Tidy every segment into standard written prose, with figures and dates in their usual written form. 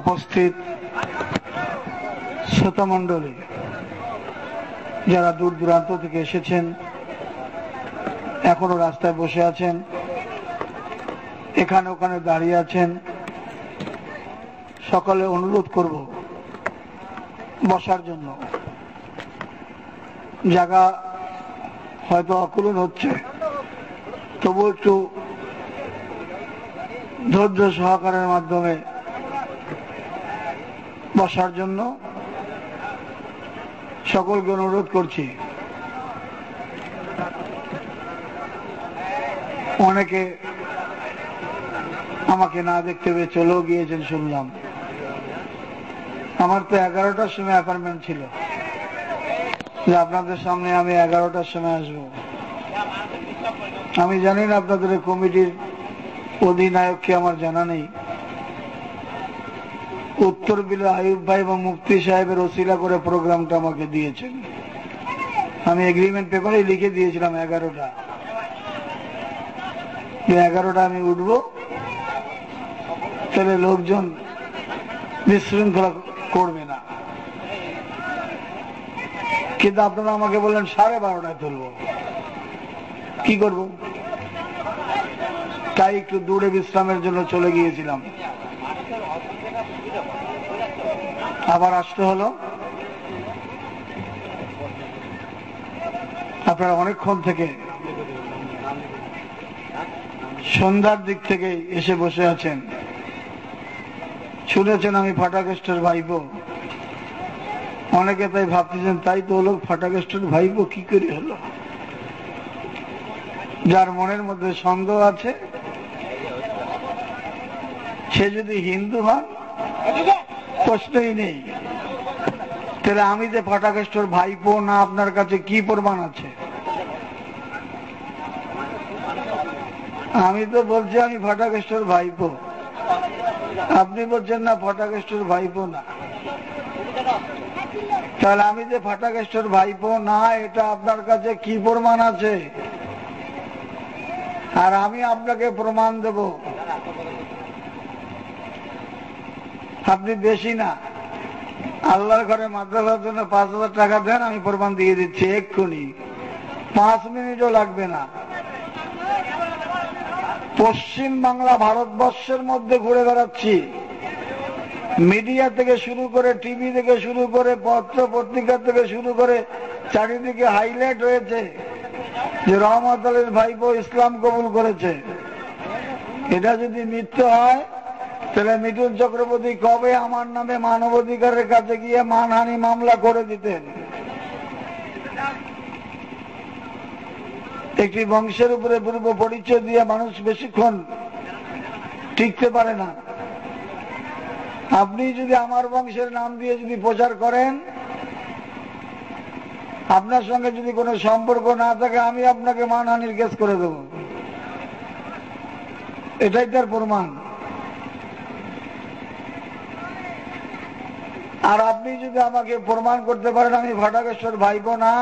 উপস্থিত শ্রোতামণ্ডলী, যারা দূর দূরান্ত থেকে এসেছেন, এখনো রাস্তায় বসে আছেন, এখানে ওখানে দাঁড়িয়ে আছেন, সকলে অনুরোধ করব বসার জন্য। জায়গা হয়তো অকুলন হচ্ছে, তবু একটু ধৈর্য সহকারের মাধ্যমে বসার জন্য সকলকে অনুরোধ করছি। অনেকে আমাকে না দেখতে পেয়ে চলেও গিয়েছেন শুনলাম। আমার তো 11টার সময় অ্যাপয়েন্টমেন্ট ছিল যে আপনাদের সামনে আমি 11টার সময় আসবো। আমি জানি না আপনাদের কমিটির অধিনায়ককে আমার জানা নেই। উত্তর বিলে আয়ুব ভাই এবং মুফতি সাহেবের ওসিলা করে প্রোগ্রামটা আমাকে দিয়েছেন। আমি এগ্রিমেন্ট পেপারে লিখে দিয়েছিলাম 11টা, 11টা আমি উঠবো, তাহলে লোকজন বিশৃঙ্খলা করবে না। কিন্তু আপনারা আমাকে বললেন 12:30টায় তুলবো, কি করব? তাই একটু দূরে বিশ্রামের জন্য চলে গিয়েছিলাম, আবার আসতে হলো। আপনারা অনেকক্ষণ থেকে সন্ধ্যার দিক থেকে এসে বসে আছেন, শুনেছেন আমি ফাটাকেস্টের ভাইপো। অনেকে তাই ভাবতেছেন তাই তো হলো, ফাটাকেস্টের ভাইপো কি করে হলো? যার মনের মধ্যে সন্দেহ আছে সে যদি হিন্দু হন প্রশ্নই নেই। তাহলে আমি যে ফাটাকেস্টের ভাইপো না, আপনার কাছে কি প্রমাণ আছে? আমি তো বলছি আমি ফাটাকেস্টের ভাইপো, আপনি বলছেন না ফাটাকেস্টের ভাইপো না। তাহলে আমি যে ফাটাকেস্টের ভাইপো না, এটা আপনার কাছে কি প্রমাণ আছে? আর আমি আপনাকে প্রমাণ দেব। আপনি বেশি না, আল্লাহর ঘরে মাদ্রাসার জন্য 5,000 টাকা দেন, আমি প্রমাণ দিয়ে দিচ্ছি এক্ষুনি, 5 মিনিটও লাগবে না। পশ্চিম বাংলা ভারতবর্ষের মধ্যে ঘুরে বেড়াচ্ছি, মিডিয়া থেকে শুরু করে, টিভি থেকে শুরু করে, পত্র পত্রিকা থেকে শুরু করে চারিদিকে হাইলাইট হয়েছে যে রহমত আলীর ভাইপো ইসলাম কবুল করেছে। এটা যদি মিথ্যে হয় তাহলে মিঠুন চক্রবর্তী কবে আমার নামে মানবাধিকারের কাছে গিয়ে মানহানি মামলা করে দিতেন। একটি বংশের উপরে পূর্ব পরিচয় দিয়ে মানুষ বেশিক্ষণ টিকতে পারে না। আপনি যদি আমার বংশের নাম দিয়ে যদি প্রচার করেন, আপনার সঙ্গে যদি কোনো সম্পর্ক না থাকে, আমি আপনাকে মানহানির কেস করে দেব। এটাই তার প্রমাণ। আর আপনি যদি আমাকে প্রমাণ করতে পারেন আমি ফাটাকেশ্বর ভাইপো না,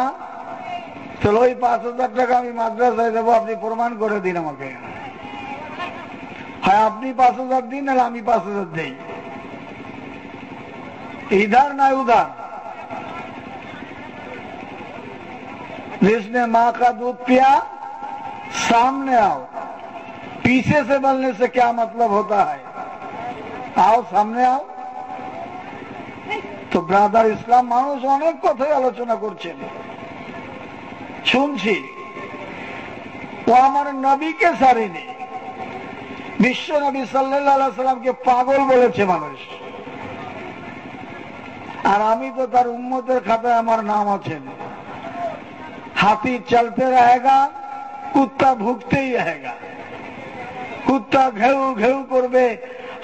তাহলে ওই 5,000 টাকা আমি মাদ্রাসায় দেবো, আপনি প্রমাণ করে দিন আমাকে। হ্যাঁ, আপনি 5,000 দিন, আর আমি 5,000 দেই, इधर ना उधर। जिसने माँ का दूध पिया सामने आओ, पीछे से बोलने से क्या मतलब होता है? आओ, सामने आओ। তো ব্রাদার ইসলাম মানুষ অনেক কথাই আলোচনা করছেন, শুনছি। ও আমার নবীকে সারেনি, বিশ্ব নবী সাল্লাল্লাহু আলাইহি সাল্লামকে পাগল বলেছে মানুষ। আর আমি তো তার উম্মতের খাতায় আমার নাম আছে। হাতি চলতে रहेगा, কুত্তা ভুগতেই रहेगा। কুত্তা ঘেউ ঘেউ করবে,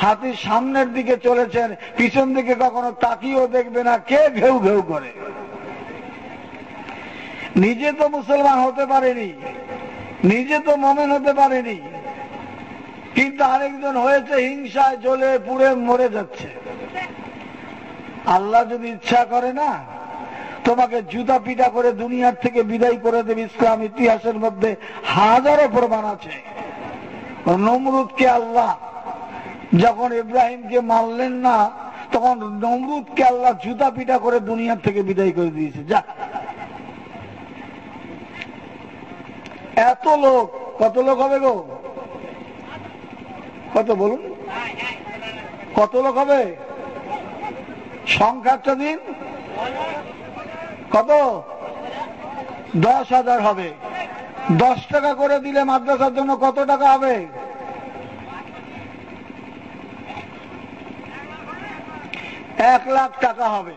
হাতি সামনের দিকে চলেছেন, পিছন দিকে কখনো তাকিয়েও দেখবে না কে ঘেউ ঘেউ করে। নিজে তো মুসলমান হতে পারেনি, নিজে তো মুমিন হতে পারেনি, কিন্তু আরেকজন হয়েছে, হিংসায় জ্বলে পুড়ে মরে যাচ্ছে। আল্লাহ যদি ইচ্ছা করে না, তোমাকে জুতা পিটা করে দুনিয়ার থেকে বিদায় করে দেবে। ইসলাম ইতিহাসের মধ্যে হাজারো প্রমাণ আছে। নমরুদকে আল্লাহ যখন ইব্রাহিমকে মারলেন না, তখন নমরুদকে আল্লাহ জুতা পিটা করে দুনিয়ার থেকে বিদায় করে দিয়েছে। যা, এত লোক, কত লোক হবে গো? কত বলুন, কত লোক হবে? সংখ্যাটা দিন, কত? 10,000 হবে। 10 টাকা করে দিলে মাদ্রাসার জন্য কত টাকা হবে? 1 লাখ টাকা হবে।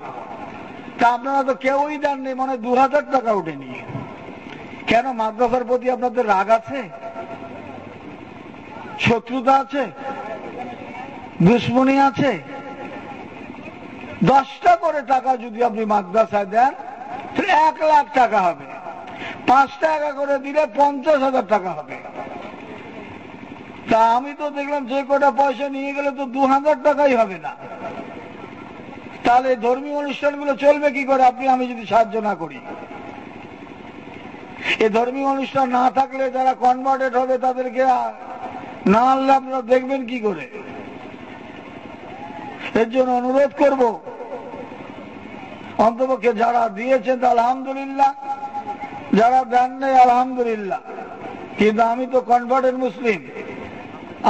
তা আপনারা তো কেউই দেননি, মানে 2000 টাকা উঠেনি। কেন? মাদ্রাসার প্রতি আপনাদের রাগ আছে, শত্রুতা আছে, দুশ্মনী আছে? 10টা করে টাকা যদি আপনি মাদ্রাসায় দেন, 1 লাখ টাকা হবে। 5 টাকা করে দিলে 50,000 টাকা হবে। তা আমি তো দেখলাম যে কটা পয়সা নিয়ে গেলে তো 2000 টাকাই হবে না। তাহলে ধর্মীয় অনুষ্ঠানগুলো চলবে কি করে আপনি আমি যদি সাহায্য না করি? এই ধর্মীয় অনুষ্ঠান না থাকলে যারা কনভার্টেড হবে তাদেরকে না আনলে আপনারা দেখবেন কি করে? এর জন্য অনুরোধ করব, অন্তপক্ষে যারা দিয়েছেন আলহামদুলিল্লাহ, যারা দেন নেই আলহামদুলিল্লাহ। কিন্তু আমি তো কনভার্টেড মুসলিম,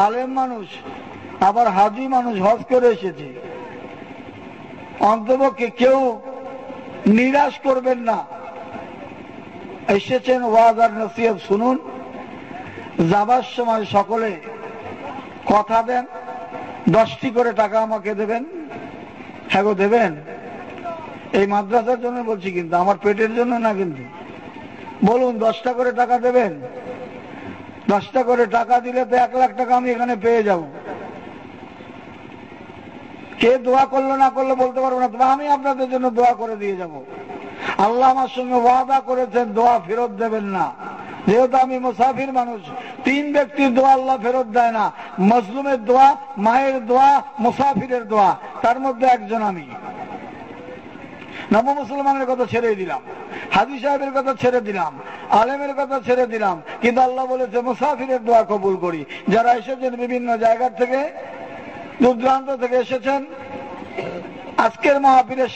আলেম মানুষ, আবার হাজি মানুষ, হজ করে এসেছি। অন্তপক্ষে কেউ নিরাশ করবেন না। এসেছেন, ওয়াজ আর নসিহত শুনুন, যাবার সময় সকলে কথা দেন, 10টি করে টাকা আমাকে দেবেন। হ্যাঁ গো, দেবেন। এই মাদ্রাসার জন্য বলছি, কিন্তু আমার পেটের জন্য না। কিন্তু বলুন, 10টা করে টাকা দেবেন? 10টা করে টাকা দিলে তো 1 লাখ টাকা আমি এখানে পেয়ে যাব। কে দোয়া করলো না করলো বলতে পারবো না, তবে আমি আপনাদের জন্য দোয়া করে দিয়ে যাব। আল্লাহ আমার সঙ্গে ওয়াদা করেছেন দোয়া ফেরত দেবেন না। যেহেতু আমি মুসাফির মানুষ, 3 ব্যক্তির দোয়া আল্লাহ ফেরত দেয় না। মজলুমের দোয়া, মায়ের দোয়া, মুসাফিরের দোয়া, তার মধ্যে একজন আমি। নব মুসলমানের কথা ছেড়ে দিলাম, হাজী সাহেবের কথা ছেড়ে দিলাম, আলেমের কথা ছেড়ে দিলাম, কিন্তু আল্লাহ বলেছে মুসাফিরের দোয়া কবুল করি। যারা এসেছেন বিভিন্ন জায়গার থেকে, দূর দূরান্ত থেকে এসেছেন, আজকের মাহফিলের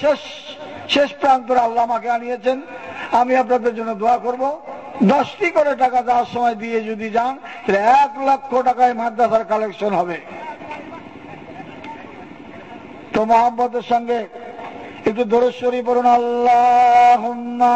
শেষ প্রান্তরে আল্লাহ আমাকে আনিয়েছেন, আমি আপনাদের জন্য দোয়া করব। 10টি করে টাকা যাওয়ার সময় দিয়ে যদি যান, তাহলে 1 লক্ষ টাকায় মাদ্রাসার কালেকশন হবে। তো মোহাম্মদের সঙ্গে একটু দরুদ শরীফ পড়ুন। আল্লাহুম্মা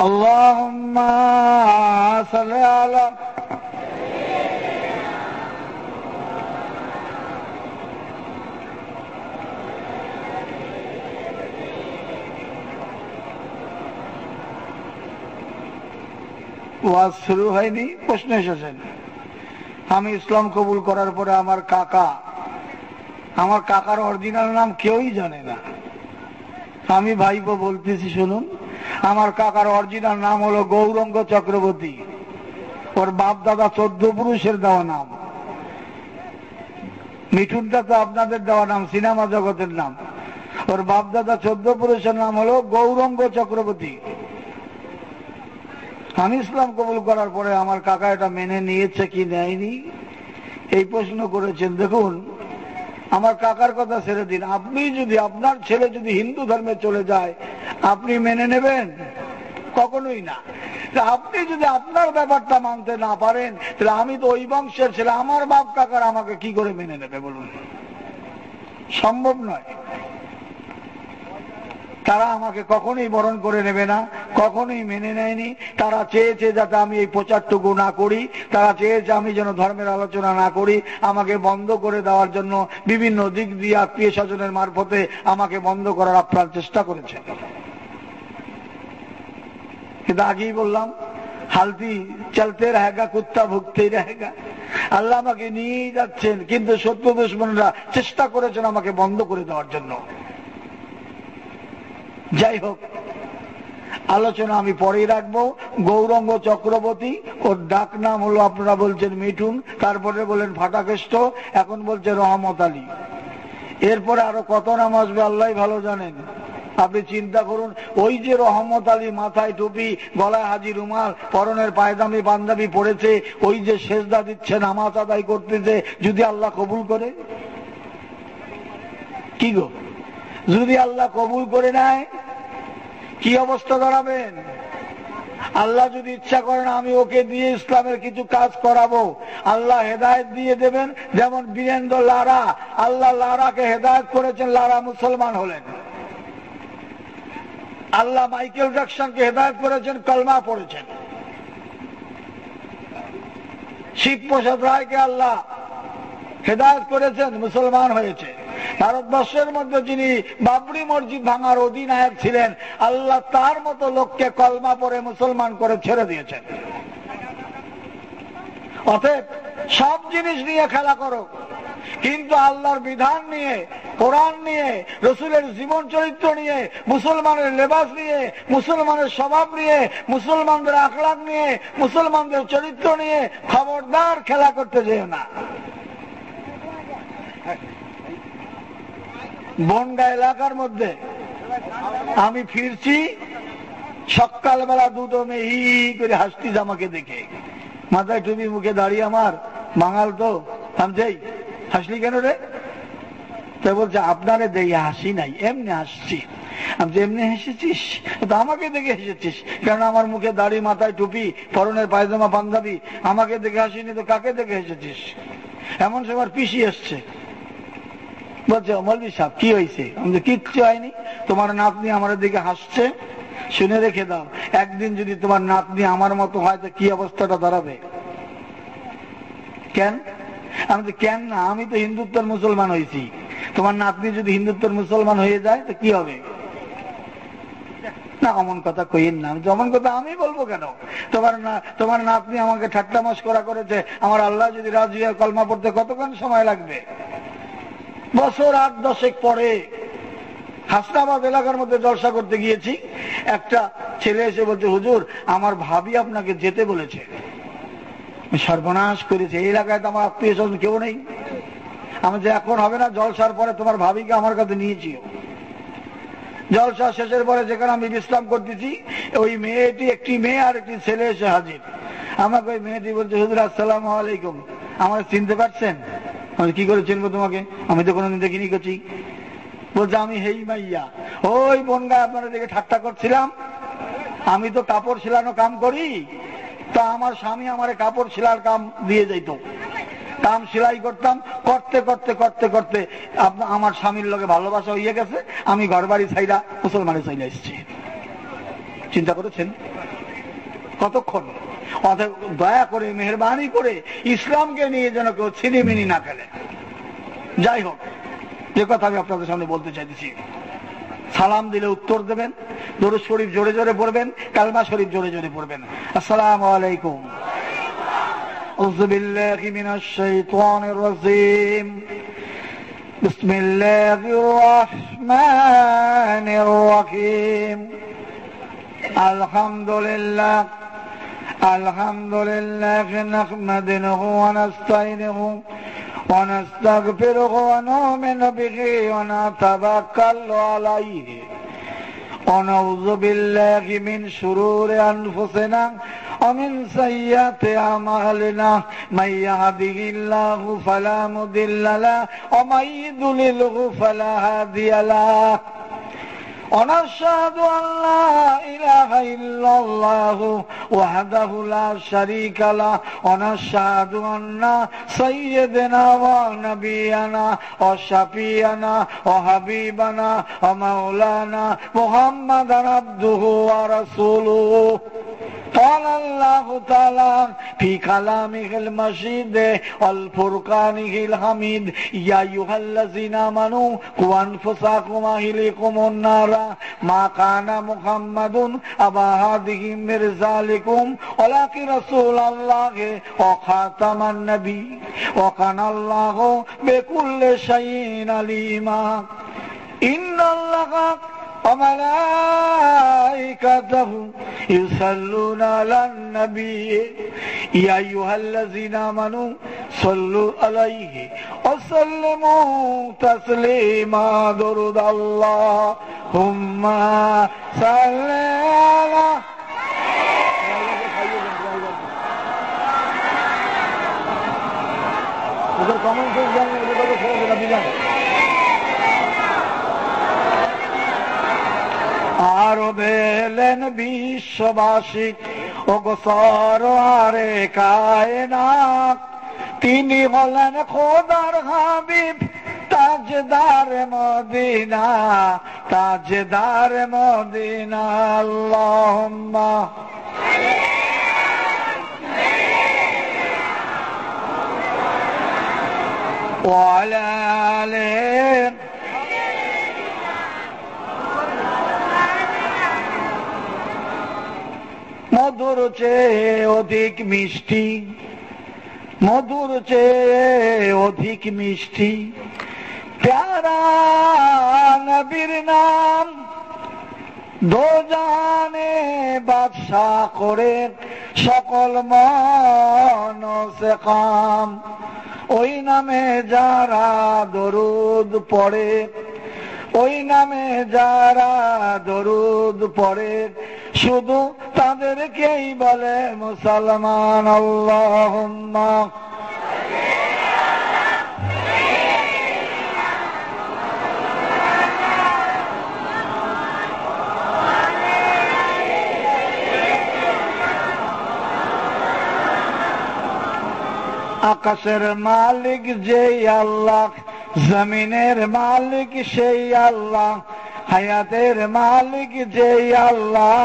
আল্লাহুম্মা সাল্লি আলা ওয়াজ শুরু হয়নি, প্রশ্ন এসেছেন। আমি ইসলাম কবুল করার পরে আমার কাকার অরিজিনাল নাম কেউই জানে না। আমি ভাইপো বলতেছি, শুনুন। আমার কাকার অরিজিনাল নাম হলো গৌরঙ্গ চক্রবর্তী। ওর বাপ দাদা 14 পুরুষের দেওয়া নাম। মিঠুনটা তো আপনাদের দেওয়া নাম, সিনেমা জগতের নাম। ওর বাপ দাদা 14 পুরুষের নাম হলো গৌরঙ্গ চক্রবর্তী। আমি ইসলাম কবুল করার পরে আমার কাকা এটা মেনে নিয়েছে কি নেয়নি এই প্রশ্ন করেছেন। দেখুন, আমার কাকার কথা ছেড়ে দিন, আপনি যদি, আপনার ছেলে যদি হিন্দু ধর্মে চলে যায়, আপনি মেনে নেবেন? কখনোই না। আপনি যদি আপনার ব্যাপারটা মানতে না পারেন, তাহলে আমি তো ওই বংশের ছেলে, আমার বাপ কাকার আমাকে কি করে মেনে নেবে বলুন? সম্ভব নয়। তারা আমাকে কখনোই বরণ করে নেবে না, কখনোই মেনে নেয়নি। তারা চেয়েছে যাতে আমি এই প্রচারটুকু না করি, তারা চেয়েছে আমি যেন ধর্মের আলোচনা না করি, আমাকে বন্ধ করে দেওয়ার জন্য বিভিন্ন দিক দিয়ে আত্মীয় স্বজনের মারফতে আমাকে বন্ধ করার আপ্রাণ চেষ্টা করেছে। কিন্তু আগেই বললাম, হালতি চলতে রহেগা, কুত্তা ভুগতেই রহেগা। আল্লাহ আমাকে নিয়েই যাচ্ছেন, কিন্তু শত্রু দুশমনরা চেষ্টা করেছেন আমাকে বন্ধ করে দেওয়ার জন্য। যাই হোক, আলোচনা আমি পরেই রাখবো। গৌরঙ্গ চক্রবর্তী, ওর ডাক নাম হলো আপনারা বলছেন মিঠুন, তারপরে বলেন ফাটাকেষ্ট, এখন বলছে রহমত আলী। এরপরে আরো কত নাম আসবে আল্লাহ ভালো জানেন। আপনি চিন্তা করুন, ওই যে রহমত আলী মাথায় টুপি, গলায় হাজি রুমাল, পরনের পায়জামি পাঞ্জাবি পড়েছে, ওই যে সেজদা দিচ্ছে, নামাজ আদায় করতেছে, যদি আল্লাহ কবুল করে, কি গো, যদি আল্লাহ কবুল করে নেয় কি অবস্থা দাঁড়াবেন? আল্লাহ যদি ইচ্ছা করেন আমি ওকে দিয়ে ইসলামের কিছু কাজ করাবো, আল্লাহ হেদায়েত দিয়ে দেবেন। যেমন বীরেন্দ্র লারা, আল্লাহ লারাকে হেদায়েত করেছেন, লারা মুসলমান হলেন। আল্লাহ মাইকেল জ্যাকসনকে হেদায়েত করেছেন, কলমা পড়েছেন। শিবপ্রসাদ রায়কে আল্লাহ হেদায়েত করেছেন, মুসলমান হয়েছে। ভারতবর্ষের মধ্যে যিনি বাবরি মসজিদ ভাঙার অধিনায়ক ছিলেন, আল্লাহ তার মতো লোককে কলমা পড়ে মুসলমান করে ছেড়ে দিয়েছেন। অতএব সব জিনিস নিয়ে খেলা করো, কিন্তু আল্লাহর বিধান নিয়ে, কোরআন নিয়ে, রসুলের জীবন চরিত্র নিয়ে, মুসলমানের লেবাস নিয়ে, মুসলমানের স্বভাব নিয়ে, মুসলমানদের আখলাক নিয়ে, মুসলমানদের চরিত্র নিয়ে খবরদার খেলা করতে যেও না। বনগা এলাকার মধ্যে আমি ফিরছি, সকালবেলা দুটো মেয়ে হি করে হাসতিস আমাকে দেখে, মাথায় টুপি, মুখে দাঁড়িয়ে, আমার বাঙাল তো, আমি হাসলি কেন রে? তাই বলছে আপনারে দেখে হাসি নাই, এমনি হাসছি। আমি এমনি হেসেছিস তো আমাকে দেখে হেসেছিস, কারণ আমার মুখে দাড়ি, মাথায় টুপি, পরনের পায়জামা পাঞ্জাবি, আমাকে দেখে হাসিনি তো কাকে দেখে হেসেছিস? এমন সময় পিসি এসছে, বলছে মৌলভী সাহেব কি হয়েছে? আমি কিচ্ছু হয়নি, তোমার নাতনি আমার দিকে হাসছে, শুনে রেখে দাও, একদিন যদি তোমার নাতনি আমার মতো হয় তো কি অবস্থাটা দাঁড়াবে। কেন? আমি তো কেন না, আমি তো হিন্দুত্বের মুসলমান হয়েছি, তোমার নাতনি যদি হিন্দুত্বের মুসলমান হয়ে যায় তো কি হবে? না অমন কথা কইেন না। অমন কথা আমি বলবো কেন? তোমার নাতনি আমাকে ঠাট্টা মশকরা করেছে, আমার আল্লাহ যদি রাজি হয় কলমা পড়তে কতক্ষণ সময় লাগবে? বছর 8-10 পরে হাসনাবাদ এলাকার মধ্যে জলসা করতে গিয়েছি, একটা ছেলে এসে বলছে হুজুর আমার ভাবি আপনাকে যেতে বলেছে। সর্বনাশ করেছে, এই এলাকায় তো আমার আত্মীয় স্বজন কেউ নেই। আমি যে এখন হবে না, জলসার পরে তোমার ভাবিকে আমার কাছে নিয়েছি। জলসা শেষের পরে যেখানে আমি বিশ্রাম করতেছি, ওই মেয়েটি, একটি মেয়ে আর একটি ছেলে এসে হাজির। আমাকে ওই মেয়েটি বলছে হুজুর আসসালামু আলাইকুম, আমার চিনতে পারছেন? আমি কি করে চিনবো তোমাকে, আমি তো কোনোদিন দেখিনি করছি। বলছে আমি হেই মাইয়া, ওই বনগায় আপনারা দেখে ঠাট্টা করছিলাম, আমি তো কাপড় সেলানো কাম করি, তা আমার স্বামী আমারে কাপড় সেলার কাম দিয়ে যেত, কাম সেলাই করতাম, করতে করতে করতে করতে আমার স্বামীর লগে ভালোবাসা হইয়া গেছে, আমি ঘর বাড়ি ছাইরা মুসলমানে চলে এসেছি। চিন্তা করেছেন কতক্ষণ? অতএব দয়া করে, মেহরবানি করে ইসলামকে নিয়ে যেন কেউ ছিনিমিনি না খেলে। যাই হোক, যে কথা আমি আপনাদের সামনে বলতে চাইতেছি, সালাম দিলে উত্তর দেবেন, দরুদ শরীফ জোরে জোরে পড়বেন, কালমা শরীফ জোরে জোরে পড়বেন। আসসালামু আলাইকুম। আউযু বিল্লাহি মিনাশ শাইতানির রাজীম। বিসমিল্লাহির রাহমানির রাহিম। আলহামদুলিল্লাহ নাহমাদুহু ওয়া নাস্তাইনুহু ونستغفره ونؤمن به ونتوكل عليه ونعوذ بالله من شرور أنفسنا ومن سيئات أعمالنا من يهده الله فلا مضل له ومن يضلله فلا هادي له ونشهد أن لا إله إلا الله وحده لا شريك له ونشهد أن سيدنا ونبينا وشفيعنا وحبيبنا ومولانا محمدا عبده ورسوله قال الله تعالى في كلامه المجيد والفرقانه الحميد يا أيها الذين آمنوا قوا أنفسكم وأهليكم النار ما كان محمد أبا أحد من رجالكم ولكن رسول الله وخاتم النبي وكان الله بكل شيء عليما إن الله وملائكته يصلون على النبي يا أيها الذين آمنوا صلوا عليه وسلموا تسليما درود اللهم صل على আরো বেলেন বিশ্ববাসী ও গোসরওয়ারে কায়নাত, তিনি হলেন খোদার হাবিব তাজদার মদিনা, তাজদার মদিনা। আল্লাহুম্মা ওয়া আলা আলিহি। মধুর চেয়ে অধিক মিষ্টি, মধুর চেয়ে অধিক মিষ্টি প্যারা নবীর নাম, দোজানে বাদশা করে সকল মনসেকাম। ওই নামে যারা দরুদ পড়ে, ওই নামে যারা দরুদ পড়ে শুধু তাদেরকেই বলে মুসলমান। আল্লাহুম্মা আকাশের মালিক যেই আল্লাহ, জমিনের মালিক সেই আল্লাহ, হায়াতের মালিক যেই আল্লাহ,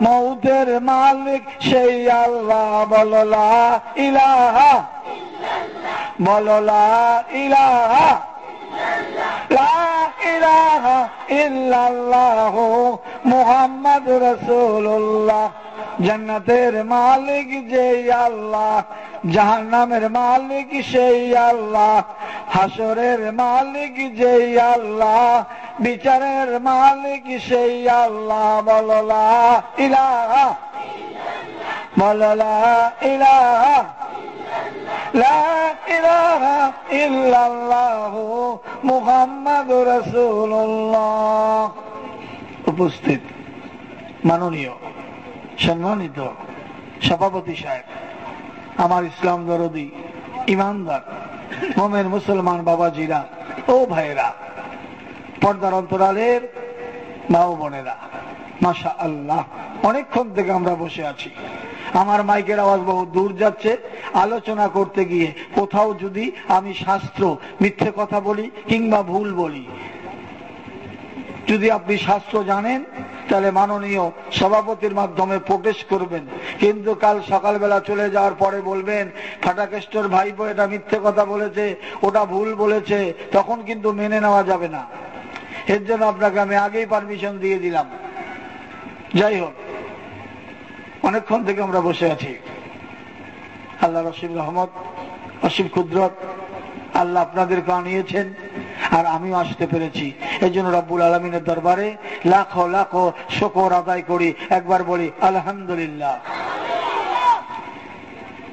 মউতের মালিক সেই আল্লাহ। বলো লা ইলাহা ইল্লাল্লাহ, বলো লা ইলাহা ইল্লাল্লাহ, লা ইলাহা ইল্লাল্লাহ মুহাম্মাদুর রাসূলুল্লাহ। জান্নাতের মালিক যেই আল্লাহ, জাহান্নামের মালিক সেই আল্লাহ, হাসরের মালিক যেই আল্লাহ, বিচারের মালিক সেই আল্লাহ। বলো লা ইলাহা ইল্লাল্লাহ, বলো লা ইলাহা ইল্লাল্লাহ, লা ইলাহা ইল্লাল্লাহ মুহাম্মাদুর রাসূলুল্লাহ। উপস্থিত মাননীয় সম্মানিত সভাপতি সাহেব, আমার ইসলাম দরদি ইমানদার মোমেন মুসলমান বাবাজিরা ও ভাইয়েরা, পর্দার অন্তরালের মা ও বোনেরা, মাশাআল্লাহ অনেকক্ষণ থেকে আমরা বসে আছি। আমার মাইকের আওয়াজ বহু দূর যাচ্ছে। আলোচনা করতে গিয়ে কোথাও যদি আমি শাস্ত্র মিথ্যে কথা বলি কিংবা ভুল বলি, যদি আপনি শাস্ত্র জানেন তাহলে মাননীয় সভাপতির মাধ্যমে প্রোটেস্ট করবেন, কিন্তু কাল সকালবেলা চলে যাওয়ার পরে বলবেন ফাটাকেষ্টর ভাইপো এটা মিথ্যে কথা বলেছে, ওটা ভুল বলেছে, তখন কিন্তু মেনে নেওয়া যাবে না। এর জন্য আপনাকে আমি আগেই পারমিশন দিয়ে দিলাম। যাই হোক, অনেকক্ষণ থেকে আমরা বসে আছি। আল্লাহ রসিম রহমত, অসীম কুদরত, আল্লাহ আপনাদেরকে আনিয়েছেন আর আমিও আসতে পেরেছি। এই জন্য রব্বুল আলমিনের দরবারে লাখো লাখো শুকর আদায় করি। একবার বলি আলহামদুলিল্লাহ।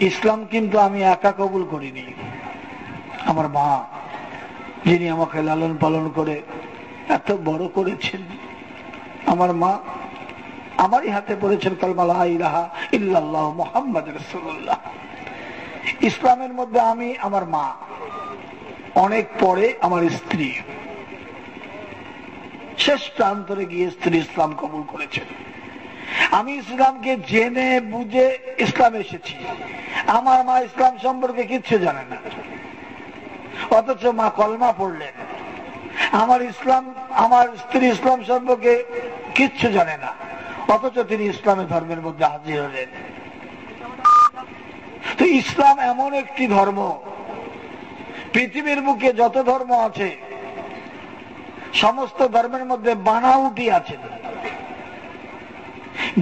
ইসলাম কিন্তু আমি একা কবুল করিনি, আমার মা যিনি আমাকে লালন পালন করে এত বড় করেছেন, আমার মা আমারই হাতে পড়েছেন কালমা লা ইলাহা ইল্লাল্লাহ মুহাম্মাদুর রাসূলুল্লাহ। ইসলামের মধ্যে আমি, আমার মা, অনেক পরে আমার স্ত্রী, শেষ প্রান্তরে গিয়ে স্ত্রী ইসলাম কবুল করেছেন। আমি ইসলামকে জেনে বুঝে ইসলাম এসেছি, আমার মা ইসলাম সম্পর্কে কিচ্ছু জানে না, অথচ মা কলমা পড়লেন। আমার স্ত্রী ইসলাম সম্পর্কে কিচ্ছু জানে না, অথচ তিনি ইসলামের ধর্মের মধ্যে হাজির হলেন। তো ইসলাম এমন একটি ধর্ম, পৃথিবীর বুকে যত ধর্ম আছে সমস্ত ধর্মের মধ্যে বানাউটি আছে।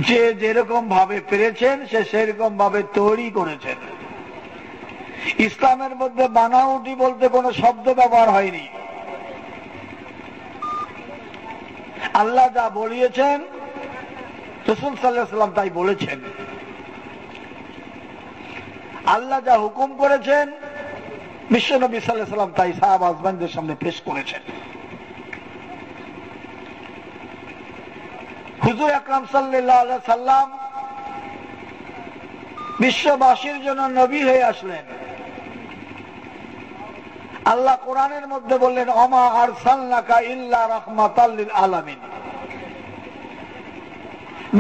যে যেরকম ভাবে পেরেছেন সে সেরকম ভাবে তৈরি করেছেন। ইসলামের মধ্যে বানাউটি বলতে কোনো শব্দ ব্যবহার হয়নি। আল্লাহ যা বলিয়েছেন রাসূল সাল্লাল্লাহু আলাইহি ওয়াসাল্লাম তাই বলেছেন, আল্লাহ যা হুকুম করেছেন বিশ্বনবী সাল্লাল্লাহু আলাইহি ওয়াসাল্লাম তাই সাহাবা আজমানদের সামনে পেশ করেছেন। হুজুর আকরাম সাল্লাল্লাহু আলাইহি সাল্লাম বিশ্ববাসীর জন্য নবী হয়ে আসলেন। আল্লাহ কোরআনের মধ্যে বললেন, ওমা আরসালনাকা ইল্লা রাহমাতাল লিল আলামিন।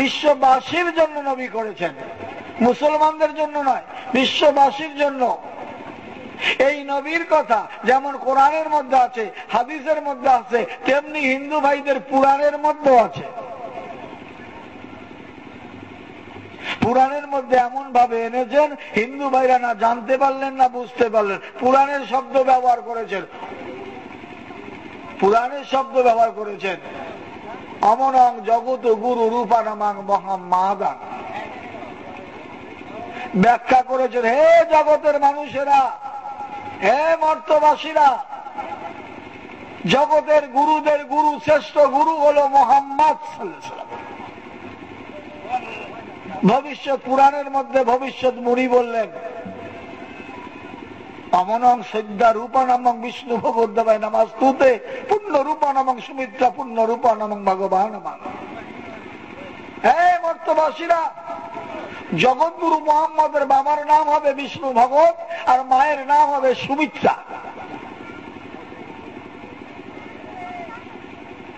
বিশ্ববাসীর জন্য নবী করেছেন, মুসলমানদের জন্য নয়, বিশ্ববাসীর জন্য। এই নবীর কথা যেমন কোরআনের মধ্যে আছে, হাদিসের মধ্যে আছে, তেমনি হিন্দু ভাইদের পুরাণের মধ্যেও আছে। পুরাণের মধ্যে এমন ভাবে এনেছেন হিন্দু ভাইরা না জানতে পারলেন না বুঝতে পারলেন। পুরাণের শব্দ ব্যবহার করেছেন, পুরাণের শব্দ ব্যবহার করেছেন। অমনং জগত গুরু রূপানামাং মহামাদান, ব্যাখ্যা করেছেন, হে জগতের মানুষেরা, হে মর্তবাসীরা, জগতের গুরুদের গুরু, শ্রেষ্ঠ গুরু হলো মুহাম্মদ সাল্লাল্লাহু আলাইহি ওয়াসাল্লাম। ভবিষ্যৎ পুরাণের মধ্যে ভবিষ্যৎ মুনি বললেন, অমনং সদ্যা রূপানামং বিষ্ণু ভগবদ্দেবায় নমস্তুতে পূর্ণ রূপানামং সুমিত্রা পূর্ণ রূপানামং ভগবান। হে মর্তবাসীরা, জগৎগুরু মুহাম্মদের বাবার নাম হবে বিষ্ণু ভগবত আর মায়ের নাম হবে সুমিত্রা।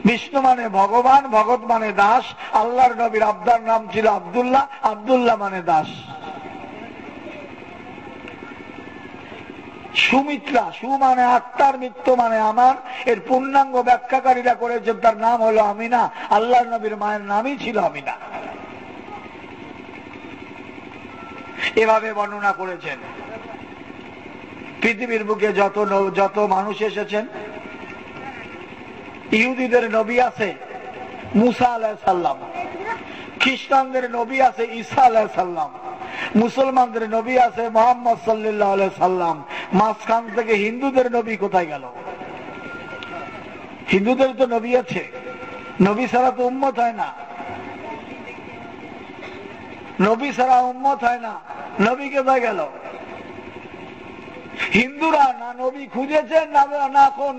বিষ্ণু মানে ভগবান, ভগৎ মানে দাস। আল্লাহর নবীর আব্দার নাম ছিল আব্দুল্লাহ, আব্দুল্লাহ মানে দাস। সুমিত্রা, সু মানে আত্মার, মৃত্যু মানে আমার। এর পূর্ণাঙ্গ ব্যাখ্যাকারীরা করেছেন তার নাম হলো আমিনা। আল্লাহর নবীর মায়ের নামই ছিল আমিনা। এভাবে বর্ণনা করেছেন। পৃথিবীর বুকে যত মানুষ এসেছেন, ইহুদিদের নবী আছে মুসা আলাইহিস সালাম, খ্রিস্টানদের নবী আছে ঈসা আলাইহিস সালাম, মুসলমানদের নবী আছে মুহাম্মদ সাল্লাল্লাহু আলাইহি সাল্লাম। মাঝখান থেকে হিন্দুদের নবী কোথায় গেল? হিন্দুদের তো নবী আছে, নবী ছাড়া তো উম্মত হয় না, নবী ছাড়া উম্মত হয় না। নবী কোথায় গেল? হিন্দুরা না নবী খুঁজেছেন না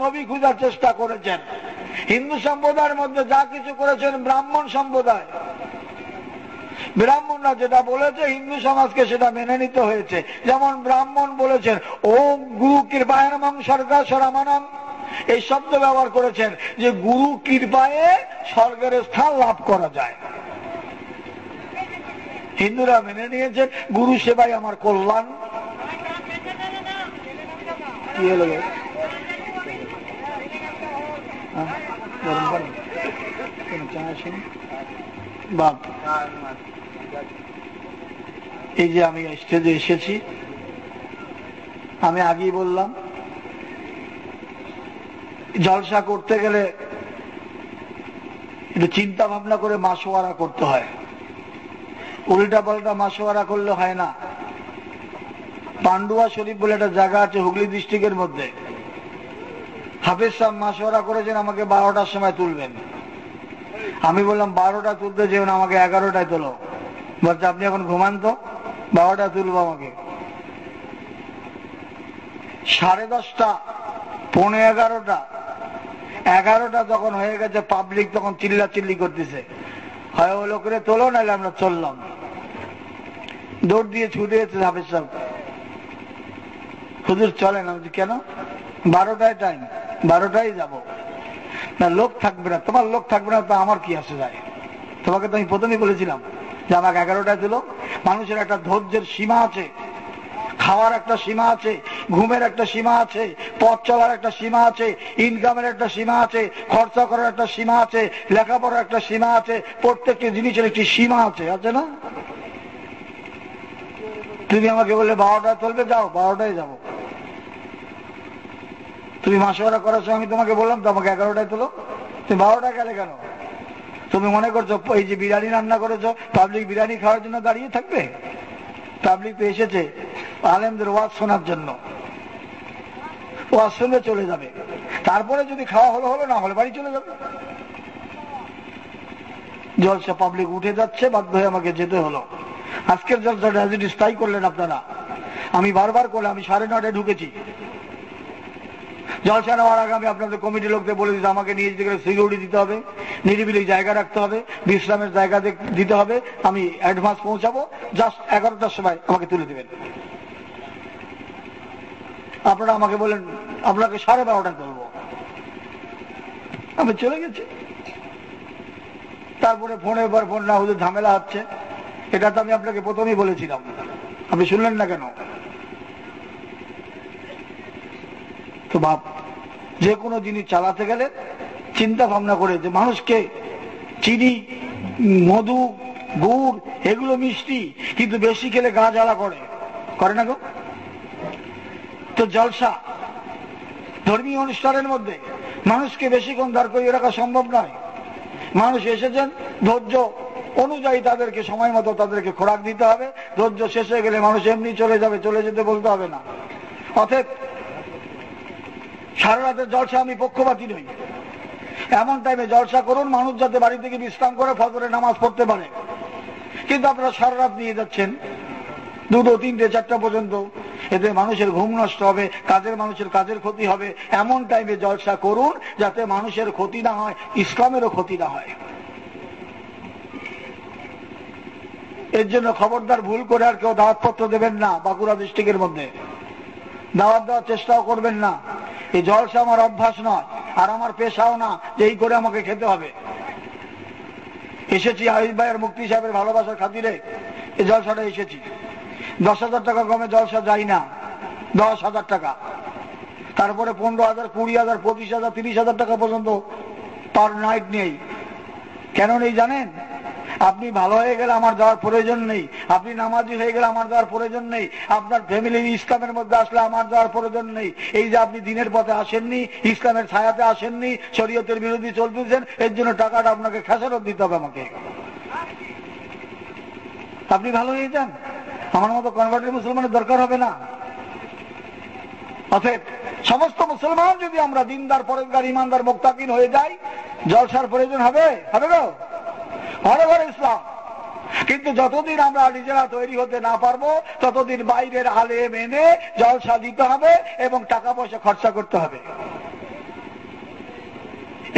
নবী খুঁজার চেষ্টা করেছেন। হিন্দু সম্প্রদায়ের মধ্যে যা কিছু করেছেন ব্রাহ্মণ সম্প্রদায়, ব্রাহ্মণরা যেটা বলেছে হিন্দু সমাজকে সেটা মেনে নিতে হয়েছে। যেমন ব্রাহ্মণ বলেছেন ওম গুরু কৃপায়ানমং স্বর্গা সরামানম, এই শব্দ ব্যবহার করেছেন যে গুরু কৃপায় স্বর্গের স্থান লাভ করা যায়। হিন্দুরা মেনে নিয়েছেন গুরু সেবাই আমার কল্যাণ। এই যে আমি স্টেজে এসেছি, আমি আগেই বললাম জলসা করতে গেলে একটু চিন্তা ভাবনা করে মাসোয়ারা করতে হয়, উল্টা পাল্টা মাসোয়ারা করলে হয় না। পান্ডুয়া শরীফ বলে একটা জায়গা আছে হুগলি ডিস্ট্রিক্টের মধ্যে, হাফেজ সাহেব মাসোয়ারা করেছেন আমাকে 12টার সময় তুলবেন। আমি বললাম 12টা তুলতে যেন আমাকে 11টায় তোলো। বলছে আপনি এখন ঘুমান তো, 12টা তুলবো আমাকে। 10:30, 11:15, 11টা যখন হয়ে গেছে পাবলিক তখন চিল্লাচিল্লি করতেছে, হয় ও লোকের তোলো নাহলে আমরা চললাম। দৌড় দিয়ে ছুটে এসেছে হাফেজ সাহেব, হুজুর চলেন। আমি কেন? 12টায় টাইম, 12টায় যাবো না, লোক থাকবে না। তোমার লোক থাকবে না তো আমার কি আসে যায়? তোমাকে তো আমি প্রথমেই বলেছিলাম যে আমাকে 11টায় দিল। মানুষের একটা ধৈর্যের সীমা আছে, খাওয়ার একটা সীমা আছে, ঘুমের একটা সীমা আছে, পথ চলার একটা সীমা আছে, ইনকামের একটা সীমা আছে, খরচা করার একটা সীমা আছে, লেখাপড়ার একটা সীমা আছে, প্রত্যেকটি জিনিসের একটি সীমা আছে, আছে না? তুমি আমাকে বললে 12টায় চলবে, যাও, 12টায় যাবো। তুমি মাসোয়ারা করার সময় আমি তোমাকে বললাম তো আমাকে 11টায় তোলো, তুমি 12টায় গেলে কেন? তুমি মনে করছো এই যে বিরিয়ানি রান্না করেছো, পাবলিক বিরিয়ানি খাওয়ার জন্য দাঁড়িয়ে থাকবে? পাবলিক তো এসেছে আলেমদের ওয়াজ শোনার জন্য, ওয়াজ শুনে চলে যাবে। তারপরে যদি খাওয়া হলো হলো, না হলে বাড়ি চলে যাবে। জলসা পাবলিক উঠে যাচ্ছে, বাধ্য হয়ে আমাকে যেতে হলো। আজকের জলসাটা অ্যাজ ইট ইজ তাই করলেন আপনারা। আমি বারবার করলে আমি 9:30 ঢুকেছি। জলসা নেওয়ার আগে আমি আপনাদের কমিটির লোকদের বলে দিচ্ছি, আমাকে নিয়ে যেতে গেলে সিকিউরিটি দিতে হবে, নিরিবিলি জায়গা রাখতে হবে, বিশ্রামের জায়গা দিতে হবে। আমি অ্যাডভান্স পৌঁছাবো, জাস্ট 11টার সময় আমাকে তুলে দেবেন। আপনারা আমাকে বলেন আপনাকে 12:30 বলবো, আমি চলে গেছি। তারপরে ফোনের পর ফোন না হলে ঝামেলা হচ্ছে। এটা তো আমি আপনাকে প্রথমেই বলেছিলাম, আপনি শুনলেন না কেন? তো বাপ, যে কোনো জিনিস চালাতে গেলে চিন্তা ভাবনা করে যে মানুষকে চিনি, মধু, গুড় এগুলো মিষ্টি, কিন্তু বেশি খেলে গা জ্বালা করে না গো? তো জলসা ধর্মীয় অনুষ্ঠানের মধ্যে মানুষকে বেশিক্ষণ দাঁড় করিয়ে রাখা সম্ভব নয়। মানুষ এসেছেন, ধৈর্য অনুযায়ী তাদেরকে সময় মতো তাদেরকে খোরাক দিতে হবে। ধৈর্য শেষ হয়ে গেলে মানুষ এমনি চলে যাবে, চলে যেতে বলতে হবে না। অতএব সারা রাতের জলসা আমি পক্ষপাতী নই। এমন টাইমে জলসা করুন মানুষ যাতে বাড়ি থেকে বিশ্রাম করে ফজরের নামাজ পড়তে পারে। কিন্তু আপনারা সারা রাত নিয়ে যাচ্ছেন 2টো, 3টে, 4টা পর্যন্ত, এতে মানুষের ঘুম নষ্ট হবে, মানুষের কাজের ক্ষতি হবে। এমন টাইমে জলসা করুন যাতে মানুষের ক্ষতি না হয়, ইসলামেরও ক্ষতি না হয়। এর জন্য খবরদার ভুল করে আর কেউ দাওয়াতপত্র দেবেন না। বাঁকুড়া ডিস্ট্রিক্টের মধ্যে দাওয়াত দেওয়ার চেষ্টাও করবেন না। এই জলসা আমার অভ্যাস নয়, আর আমার পেশাও না যে এই করে আমাকে খেতে হবে। এসেছি আইজ ভাইয়ের, মুক্তি সাহেবের ভালোবাসার খাতিরে এই জলসাটা এসেছি। 10,000 টাকা কমে জলসা যাই না, 10,000 টাকা, তারপরে 15,000, 20,000, 25,000, 30,000 টাকা পর্যন্ত পার নাইট নেই। কেন নেই জানেন? আপনি ভালো হয়ে গেলে আমার যাওয়ার প্রয়োজন নেই, আপনি নামাজি হয়ে গেলে আমার যাওয়ার প্রয়োজন নেই, আপনার ফ্যামিলি ইসলামের মধ্যে আসলে আমার যাওয়ার প্রয়োজন নেই। এই যে আপনি দিনের পথে আসেননি, ইসলামের ছায়াতে আসেননি, শরীয়তের বিরোধী চলতেছেন, এর জন্য টাকাটা আপনাকে খেসারত দিতে হবে আমাকে। আপনি ভালো হয়ে যান, আমার মতো কনভার্টেড মুসলমানের দরকার হবে না। অতএব সমস্ত মুসলমান যদি আমরা দিনদার, পরেজগার, ইমানদার, মুত্তাকিন হয়ে যাই, জলসার প্রয়োজন হবে গো, ঘরে ঘরে ইসলাম। কিন্তু যতদিন আমরা নিজেরা তৈরি হতে না পারবো, ততদিন বাইরের আলেম এনে জলসা দিতে হবে এবং টাকা পয়সা খরচা করতে হবে।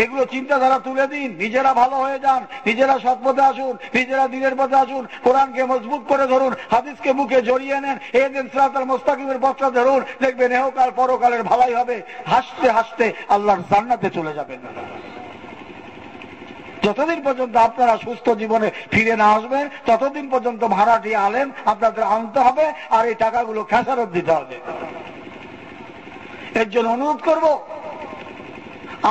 এগুলো চিন্তাধারা তুলে দিন, নিজেরা ভালো হয়ে যান, নিজেরা সৎপথে আসুন, নিজেরা দিনের পথে আসুন, কোরআনকে মজবুত করে ধরুন, হাদিসকে বুকে জড়িয়ে নেন, এদিন সিরাতাল মুস্তাকিমের পথটা ধরুন, দেখবেন এহকাল পরকালের ভালাই হবে। হাসতে হাসতে আল্লাহর জান্নাতে চলে যাবেন। যতদিন পর্যন্ত আপনারা সুস্থ জীবনে ফিরে না আসবেন, ততদিন পর্যন্ত ভাড়াটি আলেম আপনাদের আনতে হবে, আর এই টাকাগুলো খেসারত দিতে হবে। এর জন্য অনুরোধ করব,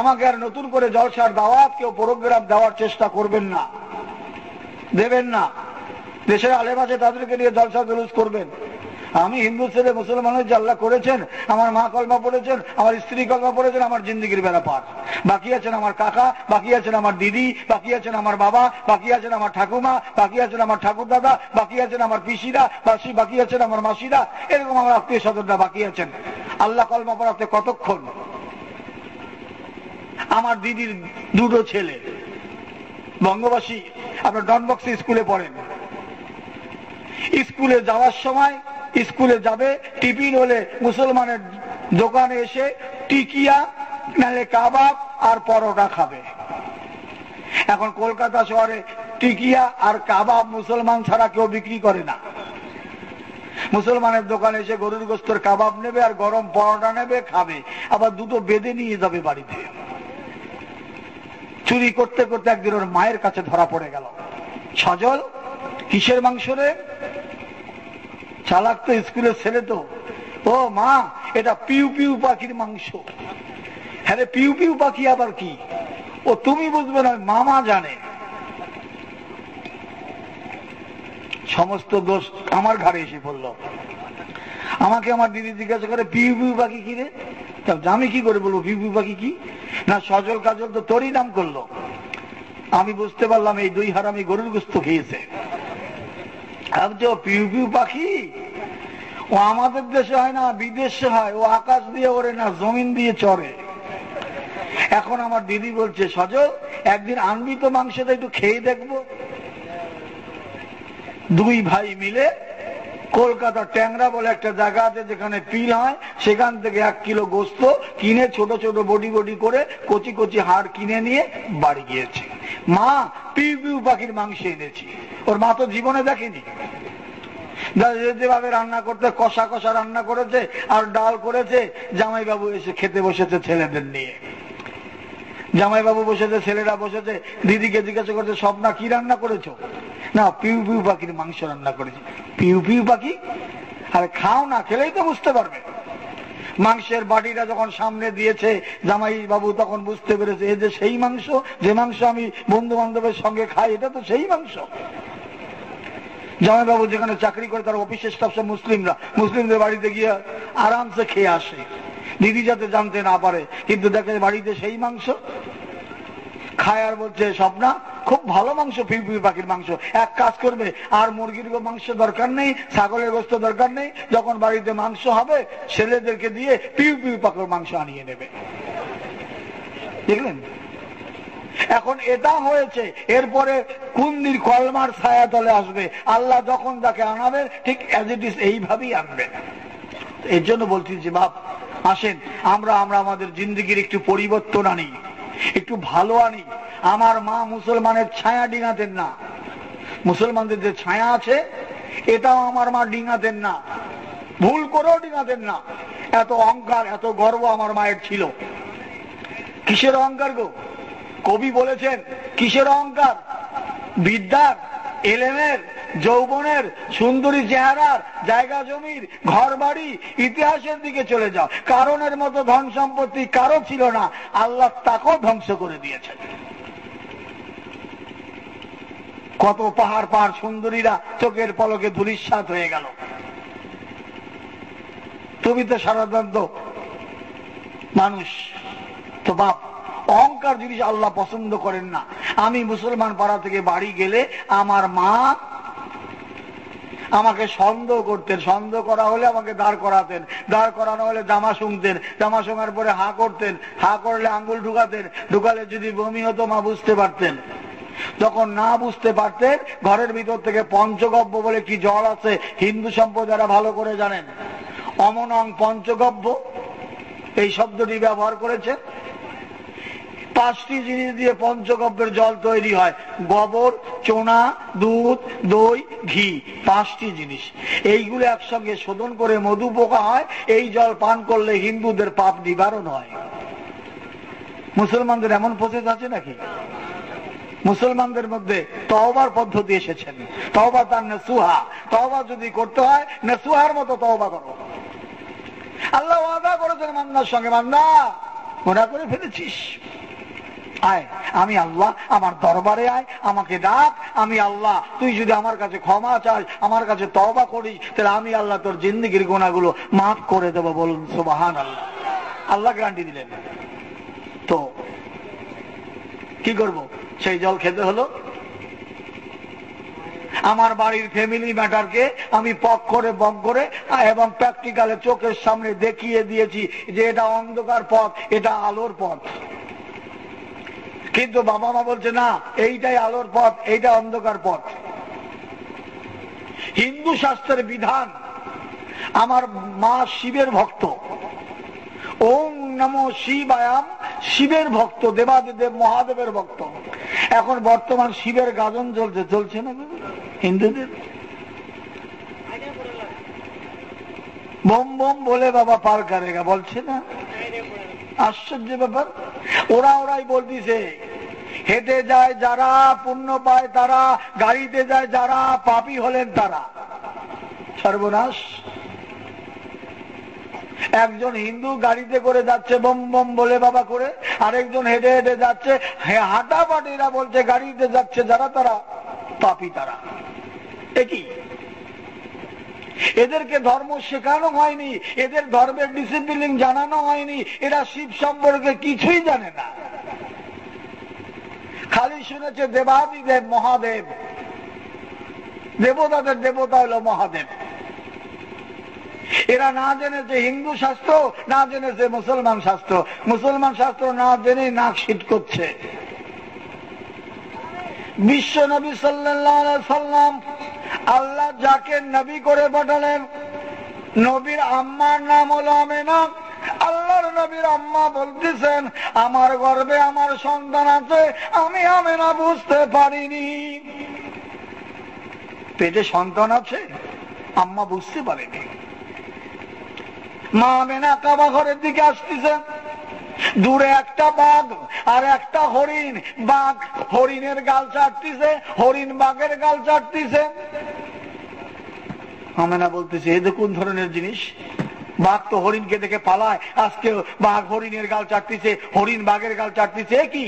আমাকে আর নতুন করে জলসার দাওয়াত কেউ প্রোগ্রাম দেওয়ার চেষ্টা করবেন না, দেবেন না। দেশের আলেম আছে, তাদেরকে নিয়ে জলসা জলুস করবেন। আমি হিন্দু ছেলে, মুসলমানের যে আল্লাহ করেছেন, আমার মা কলমা পড়েছেন, আমার স্ত্রী কলমা পড়েছেন, আমার জিন্দগির বেড়া পার। বাকি আছেন আমার কাকা, বাকি আছেন আমার দিদি, বাকি আছেন আমার বাবা, বাকি আছেন আমার ঠাকুমা, বাকি আছেন আমার ঠাকুর দাদা, বাকি আছেন আমার পিসিরা, বাকি আছেন আমার মাসিরা, এরকম আমার আত্মীয় স্বজনরা বাকি আছেন। আল্লাহ কলমা পড়াতে কতক্ষণ? আমার দিদির 2টো ছেলে বঙ্গবাসী, আপনার ডনবক্সে স্কুলে পড়েন। স্কুলে যাওয়ার সময়, স্কুলে যাবে, টিফিন হলে মুসলমানের দোকানে এসে টিকিয়া নালে কাবাব আর পরোটা খাবে। এখন কলকাতা শহরে টিকিয়া আর কাবাব মুসলমান ছাড়া কেউ বিক্রি করে না। মুসলমানের দোকানে এসে গরুর গোস্তের কাবাব নেবে আর গরম পরোটা নেবে, খাবে, আবার 2টো বেঁধে নিয়ে যাবে বাড়িতে। চুরি করতে করতে একদিন ওর মায়ের কাছে ধরা পড়ে গেল। সজল, কিসের মাংস রে? চালাক তো, স্কুলের ছেলে তো। ও মা, এটা পিউ পিউ পাখির মাংস। হ্যাঁ, পিউ পিউ পাখি আবার কি? ও তুমি বুঝবে না, মামা জানে। সমস্ত দোষ আমার ঘাড়ে এসে পড়লো। আমাকে আমার দিদি জিজ্ঞাসা করে, পিউ পিউ পাখি কি রে? আমি কি করে বলবো পিউ পিউ পাখি কি? না, সজল কাজল তো তোরই নাম করলো। আমি বুঝতে পারলাম এই 2 হারামি গরুর গোস্ত খেয়েছে। পিউ পিউ পাখি ও আমাদের দেশে হয় না, বিদেশে হয়। ও আকাশ দিয়ে ওড়ে না, জমিন দিয়ে চড়ে। এখন আমার দিদি বলছে, সজল একদিন আনবি তো মাংসটা একটু খেয়ে দেখবো। দুই ভাই মিলে কলকাতা ট্যাংরা বলে একটা জায়গা আছে যেখানে পিল হয়, সেখান থেকে 1 কিলো গোস্ত কিনে ছোট ছোট বডি বডি করে কচি কচি হাড় কিনে নিয়ে বাড়ি গিয়েছে। মা পিউ পিউ পাখির মাংস এনেছি। ওর মা তো জীবনে দেখেনি। যেভাবে রান্না করতে কষা কষা রান্না করেছে আর ডাল করেছে, জামাইবাবু এসে খেতে বসেছে ছেলেদের নিয়ে। জামাইবাবু বসেছে, ছেলেরা বসেছে, দিদিকে জিজ্ঞাসা করছে স্বপ্না কি রান্না করেছো? না পিউ পিউ পাখির মাংস রান্না করেছি। পিউ পিউ পাখি? আরে খাও না, খেলেই তো বুঝতে পারবে। মাংসের বাটিটা যখন সামনে দিয়েছে জামাই বাবু তখন বুঝতে পেরেছে এই যে সেই মাংস, যে মাংস আমি বন্ধু বান্ধবের সঙ্গে খাই, এটা তো সেই মাংস। জামাইবাবু যেখানে চাকরি করে তার অফিসের স্টাফ সব মুসলিমরা, মুসলিমদের বাড়িতে গিয়ে আরামসে খেয়ে আসে, দিদি যাতে জানতে না পারে, কিন্তু দেখে বাড়িতে সেই মাংস খায়। আর বলছে স্বপ্না খুব ভালো মাংস, পিউ পিউ পাখির মাংস। এক কাজ করবে, আর মুরগির মাংস দরকার নেই, ছাগলের গোস্ত দরকার নেই, যখন বাড়িতে মাংস হবে ছেলেদেরকে দিয়ে পিউ পিউ পাখির মাংস আনিয়ে নেবে। দেখলেন? এখন এটা হয়েছে, এরপরে কুন্দির কলমার ছায়া তলে আসবে। আল্লাহ যখন তাকে আনাবে ঠিক অ্যাজ ইট ইজ এইভাবেই আনবে। এর জন্য বলছি যে বাপ আসেন আমরা আমাদের জিন্দগির একটু পরিবর্তন আনি, একটু ভালো আনি। আমার মা মুসলমানের ছায়া ডিঙাতেন না, মুসলমানদের যে ছায়া আছে এটাও আমার মা ডিঙাতেন না, ভুল করেও ডিঙাতেন না। এত অহংকার এত গর্ব আমার মায়ের ছিল। কিসের অহংকার গো? কবি বলেছেন কিসের অহংকার? বিদ্যার, এলেমের, যৌবনের, সুন্দরী চেহারার, জায়গা জমির, ঘর বাড়ি, ইতিহাসের দিকে চলে যাও। কারণের মতো ধন সম্পত্তি কারো ছিল না, আল্লাহ তাকেও ধ্বংস করে দিয়েছেন। কত পাহাড় পাহাড় সুন্দরীরা চোখের পলকে ধূলিসাৎ হয়ে গেল। তুমি তো সাধারণত মানুষ। তো বাপ অহংকার জিনিস আল্লাহ পছন্দ করেন না। আমি মুসলমান পাড়া থেকে বাড়ি গেলে আমার মা আমাকে সন্দেহ করতেন, সন্দেহ করা হলে আমাকে দাঁড় করাতেন, দাঁড় করানো হলে জামা শুনতেন, জামা শোনার পরে হা করতেন, হা করলে আঙ্গুল ঢুকাতেন, ঢুকালে যদি বমি হতো মা বুঝতে পারতেন। যখন না বুঝতে পারতেন ঘরের ভিতর থেকে পঞ্চগব্য বলে কি জল আছে, হিন্দু সম্প্রদায়রা ভালো করে জানেন। অমনং পঞ্চগব্য এই শব্দটি ব্যবহার করেছে। 5টি জিনিস দিয়ে পঞ্চগব্যের জল তৈরি হয়, গোবর, চোনা, দুধ, দই, ঘি, 5টি জিনিস। এইগুলো একসঙ্গে শোধন করে মধু পোকা হয়। এই জল পান করলে হিন্দুদের পাপ নিবারণ হয়। মুসলমানদের এমন প্রসেস আছে নাকি? মুসলমানদের মধ্যে তওবার পদ্ধতি এসেছেন। তওবা তার নসুহা, তওবা যদি করতে হয় নসুহার মতো তওবা করো। আল্লাহ ওয়াদা করেছেন বান্দার সঙ্গে, বান্দা গুনাহ করে ফেলেছিস, আয় আমি আল্লাহ, আমার দরবারে আয়, আমাকে ডাক, আমি আল্লাহ। তুই যদি আমার কাছে ক্ষমা চাস, আমার কাছে তওবা করিস, তাহলে আমি আল্লাহ তোর জিন্দেগির গুনাহগুলো মাফ করে দেবো। বলুন সুবহানাল্লাহ। আল্লাহ গ্যারান্টি দিলেন। তো কি করব? সেই জল খেতে হলো। আমার বাড়ির ফ্যামিলি ম্যাটারকে আমি পক করে বক করে এবং প্র্যাকটিক্যালে চোখের সামনে দেখিয়ে দিয়েছি যে এটা অন্ধকার পথ, এটা আলোর পথ। কিন্তু বাবা মা বলছে না, এইটাই আলোর পথ, এইটা অন্ধকার পথ। হিন্দু শাস্ত্রের বিধান, আমার মা শিবের ভক্ত, ওম নমো শিবায়াম, শিবের ভক্ত, দেবাদিদেব মহাদেবের ভক্ত। এখন বর্তমান শিবের গাজন চলছে, চলছে না হিন্দুদের? বোম বোম বলে বাবা পার করেগা বলছে না? আশ্চর্য ব্যাপার। ওরাই বলতেছে হেঁটে যায় যারা পুণ্য পায় তারা, গাড়িতে যায় যারা পাপী হলেন তারা। সর্বনাশ। একজন হিন্দু গাড়িতে করে যাচ্ছে বোম বোম বলে বাবা করে, আরেকজন হেঁটে হেঁটে যাচ্ছে, হাঁটাপাটিরা বলছে গাড়িতে যাচ্ছে যারা তারা পাপী তারা। একই। এদেরকে ধর্ম শেখানো হয়নি, এদের ধর্মের ডিসিপ্লিন জানানো হয়নি, এরা শিব সম্পর্কে কিছুই জানে না। খালি শুনেছে দেবাদিদেব মহাদেব, দেবতাদের দেবতা হলো মহাদেব। এরা না জেনেছে হিন্দু শাস্ত্র, না জেনেছে মুসলমান শাস্ত্র, মুসলমান শাস্ত্র না জেনে নাক শীত করছে। বিশ্ব নবী সাল্লাল্লাহু আলাইহি সাল্লাম আল্লাহ যাকে নবী করে পাঠালেন, নবীর আম্মার নাম হলো আমেনা। আল্লাহর নবীর আম্মা বলতেছেন, আমার গর্ভে আমার সন্তান আছে, আমি আমেনা বুঝতে পারিনি। পেটে সন্তান আছে, আম্মা বুঝতে পারেনি। মা আমেনা কাবা ঘরের দিকে আসতেছে, দূরে একটা বাঘ আর একটা হরিণ। বাঘ হরিণের গাল চাটতেছে, হরিণ বাঘের গাল চাটতেছে। আমেনা বলতেছে, এ কোন ধরনের জিনিস? বাঘ তো হরিণকে দেখে পালায়, আজকে বাঘ হরিণের গাল চাটতেছে, হরিণ বাঘের গাল চাটতেছে, কি?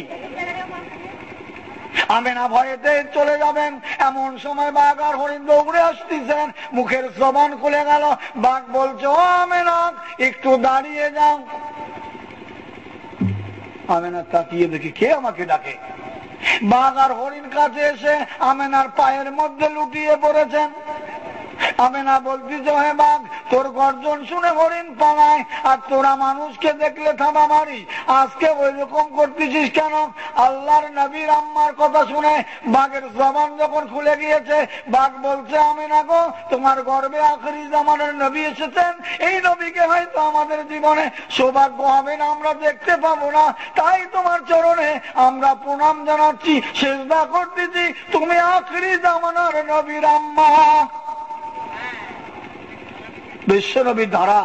আমেনা ভয়েতে চলে যাবেন, এমন সময় বাঘ আর হরিণ দৌড়ে আসতেছেন। মুখের জবান খুলে গেল। বাঘ বলছে, ও আমেনা, একটু দাঁড়িয়ে যাও। আমেনা তাকিয়ে দেখি কে আমাকে ডাকে। বাঘ আর হরিণ কাছে এসে আমেনার পায়ের মধ্যে লুটিয়ে পড়েছেন। আমেনা বলতেছে, হে বাঘ, তোর গর্জন শুনে হরিণ পালায়, আর তোরা মানুষকে দেখলে থাবা মারি, আজকে ওই রকম করতেছিস কেন? আল্লাহর নবীর আম্মার কথা শুনে বাঘের জবান যখন খুলে গিয়েছে, বাঘ বলছে, আমেনা গো, তোমার গর্ভে আখিরি জামানের নবী এসেছেন, এই নবীকে হয়তো আমাদের জীবনে সৌভাগ্য হবে না, আমরা দেখতে পাবো না, তাই তোমার চরণে আমরা প্রণাম জানাচ্ছি, সেজদা করতেছি, তুমি আখিরি জামানার নবীর আম্মা। বিশ্বনবীর ধারা।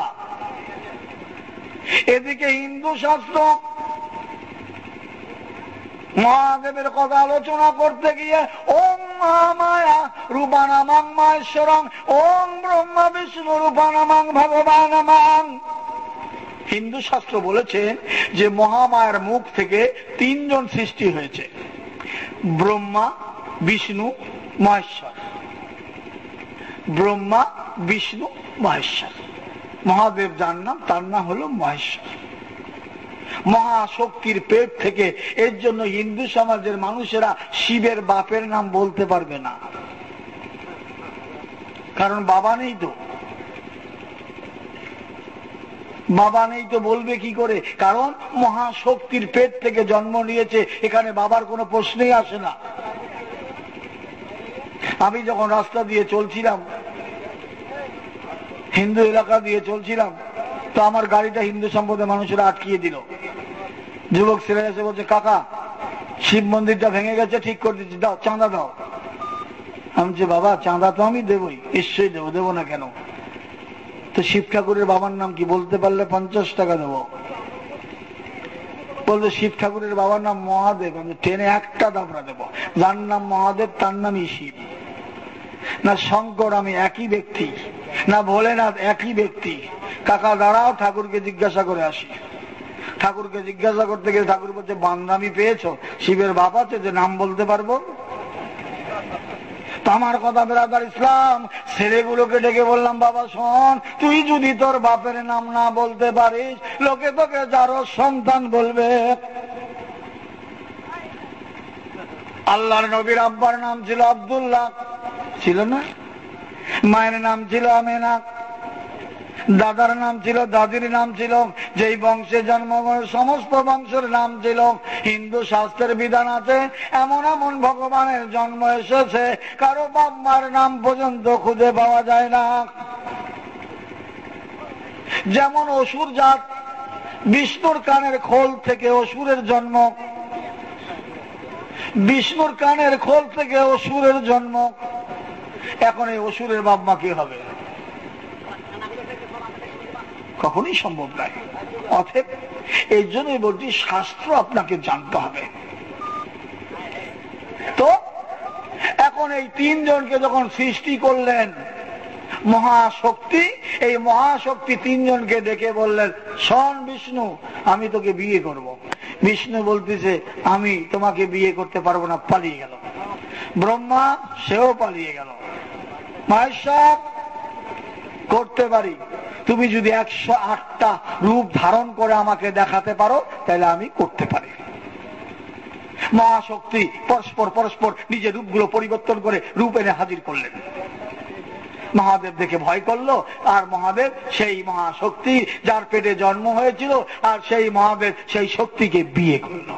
এদিকে হিন্দু শাস্ত্র মহাদেবের কথা আলোচনা করতে গিয়ে ওম মহামায়া রূপানামাং মাহেশ্বরং, ওম ব্রহ্মা বিষ্ণু রূপানামাং ভগবানামাং। হিন্দু শাস্ত্র বলেছেন যে মহামায়ার মুখ থেকে তিনজন সৃষ্টি হয়েছে, ব্রহ্মা, বিষ্ণু, মহেশ্বর। ব্রহ্মা, বিষ্ণু, মহেশ্বর। মহাদেব যার নাম, তার নাম হলো মহেশ্বর। মহাশক্তির পেট থেকে। এর জন্য হিন্দু সমাজের মানুষেরা শিবের বাপের নাম বলতে পারবে না, কারণ বাবা নেই তো। বাবা নেই তো বলবে কি করে? কারণ মহাশক্তির পেট থেকে জন্ম নিয়েছে, এখানে বাবার কোনো প্রশ্নই আসে না। আমি যখন রাস্তা দিয়ে চলছিলাম, হিন্দু এলাকা দিয়ে চলছিলাম, তো আমার গাড়িটা হিন্দু সম্প্রদায়ের মানুষেরা আটকিয়ে দিল। যুবক ছেলে এসে বলছে, কাকা, শিব মন্দিরটা ভেঙে গেছে, ঠিক করে দিচ্ছি, দাও, চাঁদা দাও। আমি বলছি, বাবা, চাঁদা তো আমি দেবই, নিশ্চয়ই দেবো, দেবো না কেন? তো শিব ঠাকুরের বাবার নাম কি বলতে পারলে 50 টাকা দেবো। বলছে, শিব ঠাকুরের বাবার নাম মহাদেব। আমি ট্রেনে একটা দাবড়া দেবো, যার নাম মহাদেব তার নামই শিব। না শঙ্কর আমি একই ব্যক্তি, না ভোলেনাথ একই ব্যক্তি। কাকা দাঁড়াও, ঠাকুরকে জিজ্ঞাসা করে আসি। ঠাকুরকে জিজ্ঞাসা করতে গেলে ঠাকুর বলছে, বান্দামি পেয়েছো? শিবের বাপ আছে যে নাম বলতে পারবো? আমার কথা বেরাদার ইসলাম, ছেলেগুলোকে ডেকে বললাম, বাবা শোন, তুই যদি তোর বাপের নাম না বলতে পারিস, লোকে তোকে যারো সন্তান বলবে। আল্লাহর নবীর আব্বার নাম ছিল আব্দুল্লাহ, ছিল না? মায়ের নাম ছিল আমেনা, দাদার নাম ছিল, দাদির নাম ছিল, যেই বংশে জন্মগ্রহণ সমস্ত বংশের নাম ছিল। হিন্দু শাস্ত্রের বিধান আছে, এমন এমন ভগবানের জন্ম এসেছে কারো বাপ মার নাম পর্যন্ত খুঁজে পাওয়া যায় না। যেমন অসুর জাত, বিষ্ণুর কানের খোল থেকে অসুরের জন্ম, বিষ্ণুর কানের খোল থেকে অসুরের জন্ম। এখন এই অসুরের বাপ মা কি হবে? কখনই সম্ভব নয়। অতএব এই জন্যই বলছি, শাস্ত্র আপনাকে জানতে হবে। তো এখন এই তিনজনকে যখন সৃষ্টি করলেন মহাশক্তি, এই মহাশক্তি তিনজনকে ডেকে বললেন, শোন বিষ্ণু, আমি তোকে বিয়ে করব। বিষ্ণু বলতেছে, আমি তোমাকে বিয়ে করতে পারবো না, পালিয়ে গেল। ব্রহ্মা, সেও পালিয়ে গেল। মহেশ্বর, করতে পারি, তুমি যদি 108টা রূপ ধারণ করে আমাকে দেখাতে পারো, তাহলে আমি করতে পারি। মহাশক্তি পরস্পর পরস্পর নিজের রূপগুলো পরিবর্তন করে রূপ এনে হাজির করলেন। মহাদেব দেখে ভয় করলো, আর মহাদেব সেই মহাশক্তি যার পেটে জন্ম হয়েছিল, আর সেই মহাদেব সেই শক্তিকে বিয়ে করলো।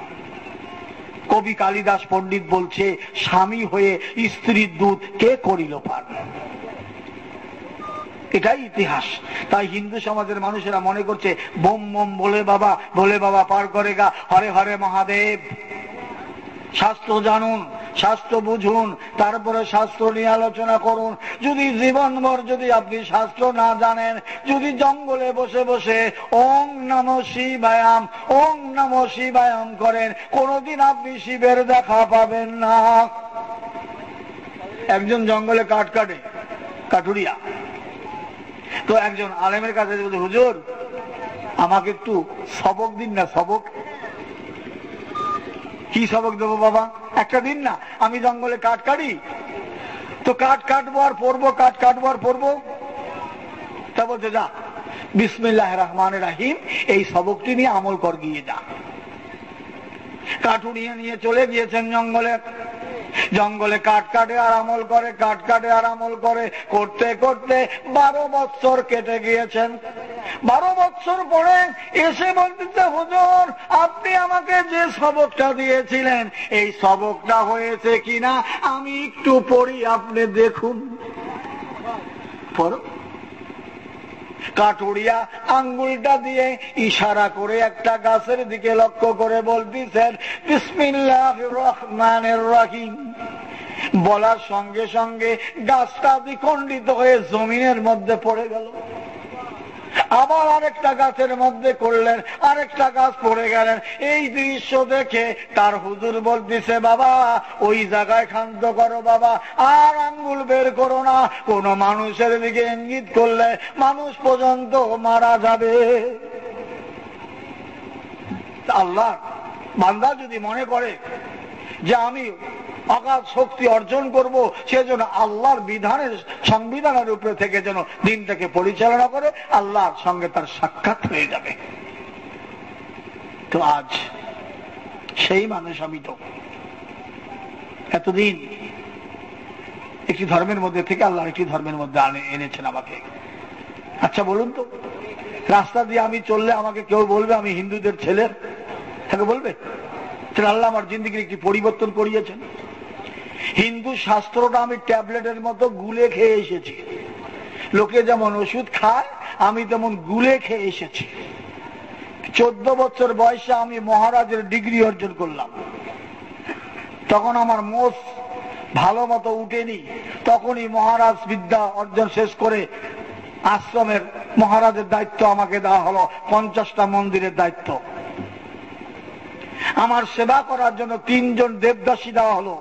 কবি কালিদাস পণ্ডিত বলছে, স্বামী হয়ে স্ত্রীর দুধ কে করিল পান। এটাই ইতিহাস। তাই হিন্দু সমাজের মানুষেরা মনে করছে বোম বোম ভোলে বাবা পার করে গা, হরে হরে মহাদেব। শাস্ত্র জানুন, শাস্ত্র বুঝুন, তারপরে শাস্ত্র নিয়ে আলোচনা করুন। যদি জীবনভর যদি আপনি শাস্ত্র না জানেন, যদি জঙ্গলে বসে বসে ওং নমঃ শিবায়াম ওং নমঃ শিবায়াম করেন, কোনদিন আপনি শিবের দেখা পাবেন না। একজন জঙ্গলে কাঠ কাটে, কাঠুরিয়া, তো একজন আলেমের কাছে বলছে, হুজুর আমাকে একটু সবক দিন না। সবক? কি সবক দেবো বাবা? একটা দিন না, আমি জঙ্গলে কাঠ কাটি, তো কাঠ কাটবো আর পড়বো, কাঠ কাটবো আর পড়বো। তা বলছে, যা বিসমিল্লাহির রহমানির রহিম এই সবকটি নিয়ে আমল কর, গিয়ে যা। কাঠুরিয়া নিয়ে চলে গিয়েছেন জঙ্গলে। জঙ্গলে কাঠ কাটে আর আমল করে, কাঠ কাটে আর আমল করে, করতে করতে 12 বছর কেটে গিয়েছেন। 12 বছর পরে এসে বলতেছে, হুজুর আপনি আমাকে যে সবকটা দিয়েছিলেন এই সবকটা হয়েছে কিনা আমি একটু পড়ি, আপনি দেখুন। পড়ো। কাঠুরিয়া আঙ্গুলটা দিয়ে ইশারা করে একটা গাছের দিকে লক্ষ্য করে বলতেছেন, বিসমিল্লাহির রহমানির রহিম। বলার সঙ্গে সঙ্গে গাছটা দ্বিখণ্ডিত হয়ে জমিনের মধ্যে পড়ে গেল। আবার আরেকটা গাছের মধ্যে করলেন, আরেকটা গাছ পড়ে গেলেন। এই দৃশ্য দেখে তার হুজুর বলতেছে, বাবা ওই জায়গায় ক্ষান্ত করো বাবা, আর আঙ্গুল বের করো না। কোন মানুষের দিকে ইঙ্গিত করলে মানুষ পর্যন্ত মারা যাবে। আল্লাহ বান্দা যদি মনে করে যে আমি অগাধ শক্তি অর্জন করব, সেজন্য আল্লাহর বিধানের সংবিধানের উপরে থেকে যেন দিনটাকে পরিচালনা করে, আল্লাহর সঙ্গে তার সাক্ষাৎ হয়ে যাবে। তো আজ সেই মানুষ আমি তো এতদিন একটি ধর্মের মধ্যে থেকে আল্লাহর একটি ধর্মের মধ্যে এনেছেন আমাকে। আচ্ছা বলুন তো, রাস্তা দিয়ে আমি চললে আমাকে কেউ বলবে আমি হিন্দুদের ছেলে? তাকে বলবে? আল্লাহ আমার জিন্দেগির একটি পরিবর্তন করিয়েছেন। হিন্দু শাস্ত্রটা আমি ট্যাবলেটের মতো গুলে খেয়ে এসেছি। লোকে যেমন ওষুধ খায় আমি তেমন গুলে খেয়ে এসেছি। 14 বছর বয়সে আমি মহারাজের ডিগ্রি অর্জন করলাম। তখন আমার মোষ ভালো মতো উঠেনি, তখনই মহারাজ বিদ্যা অর্জন শেষ করে আশ্রমের মহারাজের দায়িত্ব আমাকে দেওয়া হলো, 50টা মন্দিরের দায়িত্ব। আমার সেবা করার জন্য 3 জন দেবদাসী দেওয়া হলো।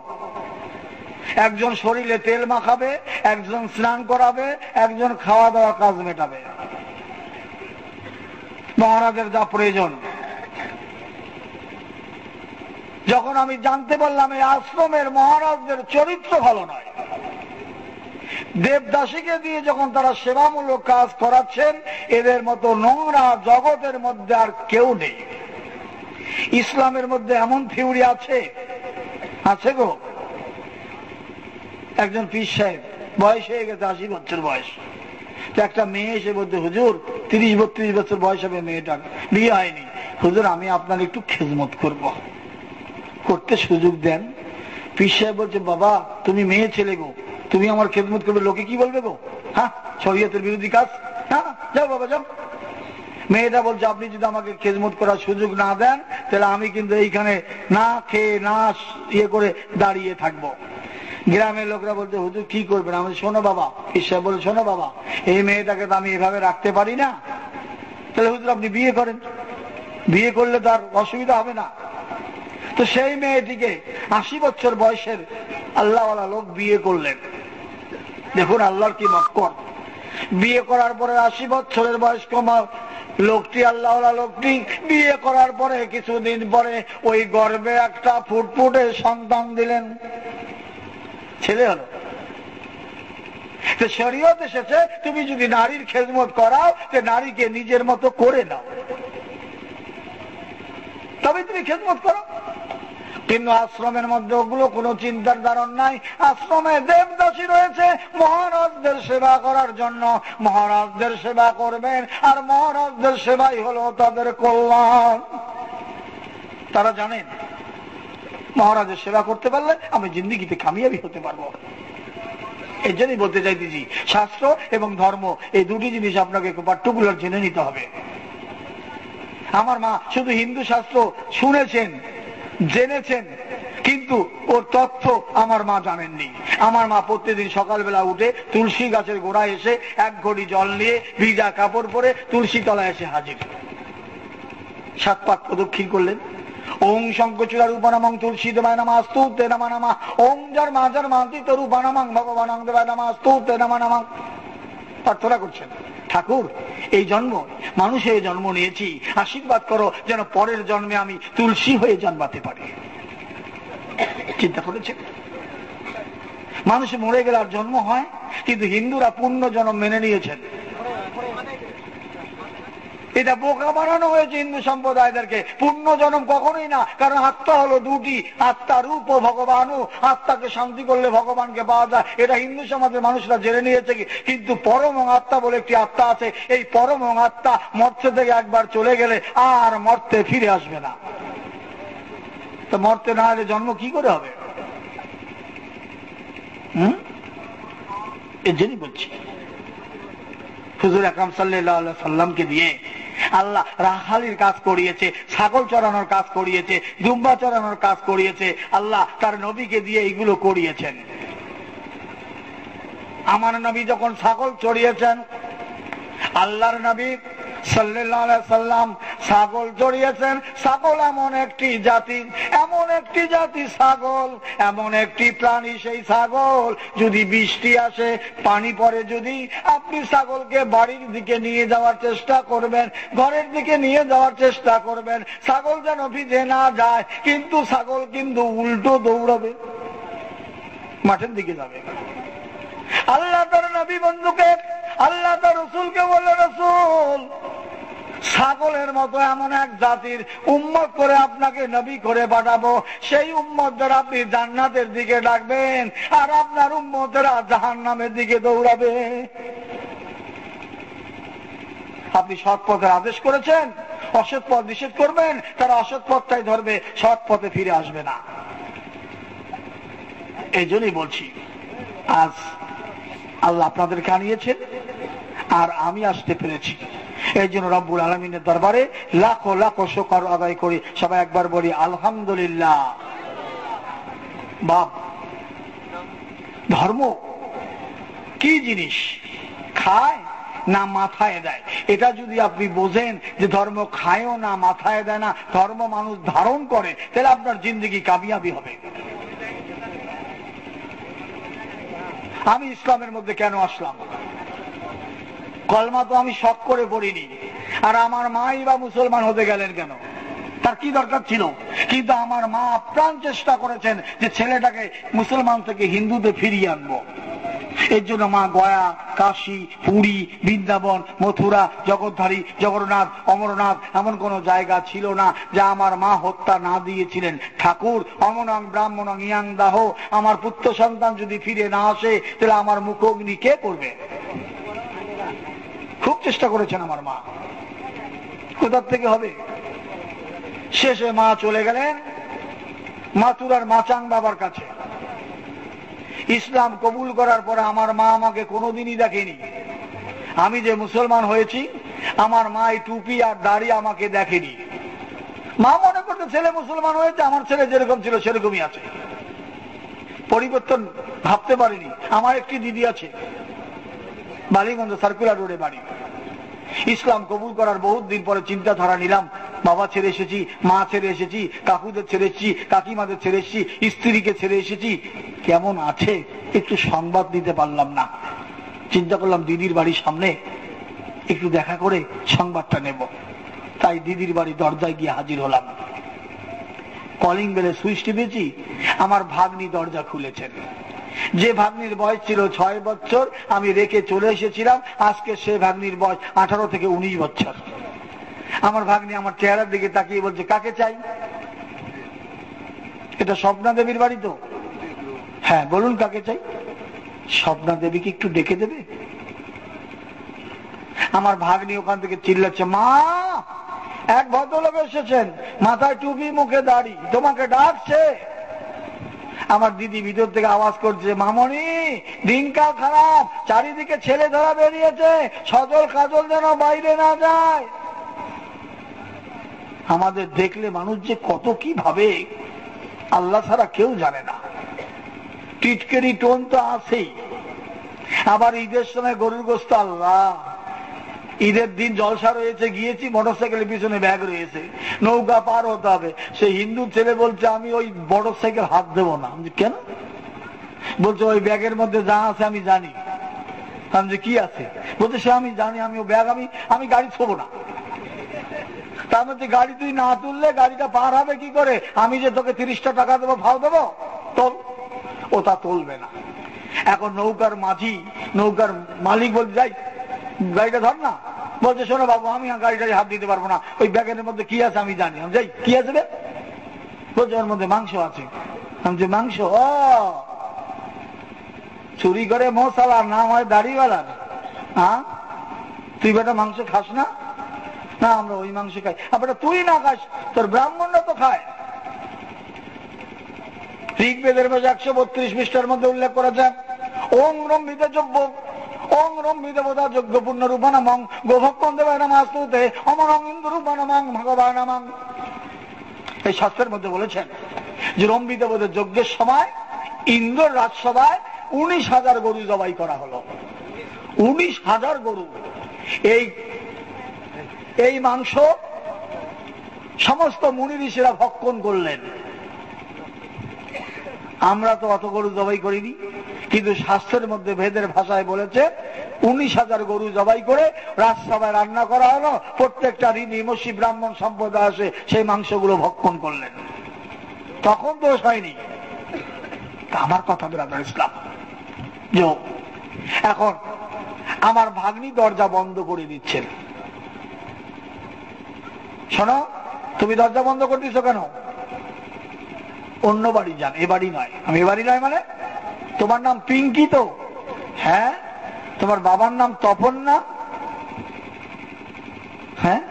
একজন শরীরে তেল মাখাবে, একজন স্নান করাবে, একজন খাওয়া দাওয়া কাজ মেটাবে। মহারাজের যা প্রয়োজন। যখন আমি জানতে পারলাম এই আশ্রমের মহারাজদের চরিত্র ভালো নয়, দেবদাসীকে দিয়ে যখন তারা সেবামূলক কাজ করাচ্ছেন, এদের মতো নোংরা জগতের মধ্যে আর কেউ নেই। ইসলামের মধ্যে এমন থিওরি আছে, আছে গো। একজন পীর সাহেব বয়স হয়ে গেছে, 80 বছর বয়স। তো একটা মেয়ে এসে বলতে, হুজুর 30-32 বছর বয়স হবে মেয়েটার, বিয়ে হয়নি। হুজুর আমি আপনার একটু খেদমত করব, করতে সুযোগ দেন। পীর সাহেব বলছে, বাবা তুমি মেয়ে ছেলে গো, তুমি আমার খেদমত করবে, লোকে কি বলবে গো? হ্যাঁ, শরীয়তের বিরোধী কাজ। হ্যাঁ যাও বাবা যাও। মেয়েটা বলছে, আপনি যদি আমাকে খেদমত করার সুযোগ না দেন তাহলে আমি কিন্তু এইখানে না খেয়ে না ইয়ে করে দাঁড়িয়ে থাকবো। গ্রামের লোকরা বলছে, হুজুর কি করবেন? আমি শোনো বাবা, ঈশ্বর বলে, শোনো বাবা, এই মেয়েটাকে তো আমি এভাবে রাখতে পারি না, তাহলে হুজুর আপনি বিয়ে করেন, বিয়ে করলে তার অসুবিধা হবে না। তো সেই মেয়েটিকে 80 বছর বয়সের আল্লাহওয়ালা লোক বিয়ে করলেন। দেখুন আল্লাহর কি মক্কর। বিয়ে করার পরে 80 বছরের বয়স্ক লোকটি, আল্লাহওয়ালা লোকটি বিয়ে করার পরে কিছুদিন পরে ওই গর্ভে একটা ফুটফুটে সন্তান দিলেন, ছেলে হলো। শরীয়ত এসেছে তুমি যদি নারীর খেদমত করাও, তো নারীকে নিজের মতো করে নাও, তবে তুমি খেদমত করো। কিন্তু আশ্রমের মধ্যে ওগুলো কোনো চিন্তার কারণ নাই। আশ্রমে দেবদাসী রয়েছে মহারাজদের সেবা করার জন্য, মহারাজদের সেবা করবেন, আর মহারাজদের সেবাই হলো তাদের কল্যাণ। তারা জানেন মহারাজের সেবা করতে পারলে আমি জিন্দিগিতে কামিয়াবি হতে পারবো। এই জন্যই বলতে চাইতেছি, শাস্ত্র এবং ধর্ম এই দুটি জিনিস আপনাকে পার্টিকুলার জেনে নিতে হবে। আমার মা শুধু হিন্দু শাস্ত্র শুনেছেন, জেনেছেন, কিন্তু ওর তথ্য আমার মা জানেননি। আমার মা প্রত্যেকদিন সকালবেলা উঠে তুলসী গাছের গোড়ায় এসে এক ঘড়ি জল নিয়ে ভিজা কাপড় পরে তুলসী তলায় এসে হাজির, 7 পাক প্রদক্ষিণ করলেন। ওং শঙ্কচূড়া রূপানামং তুলসী দেবায় নমঃ স্তুতে নমঃ নমঃ, ওং যার মাজার মাতি তো রূপানামং ভগবানং দেবায় নমঃ স্তুতে নমঃ নমঃ প্রার্থনা করছেন। ঠাকুর, এই জন্ম মানুষে জন্ম নিয়েছি, আশীর্বাদ করো যেন পরের জন্মে আমি তুলসী হয়ে জন্মাতে পারি। চিন্তা করেছেন? মানুষ মরে গেলে আর জন্ম হয়, কিন্তু হিন্দুরা পূর্ণ জন্ম মেনে নিয়েছেন। এটা বোকা বানানো হয়েছে হিন্দু সম্প্রদায়দেরকে। পূর্ণ জন্ম কখনোই না, কারণ আত্মা হলো দুটি, আত্মা রূপ ও ভগবানও। আত্মাকে শান্তি করলে ভগবানকে পাওয়া যায়, এটা হিন্দু সমাজের মানুষরা জেনে নিয়েছে। কিন্তু পরম আত্মা বলে একটি আত্মা আছে, এই পরম আত্মা মর্তে থেকে একবার চলে গেলে আর মর্তে ফিরে আসবে না। তো মর্তে না হলে জন্ম কি করে হবে? এর জন্যই বলছি, হুজুর আকরাম সাল্লাল্লাহু আলাইহি সাল্লামকে দিয়ে আল্লাহ রাখালির কাজ করিয়েছে, ছাগল চড়ানোর কাজ করিয়েছে, দুম্বা চড়ানোর কাজ করিয়েছে। আল্লাহ তার নবীকে দিয়ে এইগুলো করিয়েছেন। আমার নবী যখন ছাগল চড়িয়েছেন, আল্লাহর নবী সাল্লাল্লাহু আলাইহি সাল্লাম ছাগল চড়িয়েছেন। ছাগল এমন একটি জাতি, এমন একটি জাতি ছাগল, এমন একটি প্রাণী। সেই ছাগল যদি বৃষ্টি আসে, পানি পড়ে, যদি আপনি ছাগলকে বাড়ির দিকে নিয়ে যাওয়ার চেষ্টা করবেন, ঘরের দিকে নিয়ে যাওয়ার চেষ্টা করবেন, ছাগল যেন ভিজে না যায়, কিন্তু ছাগল কিন্তু উল্টো দৌড়াবে, মাঠের দিকে যাবে। আল্লাহ তার নবী বন্ধুকে, আল্লাহ তার রসুলকে বলল, রসুল ছাগলের মতো এমন এক জাতির উম্মত করে আপনাকে নবী করে পাঠাবো, সেই উম্মতদের আপনি জান্নাতের দিকে ডাকবেন, আর আপনার উম্মতেরা জাহান্নামের দিকে দৌড়াবে। আপনি সৎ পথের আদেশ করেছেন, অসৎ পথ নিষেধ করবেন, তারা অসৎ পথটাই ধরবে, সৎ পথে ফিরে আসবে না। এই জন্যই বলছি, আজ আল্লাহ আপনাদেরকে আনিয়েছেন আর আমি আসতে পেরেছি, এই জন্য রব্বুল আলামিনের দরবারে লাখো লাখো শুকর আদায় করি। সবাই একবার বলি আলহামদুলিল্লাহ। বাপ, ধর্ম কি জিনিস, খায় না মাথায় দেয়? এটা যদি আপনি বোঝেন যে ধর্ম খায়ও না মাথায় দেয় না, ধর্ম মানুষ ধারণ করে, তাহলে আপনার জিন্দেগি কামিয়াবি হবে। আমি ইসলামের মধ্যে কেন আসলাম? কলমা তো আমি শখ করে পড়িনি, আর আমার মাই বা মুসলমান হতে গেলেন কেন? তার কি দরকার ছিল? কিন্তু আমার মা প্রাণ চেষ্টা করেছেন যে ছেলেটাকে মুসলমান থেকে হিন্দুতে ফিরিয়ে আনবো। এর জন্য মা গয়া, কাশী, পুরী, বৃন্দাবন, মথুরা, জগদ্ধারী, জগন্নাথ, অমরনাথ এমন কোন জায়গা ছিল না যা আমার মা হত্যা না দিয়েছিলেন। ঠাকুর অমনং ব্রাহ্মণং ইয়াং দাহ, আমার পুত্র সন্তান যদি ফিরে না আসে তাহলে আমার মুখগ্নি কে করবে? খুব চেষ্টা করেছেন আমার মা, কোথার থেকে হবে? শেষে মা চলে গেলেন মাথুরার মাচাং বাবার কাছে। ইসলাম কবুল করার পরে আমার মা আমাকে কোনোদিনই দেখেনি। আমি যে মুসলমান হয়েছি, আমার মা এই টুপি আর দাড়ি আমাকে দেখেনি। মা মনে করতে ছেলে মুসলমান হয়েছে, আমার ছেলে যেরকম ছিল সেরকমই আছে, পরিবর্তন ভাবতে পারিনি। আমার একটি দিদি আছে, বালিগঞ্জ সার্কুলার রোডে বাড়ি। ইসলাম কবুল করার বহুত দিন পরে চিন্তাধারা নিলাম, বাবা ছেড়ে এসেছি, মা ছেড়ে এসেছি, কাকুদের ছেড়ে এসেছি, কাকিমাদের ছেড়ে এসেছি, স্ত্রীকে ছেড়ে এসেছি, কেমন আছে একটু সংবাদ দিতে পারলাম না। চিন্তা করলাম দিদির বাড়ির সামনে একটু দেখা করে সংবাদটা নেব। তাই দিদির বাড়ি দরজায় গিয়ে হাজির হলাম। কলিং বেলে সুইচ টিপেছি, আমার ভাগ্নি দরজা খুলেছেন। যে ভাগ্নির বয়স ছিল 6 বছর, আমি রেখে চলে এসেছিলাম, আজকে সে ভাগ্নির বয়স 18 থেকে 19 বছর। আমার ভাগ্নি আমার চেহারার দিকে তাকিয়ে বলছে, কাকে চাই? এটা স্বপ্না দেবীর বাড়ি তো? হ্যাঁ, বলুন কাকে চাই? স্বপ্না দেবীকে একটু ডেকে দেবে? আমার ভাগ্নি ওখান থেকে চিল্লাচ্ছে, মা এক ভদ্রলোক এসেছেন, মাথায় টুপি, মুখে দাড়ি, তোমাকে ডাকছে। আমার দিদি ভিতর থেকে আওয়াজ করছে, মামনি দিনকাল খারাপ, চারিদিকে ছেলে ধরা বেরিয়েছে, সজল কাজল যেন বাইরে না যায়। আমাদের দেখলে মানুষ যে কত কি ভাবে আল্লাহ ছাড়া কেউ জানে না। টিটকেরি টোন তো আছেই। আবার ঈদের সময় গরুর গোশত, আল্লাহ ঈদের দিন জলসা রয়েছে, গিয়েছি, মোটরসাইকেলের পিছনে ব্যাগ রয়েছে, নৌকা পার হতে হবে। সেই হিন্দু ছেলে বলছে আমি ওই মোটরসাইকেল হাত দেবো না। আমি কেন? বলছে ওই ব্যাগের মধ্যে যা আছে আমি জানি। আমি যে কি আছে? বলছে সে আমি জানি, আমি ও ব্যাগ আমি গাড়ি ছোবো না। তার মধ্যে গাড়ি তুই না তুললে গাড়িটা পার হবে কি করে? আমি যে তোকে 30টা টাকা দেবো, ফাও দেবো, তোল। ও তা তুলবে না। এখন নৌকার মাঝি, নৌকার মালিক বলছে যাই গাড়িটা ধর না। বলছে শোনো বাবু, আমি গাড়িটাই হাত দিতে পারবো না, ওই ব্যাগের মধ্যে কি আছে আমি জানি। আমি যাই, কি আছে? বলছে ওর মধ্যে মাংস আছে। আমি যে মাংস? ও চুরি করে মশালা, নাম হয় দাড়িওয়ালার। হ্যাঁ, তুই বেটা মাংস খাস না? না আমরা ওই মাংস খাই। বেটা তুই না খাস, তোর ব্রাহ্মণরা তো খায়। ঋগ্বেদের 132 পৃষ্ঠার মধ্যে উল্লেখ করেছে, ওং রম্ভিতে যোগ্য, ওং রম্ভিতে বোধা যোগ্য পূর্ণ রূপানামং গোভক্ষণ দেবানাম আস্তুতে অমরং ইন্দু রূপানামং ভগবানামং। এই শাস্ত্রের মধ্যে বলেছেন যে রম্ভিতে বোধের যজ্ঞের সময় ইন্দ্র রাজসভায় 19,000 গরু জবাই করা হলো। 19,000 গরু। এই মাংস সমস্ত মুনি ঋষিরা ভক্ষণ করলেন। আমরা তো অত গরু জবাই করিনি, কিন্তু শাস্ত্রের মধ্যে ভেদের ভাষায় বলেছে 19,000 গরু জবাই করে রাজসভায় রান্না করা হলো। প্রত্যেকটা ঋণী মসি ব্রাহ্মণ সম্প্রদায় আসে, সেই মাংসগুলো ভক্ষণ করলেন। তখন দোষ হয়নি। আমার কথা বেরাদার ইসলাম, এখন আমার ভাগ্নি দরজা বন্ধ করে দিচ্ছেন। শোনো, তুমি দরজা বন্ধ করে দিচ্ছ কেন? অন্য বাড়ি যান, এ বাড়ি নয়। আমি এ বাড়ি নয় মানে? তোমার নাম পিঙ্কি তো? হ্যাঁ। তোমার বাবার নাম তপন না? হ্যাঁ।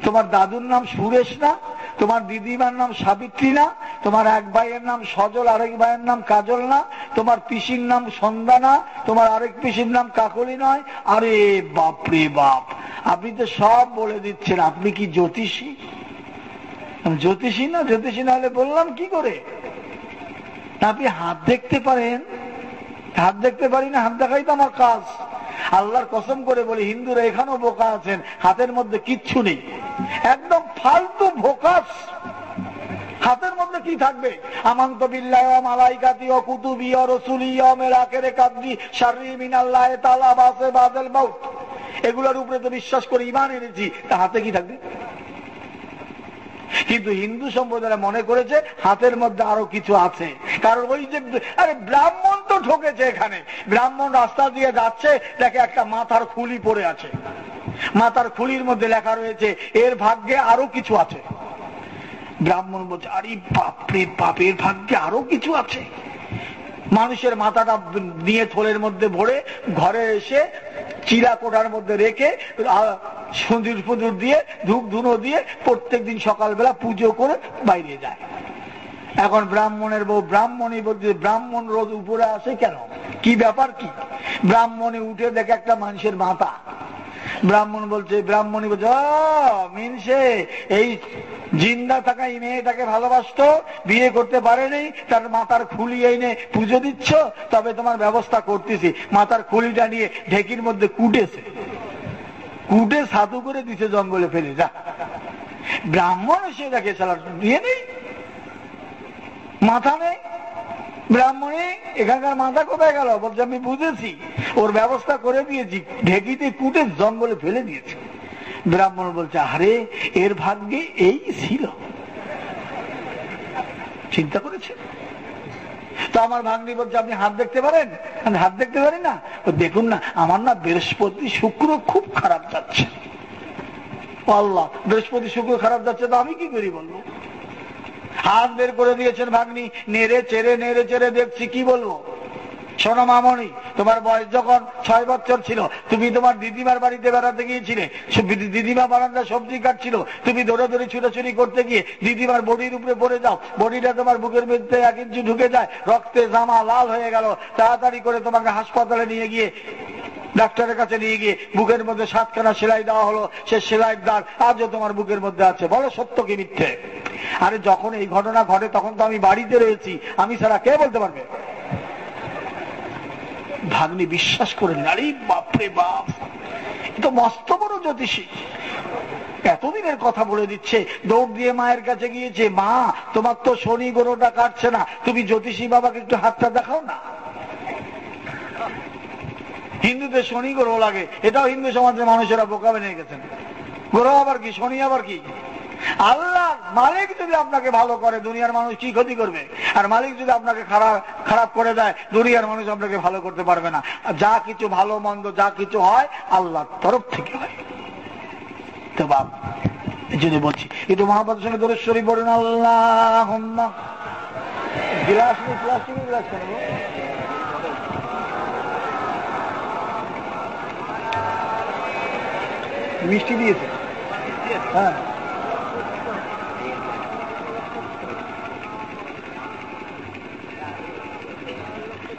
তোমার দাদুর নাম সুরেশ না? তোমার দিদিমার নাম সাবিত্রী না? তোমার এক ভাইয়ের নাম সজল, আরেক ভাইয়ের নাম কাজল না? তোমার পিসির নাম সন্ধ্যা না? তোমার আরেক পিসির নাম কাকলি নয়? আরে বাপরে বাপ, আপনি তো সব বলে দিচ্ছেন। আপনি কি জ্যোতিষী? জ্যোতিষী না? জ্যোতিষী না হলে বললাম কি করে? আপনি হাত দেখতে পারেন? হাত দেখতে পারি না, হাত দেখাই তো আমার কাজ। আল্লাহর কসম করে বলি, হিন্দুরা এখানেও বোকা আছেন, হাতের মধ্যে কিচ্ছু নেই, একদম ফালতু ভোকাস। হাতের মধ্যে কি থাকবে? আমান্ত বিল্লাহি ওয়া মালাইকাতি ওয়া কুতুবি ওয়া রাসূলি ওয়া মিলাকেরে কাদরি শাররি মিনাল্লাহি তাআলা বাসে বাদাল মাউত, এগুলোর উপরে তো বিশ্বাস করে ঈমান এনেছি, তা হাতে কি থাকবে? কিন্তু হিন্দু সম্প্রদায় মনে করেছে হাতের মধ্যে আরো কিছু আছে। কারণ ওই যে আরে ব্রাহ্মণ তো ঠকেছে। এখানে ব্রাহ্মণ রাস্তা দিয়ে যাচ্ছে, দেখে একটা মাথার খুলি পড়ে আছে, মাথার খুলির মধ্যে লেখা রয়েছে এর ভাগ্যে আরো কিছু আছে। ব্রাহ্মণ বলছে আরে বাপরে বাপ, এর ভাগ্যে আরো কিছু আছে। মানুষের মাথাটা নিয়ে থলের মধ্যে ভরে ঘরে এসে চিরা কোটার মধ্যে রেখে সুন্দর ফুন্দুর দিয়ে ধূপ ধুনো দিয়ে প্রত্যেকদিন সকালবেলা পুজো করে বাইরে যায়। এখন ব্রাহ্মণের বউ ব্রাহ্মণী বলছে ব্রাহ্মণ রোজ উপরে আসে কেন, কি ব্যাপার কি? ব্রাহ্মণী উঠে দেখে একটা মানুষের মাথা। ব্রাহ্মণী বলছে মিনসে এই জিন্দা থাকা এই মেয়েটাকে ভালোবাসতো, বিয়ে করতে পারেনি, তার মাথার খুলি এনে পুজো দিচ্ছ, তবে তোমার ব্যবস্থা করতেছি। মাথার খুলিটা নিয়ে ঢেকির মধ্যে কুটেছে, কুটে সাধু করে দিছে, জঙ্গলে ফেলে। যা ব্রাহ্মণ এসে দেখে সালা দিয়ে নেই, মাথা নেই। ব্রাহ্মণী এখানকার মাথা কোথায় গেল? বলছে আমি বুঝেছি, ওর ব্যবস্থা করে দিয়েছি, ঢেকিতে কুটে জঙ্গলে ফেলে দিয়েছি। ব্রাহ্মণ বলছে আরে এর ভাগ্যে এই ছিল, চিন্তা করেছে তো। আমার ভাগ্নি বলছে আপনি হাত দেখতে পারেন? আমি হাত দেখতে পারি না। দেখুন না, আমার না বৃহস্পতি শুক্র খুব খারাপ যাচ্ছে। আল্লাহ, বৃহস্পতি শুক্র খারাপ যাচ্ছে তো আমি কি করি বলবো? হাত বের করে দিয়েছেন ভাগ্নি, নেড়ে চেড়ে দেখছি, কি বলবো? শোনো মামনি, তোমার বয়স যখন 6 বছর ছিল, তুমি তোমার দিদিমার বাড়িতে বেড়াতে গিয়েছিলে, দিদিমা বারান্দা সবজি কাটছিল, তুমি দৌড়াদৌড়ি ছুটাছুটি করতে গিয়ে দিদিমার বডির উপরে পড়ে যাও, বডিটা তোমার বুকের মধ্যে 1 ইঞ্চি ঢুকে যায়, রক্তে জামা লাল হয়ে গেল, তাড়াতাড়ি করে তোমাকে হাসপাতালে নিয়ে গিয়ে ডাক্তারের কাছে নিয়ে গিয়ে বুকের মধ্যে 7খানা সেলাই দেওয়া হলো, সে সেলাইয়ের দাগ আজও তোমার বুকের মধ্যে আছে। বলো সত্য কি মিথ্যে? আরে যখন এই ঘটনা ঘটে তখন তো আমি বাড়িতে রয়েছি, আমি ছাড়া কে বলতে পারবে? ভাগ্নি বিশ্বাস করে নারী, বাপরে বাপ, এ তো মস্ত বড় জ্যোতিষী, এতদিনের কথা বলে দিচ্ছে। দৌড় দিয়ে মায়ের কাছে গিয়েছে, মা তোমার তো শনি গ্রহটা কাটছে না, তুমি জ্যোতিষী বাবাকে একটু হাতটা দেখাও না। হিন্দুদের শনি গ্রহ লাগে, এটাও হিন্দু সমাজের মানুষেরা বোকা বেরিয়ে গেছেন। গ্রহ আবার কি, শনি আবার কি? আল্লাহ মালিক যদি আপনাকে ভালো করে দুনিয়ার মানুষ কি ক্ষতি করবে? আর মালিক যদি আপনাকে খারাপ করে দেয় দুনিয়ার মানুষ আপনাকে ভালো করতে পারবে না। যা কিছু ভালো মন্দ যা কিছু হয় আল্লাহর তরফ থেকে হয়। তো বাপ এই জন্য বলছি, একটু মহাপ্রভুর সঙ্গে দরুদ শরীফ পড়ুন। আল্লাহুম্মা গ্লাস নেই, প্লাস্টিকের গ্লাস কেন? মিষ্টি দিয়েছে, হ্যাঁ।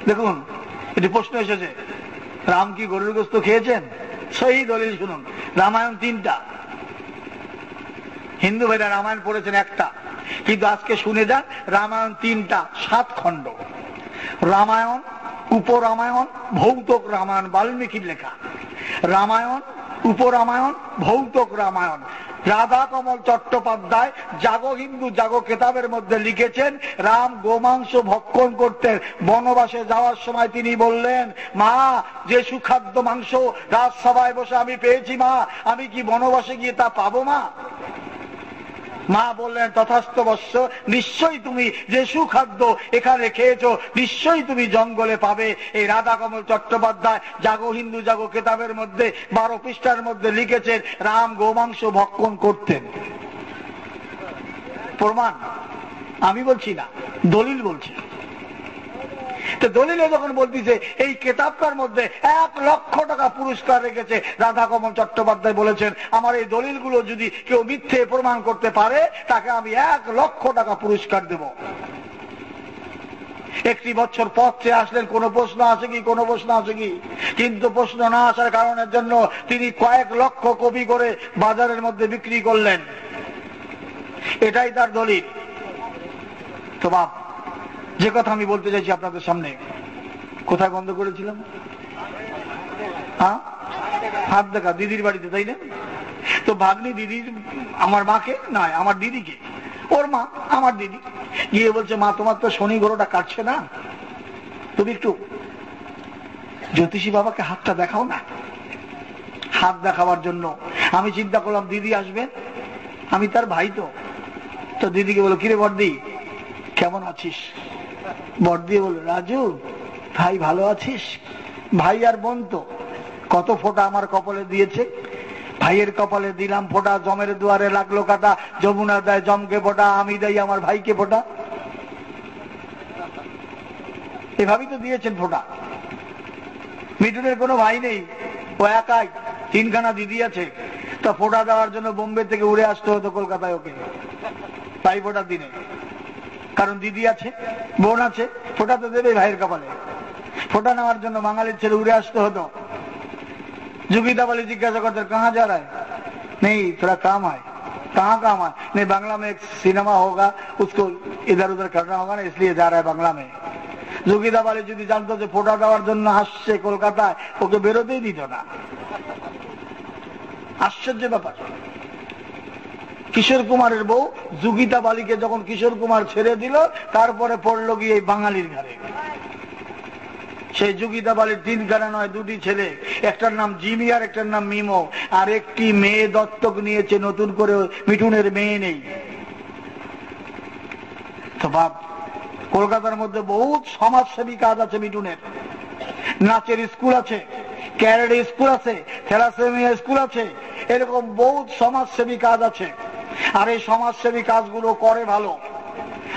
দেখুন এটি প্রশ্ন এসেছে, রাম কি গরুর গোস্ত খেয়েছেন? সহি দলিল শুনুন। রামায়ণ 3টা, হিন্দু ভাইরা রামায়ণ পড়েছেন 1টা, কিন্তু আজকে শুনে যান রামায়ণ 3টা, 7 খণ্ড। রামায়ণ, উপরামায়ণ, ভৌতক রামায়ণ, বাল্মীকির লেখা। রামায়ণ, উপরামায়ণ, ভৌতক রামায়ণ। রাধা কমল চট্টোপাধ্যায় জাগো হিন্দু জাগো কেতাবের মধ্যে লিখেছেন, রাম গোমাংস ভক্ষণ করতেন। বনবাসে যাওয়ার সময় তিনি বললেন, মা যে সুখাদ্য মাংস রাজসভায় বসে আমি পেয়েছি, মা আমি কি বনবাসে গিয়ে তা পাবো মা? মা বললেন, তথাস্তু বৎস, নিশ্চয়ই তুমি যে সুখাদ্য এখানে খেয়েছো নিশ্চয়ই তুমি জঙ্গলে পাবে। এই রাধা কমল চট্টোপাধ্যায় জাগো হিন্দু জাগো কেতাবের মধ্যে 12 পৃষ্ঠার মধ্যে লিখেছেন রাম গোমাংস ভক্ষণ করতেন। প্রমাণ আমি বলছি না, দলিল বলছি। তো দলিলে যখন বলতেছে এই কেতাবটার মধ্যে 1 লক্ষ টাকা পুরস্কার রেখেছে, রাধা কমল চট্টোপাধ্যায় বলেছেন আমার এই দলিলগুলো যদি কেউ মিথ্যে প্রমাণ করতে পারে তাকে আমি 1 লক্ষ টাকা পুরস্কার দেব। 1 বছর পথ চেয়ে আসলেন, কোন প্রশ্ন আছে কি, কোন প্রশ্ন আছে কি? কিন্তু প্রশ্ন না আসার কারণের জন্য তিনি কয়েক লক্ষ কপি করে বাজারের মধ্যে বিক্রি করলেন। এটাই তার দলিল। তো বাপ, যে কথা আমি বলতে চাইছি আপনাদের সামনে, কোথায় বন্ধ করেছিলাম? হাত দেখা, দিদির বাড়িতে, তাই না? তো ভাগ্নি দিদির, আমার মাকে নয়, আমার দিদিকে, ওর মা আমার দিদি গিয়ে বলছে, মা তোমার তো শনি গ্রহটা কাটছে না, তুমি একটু জ্যোতিষী বাবাকে হাতটা দেখাও না। হাত দেখাবার জন্য আমি চিন্তা করলাম দিদি আসবেন, আমি তার ভাই। তো দিদিকে বলো, কিরে বড়দি কেমন আছিস? বড়দি বলল, রাজু ভাই ভালো আছিস? ভাই আর বোন তো, কত ফোঁটা আমার কপালে দিয়েছে, ভাইয়ের কপালে দিলাম ফোঁটা, জমের দুয়ারে লাগলো কাটা, যমুনা দেয় জমকে ফোঁটা, আমি দেই আমার ভাইকে ফোঁটা। এভাবেই তো দিয়েছেন ফোঁটা। মিঠুনের কোনো ভাই নেই, ও একাই, 3খানা দিদি আছে। তো ফোঁটা দেওয়ার জন্য বোম্বে থেকে উড়ে আসতে হতো কলকাতায় ওকে, তাই ফোঁটার দিনে। কারণ দিদি আছে, বোন আছে, ফোঁটা তো দেবে ভাইয়ের কপালে। ফোঁটা নেওয়ার জন্য বাঙালির ছেলে উড়ে আসতে হতো। जुगीदा वाले जिज्ञासा करते कहाँ जा रहा है? नहीं थोड़ा काम है। कहाँ काम है? नहीं बांग्ला में एक सिनेमा होगा, उसको इधर उधर करना होगा ना, इसलिए जा रहा है बांग्ला में। जुगीदा वाले যদি জানতো যে ফোঁটা দেওয়ার জন্য আসছে কলকাতায়, ওকে বেরোতেই দিত না। আশ্চর্য ব্যাপার। কিশোর কুমারের বউ যোগিতা বালিকে যখন কিশোর কুমার ছেড়ে দিল, তারপরে পড়লো গিয়ে বাঙালির ঘরে। সেই যোগিতা বালির 3খানা নয়, 2টি ছেলে, একটার নাম জিমি আর একটার নাম মিমো, আর একটি মেয়ে দত্তক নিয়েছে নতুন করে, মিঠুনের মেয়ে নেই। তো বাপ, কলকাতার মধ্যে বহুত সমাজসেবী কাজ আছে মিঠুনের। নাচের স্কুল আছে, ক্যারেটে স্কুল আছে, থ্যালাসেমিয়া স্কুল আছে, এরকম বহুত সমাজসেবী কাজ আছে। আর এই সমাজসেবী কাজগুলো করে ভালো।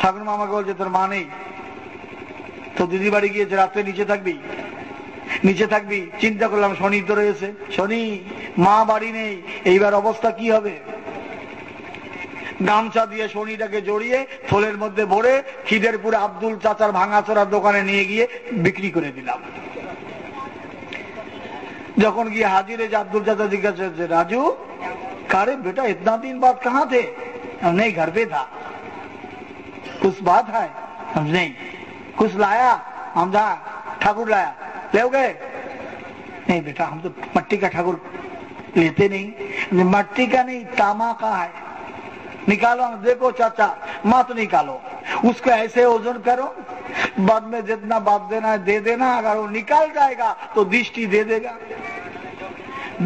ঠাকুরমা আমাকে বলছে তোর মা নেই, তো দিদি বাড়ি গিয়েছে, রাত্রে নিচে থাকবি, নিচে থাকবি। চিন্তা করলাম শনি তো রয়েছে, শনি মা বাড়ি নেই, এইবার অবস্থা কি হবে। গামছা দিয়ে শনিটাকে জড়িয়ে থলের মধ্যে ভরে খিদেরপুরে আব্দুল চাচার ভাঙাচোরার দোকানে নিয়ে গিয়ে বিক্রি করে দিলাম। যখন গিয়ে হাজির হয়েছে, আব্দুল চাচা জিজ্ঞাসা করছে, রাজু কারে बेटा इतना दिन बाद कहाँ थे? हम नहीं, घर पे था। कुछ बात है? हम नहीं। कुछ लाया? हम था ठाकुर लाया, ले गए? नहीं बेटा, हम तो मट्टी का ठाकुर लेते नहीं। मट्टी का नहीं, तामा का है, निकालो। देखो चाचा, मत निकालो, उसको ऐसे ओजन करो, बाद में जितना बात देना है दे देना, अगर वो निकाल जाएगा तो दृष्टि दे देगा।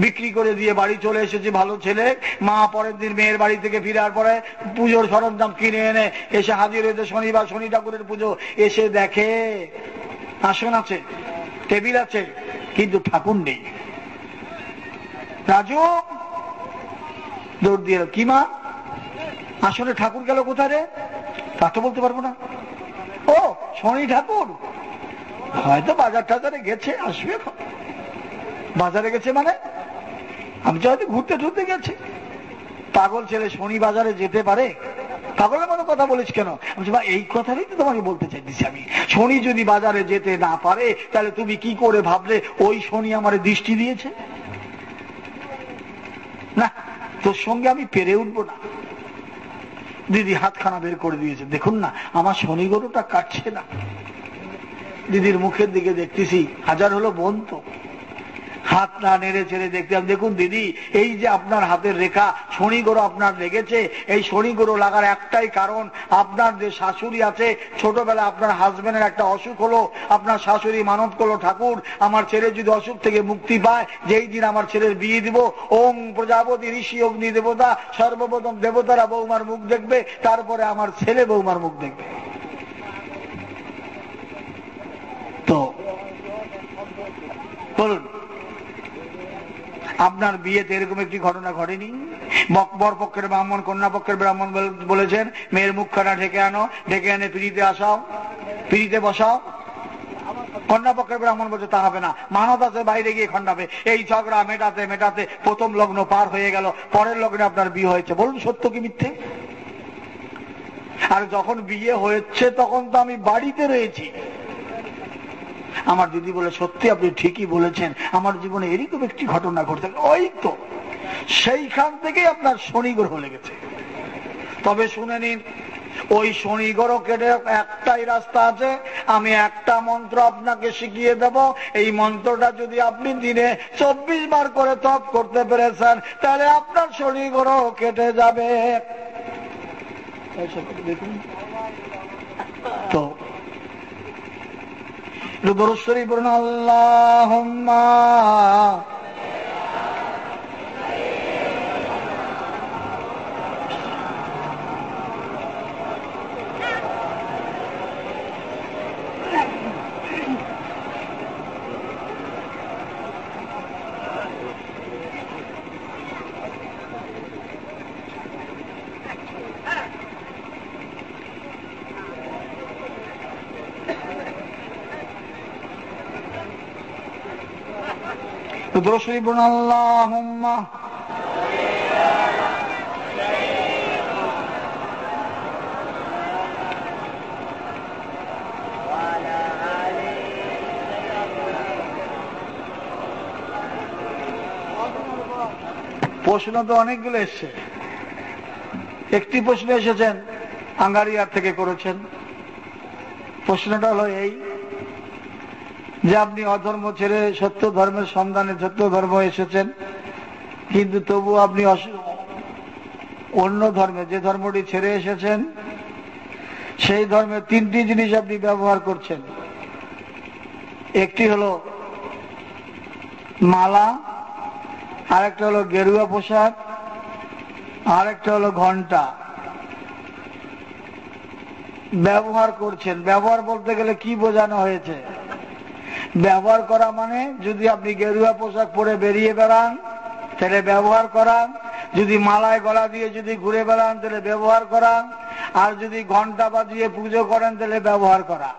বিক্রি করে দিয়ে বাড়ি চলে এসেছি, ভালো ছেলে। মা পরের দিন মেয়ের বাড়ি থেকে ফিরার পরে পুজোর সরঞ্জাম কিনে এনে এসে হাজির হয়েছে শনিবার, শনি ঠাকুরের পুজো। এসে দেখে আসন আছে, টেবিল আছে, কিন্তু ঠাকুর নেই। রাজু দৌড় দিয়ে, কি মা আসলে ঠাকুর গেল কোথায় রে? তা তো বলতে পারবো না। ও শনি ঠাকুর হয়তো বাজার টাজারে গেছে, আসবে। বাজারে গেছে মানে? আমি তো হয়তো ঘুরতে ঘুরতে গেছি। পাগল ছেলে, শনি বাজারে যেতে পারে? পাগলের মতো কথা বলিস কেন? আমি এই কথাটাই তো তোমাকে বলতে চাইতেছি। আমি শনি যদি বাজারে যেতে না পারে, তাহলে তুমি কি করে ভাবলে ওই শনি আমার দৃষ্টি দিয়েছে? না, তোর সঙ্গে আমি পেরে উঠবো না। দিদি হাতখানা বের করে দিয়েছে, দেখুন না আমার শনি গরুটা কাটছে না। দিদির মুখের দিকে দেখতেছি, হাজার হলো বোন তো, হাত না নেড়ে ছেড়ে দেখতাম। দেখুন দিদি, এই যে আপনার হাতের রেখা, শনি গরু আপনার লেগেছে। এই শনি গরু লাগার একটাই কারণ, আপনার যে শাশুড়ি আছে, ছোটবেলা আপনার হাজবেন্ডের একটা অসুখ হলো, আপনার শাশুড়ি মানত করলো, ঠাকুর আমার ছেলে যদি অসুখ থেকে মুক্তি পায়, যেই দিন আমার ছেলের বিয়ে দিব, ওং প্রজাপতি ঋষি অগ্নি দেবতা, সর্বপ্রথম দেবতারা বৌমার মুখ দেখবে, তারপরে আমার ছেলে বৌমার মুখ দেখবে। তো বলুন, আপনার বিয়েতে এরকম একটি ঘটনা ঘটেনি? বর পক্ষের ব্রাহ্মণ কন্যা পক্ষের ব্রাহ্মণ বলেছেন, মেয়ের মুখখানা ঢেকে আনো, ঢেকে এনে পিড়িতে আসাও, পিড়িতে বসাও। কন্যা পক্ষের ব্রাহ্মণ বলছে তা হবে না, মানত আছে, বাইরে গিয়ে খন্ডাবে। এই ঝগড়া মেটাতে মেটাতে প্রথম লগ্ন পার হয়ে গেল, পরের লগ্নে আপনার বিয়ে হয়েছে। বলুন সত্য কি মিথ্যে? আর যখন বিয়ে হয়েছে তখন তো আমি বাড়িতে রয়েছি। আমার দিদি বলে, সত্যি আপনি ঠিকই বলেছেন, আমার জীবনে এরকম একটি ঘটনা ঘটে। ওই তো সেইখান থেকেই আপনার শনি গ্রহ লেগেছে। তবে শুনে নিন, ওই শনি গ্রহ কেটে একটাই রাস্তা আছে। আমি একটা মন্ত্র আপনাকে শিখিয়ে দেব, এই মন্ত্রটা যদি আপনি দিনে 24 বার করে তপ করতে পেরেছেন, তাহলে আপনার শনি গ্রহ কেটে যাবে। দেখুন তো, দরুদ শরীফ পড়ুন, আল্লাহুম্মা দরুদ শরীফ পড়ুন, আল্লাহুম্মা প্রশ্ন তো অনেকগুলো এসছে। একটি প্রশ্ন এসেছেন আঙ্গারিয়ার থেকে করেছেন। প্রশ্নটা হলো এই যে আপনি অধর্ম ছেড়ে সত্য ধর্মের সন্ধানে সত্য ধর্ম এসেছেন, কিন্তু তবু আপনি অন্য ধর্মে, যে ধর্মটি ছেড়ে এসেছেন সেই ধর্মের 3টি জিনিস আপনি ব্যবহার করছেন। একটি হলো মালা, আরেকটা হলো গেরুয়া পোশাক, আরেকটা হলো ঘন্টা ব্যবহার করছেন। ব্যবহার বলতে গেলে কি বোঝানো হয়েছে? ব্যবহার করা মানে যদি আপনি গেরুয়া পোশাক পরে বেরিয়ে বেড়ান তাহলে ব্যবহার করা, যদি মালায় গলা দিয়ে যদি ঘুরে বেড়ান তাহলে ব্যবহার করা, আর যদি ঘন্টা বাজিয়ে পুজো করেন তাহলে ব্যবহার করা।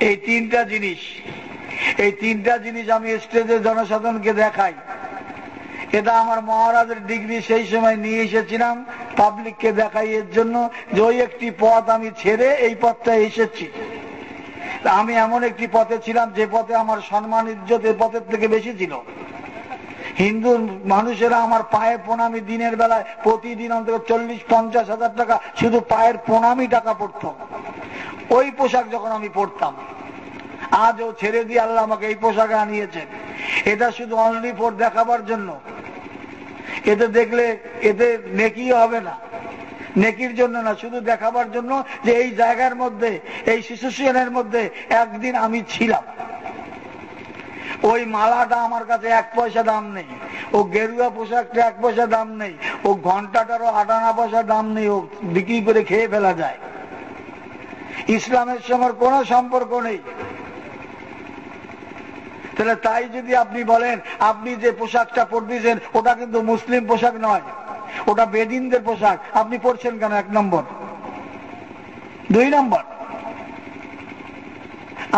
এই তিনটা জিনিস আমি স্টেজে জনসাধারণকে দেখাই। এটা আমার মহারাজের ডিগ্রি সেই সময় নিয়ে এসেছিলাম পাবলিককে দেখাই, এর জন্য যে ওই একটি পথ আমি ছেড়ে এই পথটা এসেছি। আমি এমন একটি পথে ছিলাম যে পথে আমার সম্মান ইজ্জত এই পথের থেকে বেশি ছিল। হিন্দু মানুষেরা আমার পায়ে প্রণামী দিনের বেলায় প্রতিদিন অন্তত 40-50 হাজার টাকা শুধু পায়ের প্রণামী টাকা পড়ত ওই পোশাক যখন আমি পড়তাম। আজও ছেড়ে দিয়ে আল্লাহ আমাকে এই পোশাকে আনিয়েছেন। এটা শুধু অনলি ফর দেখাবার জন্য। এতে দেখলে এতে নেকি হবে না, নেকির জন্য না, শুধু দেখাবার জন্য যে এই জায়গার মধ্যে, এই সিচুয়েশনের মধ্যে একদিন আমি ছিলাম। ওই মালাটা আমার কাছে 1 পয়সা দাম নেই, ও গেরুয়া পোশাকটা 1 পয়সা দাম নেই, ও ঘন্টাটারও 8 আনা পয়সা দাম নেই, ও বিক্রি করে খেয়ে ফেলা যায়। ইসলামের সঙ্গে কোনো সম্পর্ক নেই। তাহলে তাই যদি আপনি বলেন আপনি যে পোশাকটা পরতেছেন ওটা কিন্তু মুসলিম পোশাক নয়, ওটা বেদিনদের পোশাক, আপনি পড়ছেন কেন? 1 নম্বর। 2 নম্বর,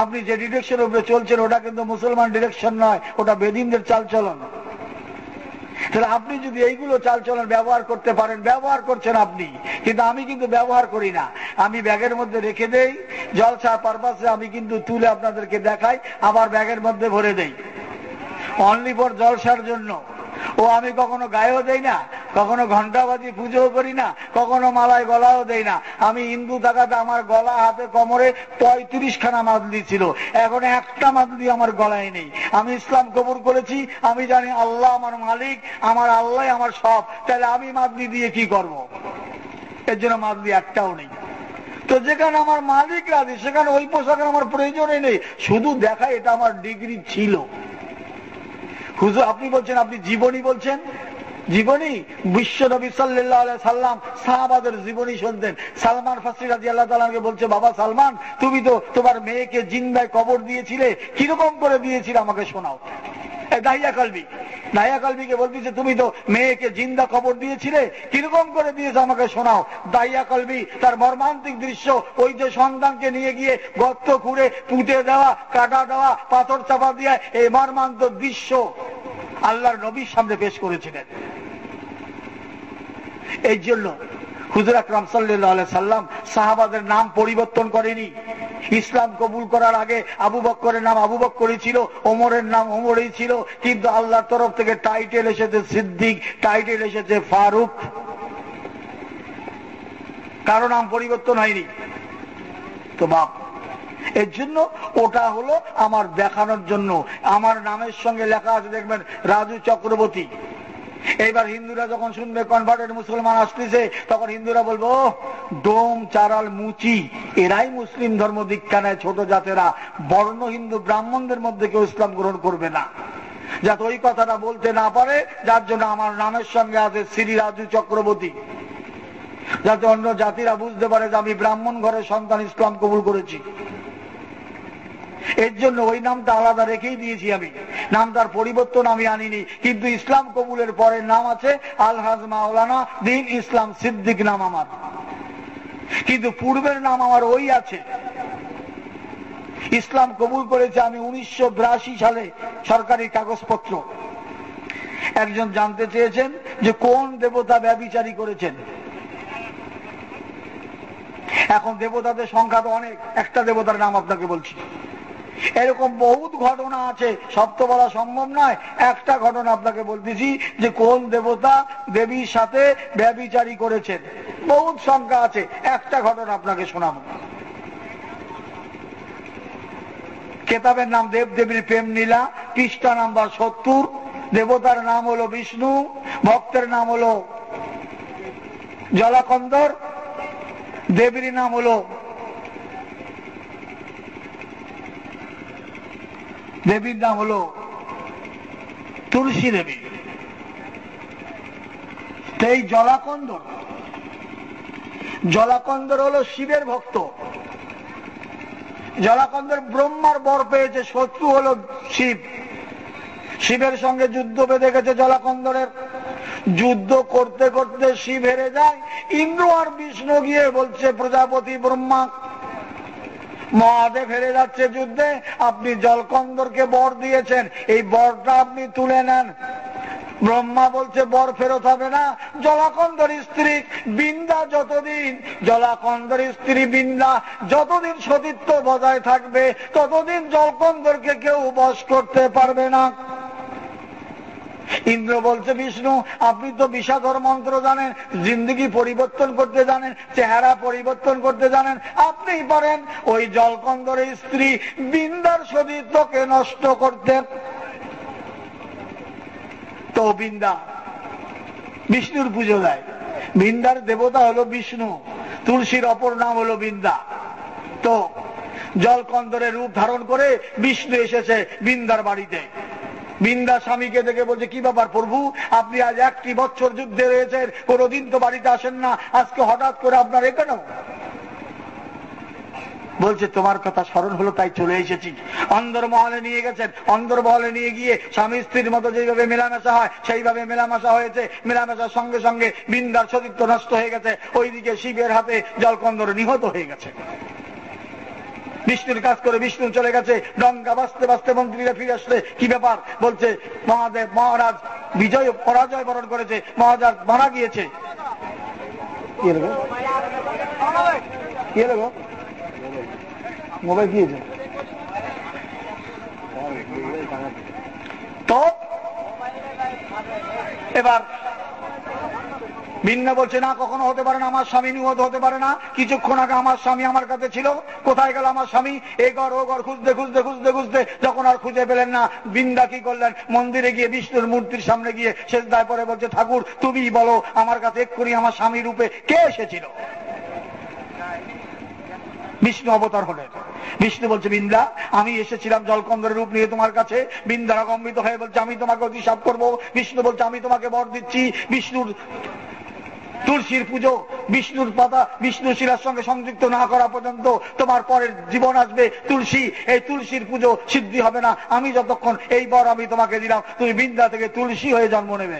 আপনি যে ডিরেকশনের উপরে চলছেন ওটা কিন্তু মুসলমান ডিরেকশন নয়, ওটা বেদিনদের চালচলন। তাহলে আপনি যদি এইগুলো চালচলন ব্যবহার করতে পারেন, ব্যবহার করছেন আপনি, কিন্তু আমি কিন্তু ব্যবহার করি না। আমি ব্যাগের মধ্যে রেখে দেই, জলসা পারপাসে আমি কিন্তু তুলে আপনাদেরকে দেখাই, আবার ব্যাগের মধ্যে ভরে দেই অনলি ফর জলসার জন্য। ও আমি কখনো গায়েও দেই না, কখনো ঘন্টা বাজি পুজোও করি না, কখনো মালায় গলাও দেই না। আমি হিন্দু থাকাতে আমার গলা, হাতে, কোমরে 35 খানা মাদলি ছিল, এখন একটা মাদলি আমার গলায় নেই। আমি ইসলাম কবুল করেছি, আমি জানি আল্লাহ আমার মালিক, আমার আল্লাহ আমার সব। তাহলে আমি মাদলি দিয়ে কি করব? এর জন্য মাদলি একটাও নেই। তো যেখানে আমার মালিক রাজি সেখানে ওই পোশাকের আমার প্রয়োজনই নেই, শুধু দেখা এটা আমার ডিগ্রি ছিল। হুজুর আপনি বলছেন, আপনি জীবনী বলছেন, জীবনী বিশ্ব নবী সাল্লাল্লাহু আলাইহি সাল্লাম সাহাবাদের জীবনী শুনতেন। সালমান ফারসি রাদিয়াল্লাহু তাআলা আনহু বলছে, বাবা সালমান, তুমি তো তোমার মেয়েকে জিন্দায় কবর দিয়েছিলে, কিরকম করে দিয়েছিলে আমাকে শোনাও। দাহিয়া কালবিকে বলতেছে, তুমি তো মেয়েকে জিন্দা কবর দিয়েছিলে, কিরকম করে দিয়েছে আমাকে শোনাও। দাহিয়া কালবি তার মর্মান্তিক দৃশ্য, ওই যে সন্তানকে নিয়ে গিয়ে গর্ত খুঁড়ে পুঁতে দেওয়া, কাটা দেওয়া, পাথর চাপা দিয়ে এই মর্মান্তিক দৃশ্য আল্লাহর নবীর সামনে পেশ করেছিলেন। এই জন্য হুজুর আকরাম সাল্লাল্লাহু আলাইহি সাল্লাম সাহাবাদের নাম পরিবর্তন করেনি। ইসলাম কবুল করার আগে আবু বকরের নাম আবু বকরই ছিল, ওমরের নাম ওমরই ছিল, কিন্তু আল্লাহর তরফ থেকে টাইটেল এসেছে সিদ্দিক, টাইটেল এসেছে ফারুক, কারো নাম পরিবর্তন হয়নি। তো বাপ, এর জন্য ওটা হলো আমার দেখানোর জন্য। আমার নামের সঙ্গে লেখা আছে দেখবেন রাজু চক্রবর্তী। এইবার হিন্দুরা যখন শুনবে কনভার্টেড মুসলমান আসতেছে, তখন হিন্দুরা বলবো ডোম চারাল মুচি, এরাই মুসলিম ধর্ম দীক্ষা নেয়, ছোট জাতেরা, বর্ণ হিন্দু ব্রাহ্মণদের মধ্যে কেউ ইসলাম গ্রহণ করবে না। যাতে ওই কথাটা বলতে না পারে, যার জন্য আমার নামের সঙ্গে আছে শ্রী রাজু চক্রবর্তী, যাতে অন্য জাতিরা বুঝতে পারে যে আমি ব্রাহ্মণ ঘরের সন্তান, ইসলাম কবুল করেছি। এর জন্য ওই নামটা আলাদা রেখেই দিয়েছি আমি, নামটার পরিবর্তন আমি আনিনি। কিন্তু ইসলাম কবুলের পরের নাম আছে আলহাজ মাওলানা দ্বীন ইসলাম সিদ্দিক নাম আমার, কিন্তু পূর্বের নাম আমার ওই আছে। ইসলাম কবুল করেছে আমি 1982 সালে, সরকারি কাগজপত্র। একজন জানতে চেয়েছেন যে কোন দেবতা ব্যভিচারী করেছেন। এখন দেবতাদের সংখ্যা তো অনেক, একটা দেবতার নাম আপনাকে বলছি। এরকম বহুত ঘটনা আছে, সব তো বলা সম্ভব নয়। একটা ঘটনা আপনাকে বলতেছি যে কোন দেবতা দেবীর সাথে ব্যভিচারী করেছেন, বহুত সংখ্যা আছে, একটা ঘটনা আপনাকে শোনাবো। কেতাবের নাম দেব দেবীর প্রেম নীলা, পৃষ্ঠা নাম্বার 70। দেবতার নাম হলো বিষ্ণু, ভক্তের নাম হলো জলাকন্দর, দেবীর নাম হলো তুলসী দেবী। এই জলাকন্দর হলো শিবের ভক্ত। জলাকন্দর ব্রহ্মার বর পেয়েছে, শত্রু হলো শিব। শিবের সঙ্গে যুদ্ধ বেঁধে গেছে জলাকন্দরের। যুদ্ধ করতে করতে শিব হেরে যায়। ইন্দ্র আর বিষ্ণু গিয়ে বলছে প্রজাপতি ব্রহ্মা, মহাদেব হেরে যাচ্ছে যুদ্ধে, আপনি জলকন্দরকে বর দিয়েছেন, এই বরটা আপনি তুলে নেন। ব্রহ্মা বলছে বর ফেরত হবে না। জলাকন্দর স্ত্রী বিন্দা যতদিন, জলাকন্দর স্ত্রী বিন্দা যতদিন সতীত্ব বজায় থাকবে ততদিন জলকন্দরকে কেউ বশ করতে পারবে না। ইন্দ্র বলছে বিষ্ণু, আপনি তো বিষাধর মন্ত্র জানেন, জিন্দগি পরিবর্তন করতে জানেন, চেহারা পরিবর্তন করতে জানেন, আপনিই পারেন ওই জলকন্দরের স্ত্রী বিন্দার সতীত্বকে নষ্ট করতে। তো বিন্দা বিষ্ণুর পুজো দেয়। বিন্দার দেবতা হলো বিষ্ণু, তুলসীর অপর নাম হলো বিন্দা। তো জলকন্দরের রূপ ধারণ করে বিষ্ণু এসেছে বিন্দার বাড়িতে। বিন্দা স্বামীকে দেখে বলছে, কি ব্যাপার প্রভু, আপনি আজ 1 বছর যুদ্ধে রয়েছেন, কোনদিন তো বাড়িতে আসেন না, আজকে হঠাৎ করে আপনার এ কেন? বলছে তোমার কথা স্মরণ হলো তাই চলে এসেছি। অন্দরমহলে নিয়ে গেছেন, অন্দরমহলে নিয়ে গিয়ে স্বামী স্ত্রীর মতো যেভাবে মেলামেশা হয় সেইভাবে মেলামেশা হয়েছে। মেলামেশার সঙ্গে সঙ্গে বিন্দার সতীত্ব নষ্ট হয়ে গেছে, ওইদিকে শিবের হাতে জলকন্দর নিহত হয়ে গেছে। বিষ্ণুর কাজ করে বিষ্ণু চলে গেছে, ডঙ্কা বাঁচতে বাঁচতে মন্ত্রীরা ফিরে আসলে কি ব্যাপার? বলছে মহাদেব মহারাজ বিজয় পরাজয় বরণ করেছে, মহারাজ মারা গিয়েছে। মোবাইল দিয়েছে তো এবার বিন্না বলছে না, কখনো হতে পারে না, আমার স্বামী নিহত হতে পারে না। কিছুক্ষণ আগে আমার স্বামী আমার কাছে ছিল, কোথায় গেল আমার স্বামী? এই ঘর ও ঘর খুঁজতে খুঁজতে খুঁজতে খুঁজতে যখন আর খুঁজে পেলেন না, বিন্দা কি করলেন? মন্দিরে গিয়ে বিষ্ণুর মূর্তির সামনে গিয়ে সেজদায় পরে বলছে, ঠাকুর তুমি বলো আমার কাছে এক্ষুনি আমার স্বামী রূপে কে এসেছিল? বিষ্ণু অবতার হলেন। বিষ্ণু বলছে, বিন্দা আমি এসেছিলাম জলকন্দরের রূপ নিয়ে তোমার কাছে। বিন্দা রাগম্বিত হয়ে বলছে, আমি তোমাকে অভিশাপ করবো। বিষ্ণু বলছে, আমি তোমাকে বর দিচ্ছি, বিষ্ণুর তুলসীর পুজো, বিষ্ণুর পাতা বিষ্ণু শিলার সঙ্গে সংযুক্ত না করা পর্যন্ত তোমার পরের জীবন আসবে তুলসী, এই তুলসীর পুজো সিদ্ধি হবে না। আমি যতক্ষণ এই বর আমি তোমাকে দিলাম, তুমি বিন্দা থেকে তুলসী হয়ে জন্ম নেবে।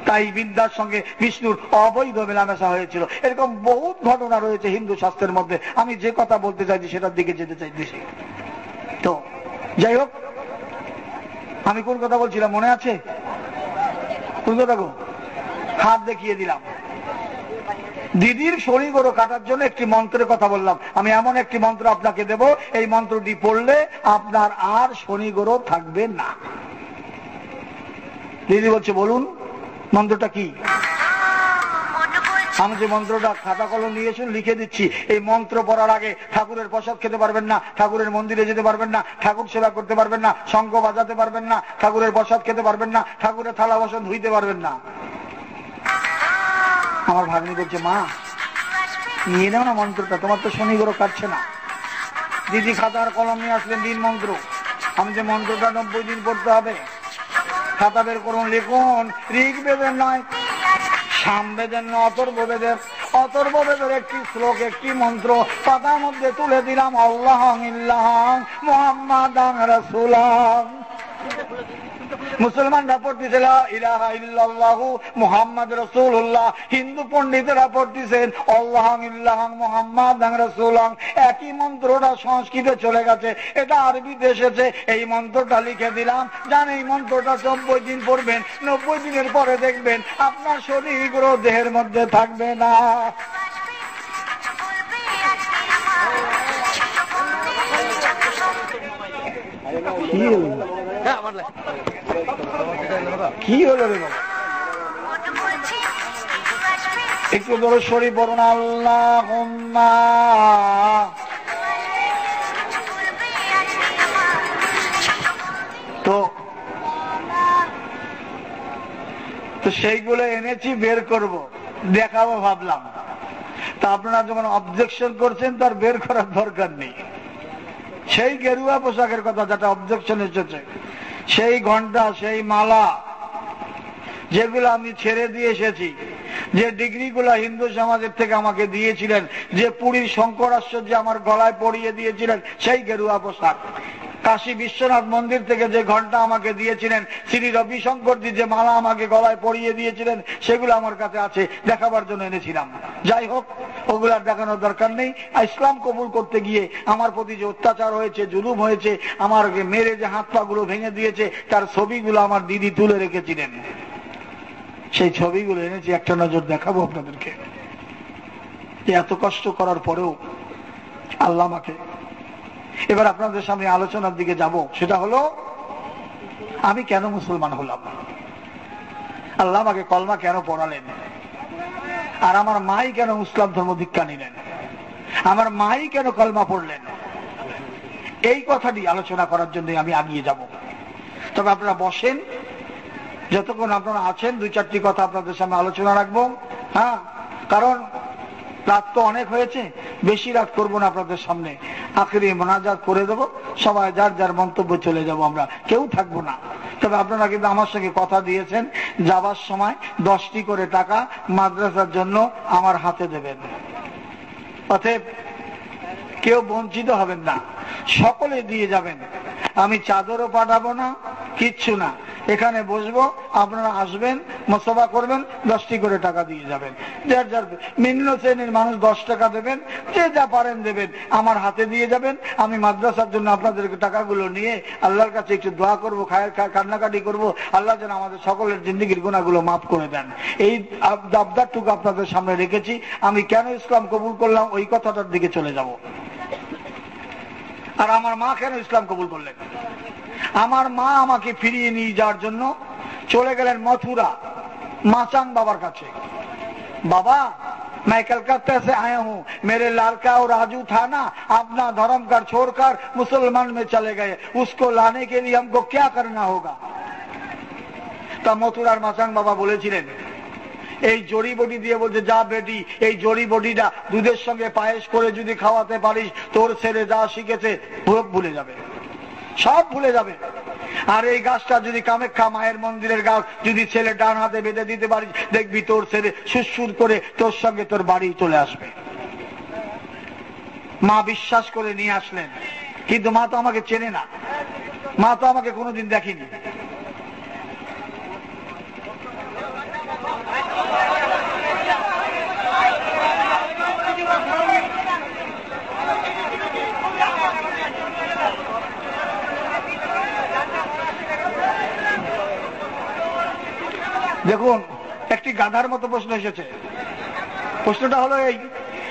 তাই বিন্দার সঙ্গে বিষ্ণুর অবৈধ মেলামেশা হয়েছিল। এরকম বহুত ঘটনা রয়েছে হিন্দু শাস্ত্রের মধ্যে। আমি যে কথা বলতে চাইছি সেটার দিকে যেতে চাইছি। তো যাই হোক, আমি কোন কথা বলছিলাম মনে আছে? কোন কথা গো? হাত দেখিয়ে দিলাম। দিদির শনি গরু কাটার জন্য একটি মন্ত্রের কথা বললাম। আমি এমন একটি মন্ত্র আপনাকে দেব, এই মন্ত্রটি পড়লে আপনার আর শনি গরু থাকবে না। দিদি বলছে, বলুন মন্ত্রটা কি? আমি যে মন্ত্রটা খাতা কলম নিয়েছি লিখে দিচ্ছি। এই মন্ত্র পড়ার আগে ঠাকুরের প্রসাদ খেতে পারবেন না, ঠাকুরের মন্দিরে যেতে পারবেন না, ঠাকুর সেবা করতে পারবেন না, শঙ্খ বাজাতে পারবেন না, ঠাকুরের প্রসাদ খেতে পারবেন না, ঠাকুরের থালা বাসন ধুইতে পারবেন না। আমার ভাগ্নি বলছে, মা নিয়ে নাও না মন্ত্রটা, তোমার তো শনি গ্রহ কাটছে না। দিদি খাতা আর কলম নিয়ে আসলেন, দিন মন্ত্র। আমি যে মন্ত্রটা 90 দিন পড়তে হবে। খাতা বের করুন, লিখুন। ঋগ্বেদের নয়, সামবেদের নয়, অথর্ববেদের। অথর্ববেদের একটি শ্লোক, একটি মন্ত্র পাতার মধ্যে তুলে দিলাম। আল্লাহু ইল্লাহু মুহাম্মাদান রাসূলুল্লাহ। মুসলমানরা পড়তেছিল ইলাহা ইল্লাল্লাহু মুহাম্মাদ রাসূলুল্লাহ। হিন্দু পণ্ডিতেরা পড়তেছেন আল্লাহু ইল্লাহু মুহাম্মাদান রাসূলুল্লাহ। একই মন্ত্রটা সংস্কৃতে চলে গেছে, এটা আরবিতে এসেছে। এই মন্ত্রটা লিখে দিলাম, জান এই মন্ত্রটা 90 দিন পড়বেন। 90 দিনের পরে দেখবেন আপনার শরীর গ্রহ দেহের মধ্যে থাকবে না। কি হলো রে বাবা? একটু ধরো শরীর বলুন, আল্লাহুম্মা। তো সেইগুলো এনেছি, বের করব, দেখাবো ভাবলাম। তা আপনারা যখন অবজেকশন করছেন তার বের করার দরকার নেই। সেই গেরুয়া পোশাকের কথা যেটা অবজেকশন এসেছে, সেই ঘন্টা, সেই মালা যেগুলো আমি ছেড়ে দিয়ে এসেছি, যে ডিগ্রিগুলো হিন্দু সমাজের থেকে আমাকে দিয়েছিলেন, যে পুরীর শঙ্করাশ্চর্য আমার গলায় পরিয়ে দিয়েছিলেন, সেই গেরুয়া পোশাক কাশী বিশ্বনাথ মন্দির থেকে যে ঘন্টা আমাকে দিয়েছিলেন, শ্রী রবিশঙ্করজি যে মালা আমাকে গলায় পরিয়ে দিয়েছিলেন, সেগুলো আমার কাছে আছে, দেখাবার জন্য এনেছিলাম। যাই হোক, ওগুলার দেখানোর দরকার নেই। ইসলাম কবুল করতে গিয়ে আমার প্রতি যে অত্যাচার হয়েছে, জুলুম হয়েছে, আমার মেরে যে হাত পা গুলো ভেঙে দিয়েছে, তার ছবিগুলো আমার দিদি তুলে রেখেছিলেন। সেই ছবিগুলো এনেছি, একটা নজর দেখাবো আপনাদেরকে। এত কষ্ট করার পরেও আল্লাহ আমাকে, এবার আপনাদের সামনে আলোচনার দিকে যাব, সেটা হলো আমি কেন মুসলমান হলাম, আল্লাহ আমাকে কলমা কেন পড়ালেন, আর আমার মাই কেন ইসলাম ধর্ম দীক্ষা নিলেন, আমার মাই কেন কলমা পড়লেন। এই কথাটি আলোচনা করার জন্য আমি আগিয়ে যাব। তবে আপনারা বসেন, যতক্ষণ আপনারা আছেন দুই চারটি কথা আপনাদের সামনে আলোচনা রাখবো। হ্যাঁ, কারণ রাত তো অনেক হয়েছে, বেশি রাত করবো না আপনাদের সামনে, আখেরি মোনাজাত করে দেবো, সবাই যার যার মন্তব্য চলে যাব, আমরা কেউ থাকবো না। তবে আপনারা কিন্তু আমার সঙ্গে কথা দিয়েছেন, যাবার সময় 10টি করে টাকা মাদ্রাসার জন্য আমার হাতে দেবেন। অতএব কেউ বঞ্চিত হবেন না, সকলে দিয়ে যাবেন। আমি চাদরও পাঠাবো না, কিচ্ছু না, এখানে বসবো, আপনারা আসবেন, মুসাফা করবেন, 10টি করে টাকা দিয়ে যাবেন। যার যার নিম্ন শ্রেণীর মানুষ 10 টাকা দেবেন, যে যা পারেন দেবেন, আমার হাতে দিয়ে যাবেন। আমি মাদ্রাসার জন্য আপনাদের টাকাগুলো নিয়ে আল্লাহর কাছে একটু দোয়া করবো, কান্নাকাটি করবো, আল্লাহ যেন আমাদের সকলের জিন্দেগির গুনাহগুলো মাফ করে দেন। এই আবদারটুকু আপনাদের সামনে রেখেছি। আমি কেন ইসলাম কবুল করলাম ওই কথাটার দিকে চলে যাব। আর আমার মা কেন ইসলাম কবুল করলেন। আমার মা আমাকে ফিরিয়ে নিয়ে যাওয়ার জন্য চলে গেলেন মথুরা মাচাং বাবার কাছে। बाबा मैं कलकत्ता से आया हूँ, मेरे लड़का और राजू था ना, अपना धर्म कर छोड़कर मुसलमान में चले गए, उसको लाने के लिए हमको क्या करना होगा। তা মথুরার মাচাং বাবা বলেছিলেন, এই জড়ি বটি দিয়ে বলছে, যা বেটি এই জড়ি বটিটা দুধের সঙ্গে পায়েস করে যদি খাওয়াতে পারিস, তোর ছেলে যা শিখেছে ভুলে যাবে, সব ভুলে যাবে। আর এই গাছটা যদি কামাখ্যা মায়ের মন্দিরের গাছ যদি ছেলে ডান হাতে বেঁধে দিতে পারিস, দেখবি তোর ছেলে সুরসুর করে তোর সঙ্গে তোর বাড়ি চলে আসবে। মা বিশ্বাস করে নিয়ে আসলেন, কিন্তু মা তো আমাকে চেনে না, মা তো আমাকে কোনোদিন দেখেনি। দেখুন, একটি গাধার মতো প্রশ্ন এসেছে। প্রশ্নটা হলো এই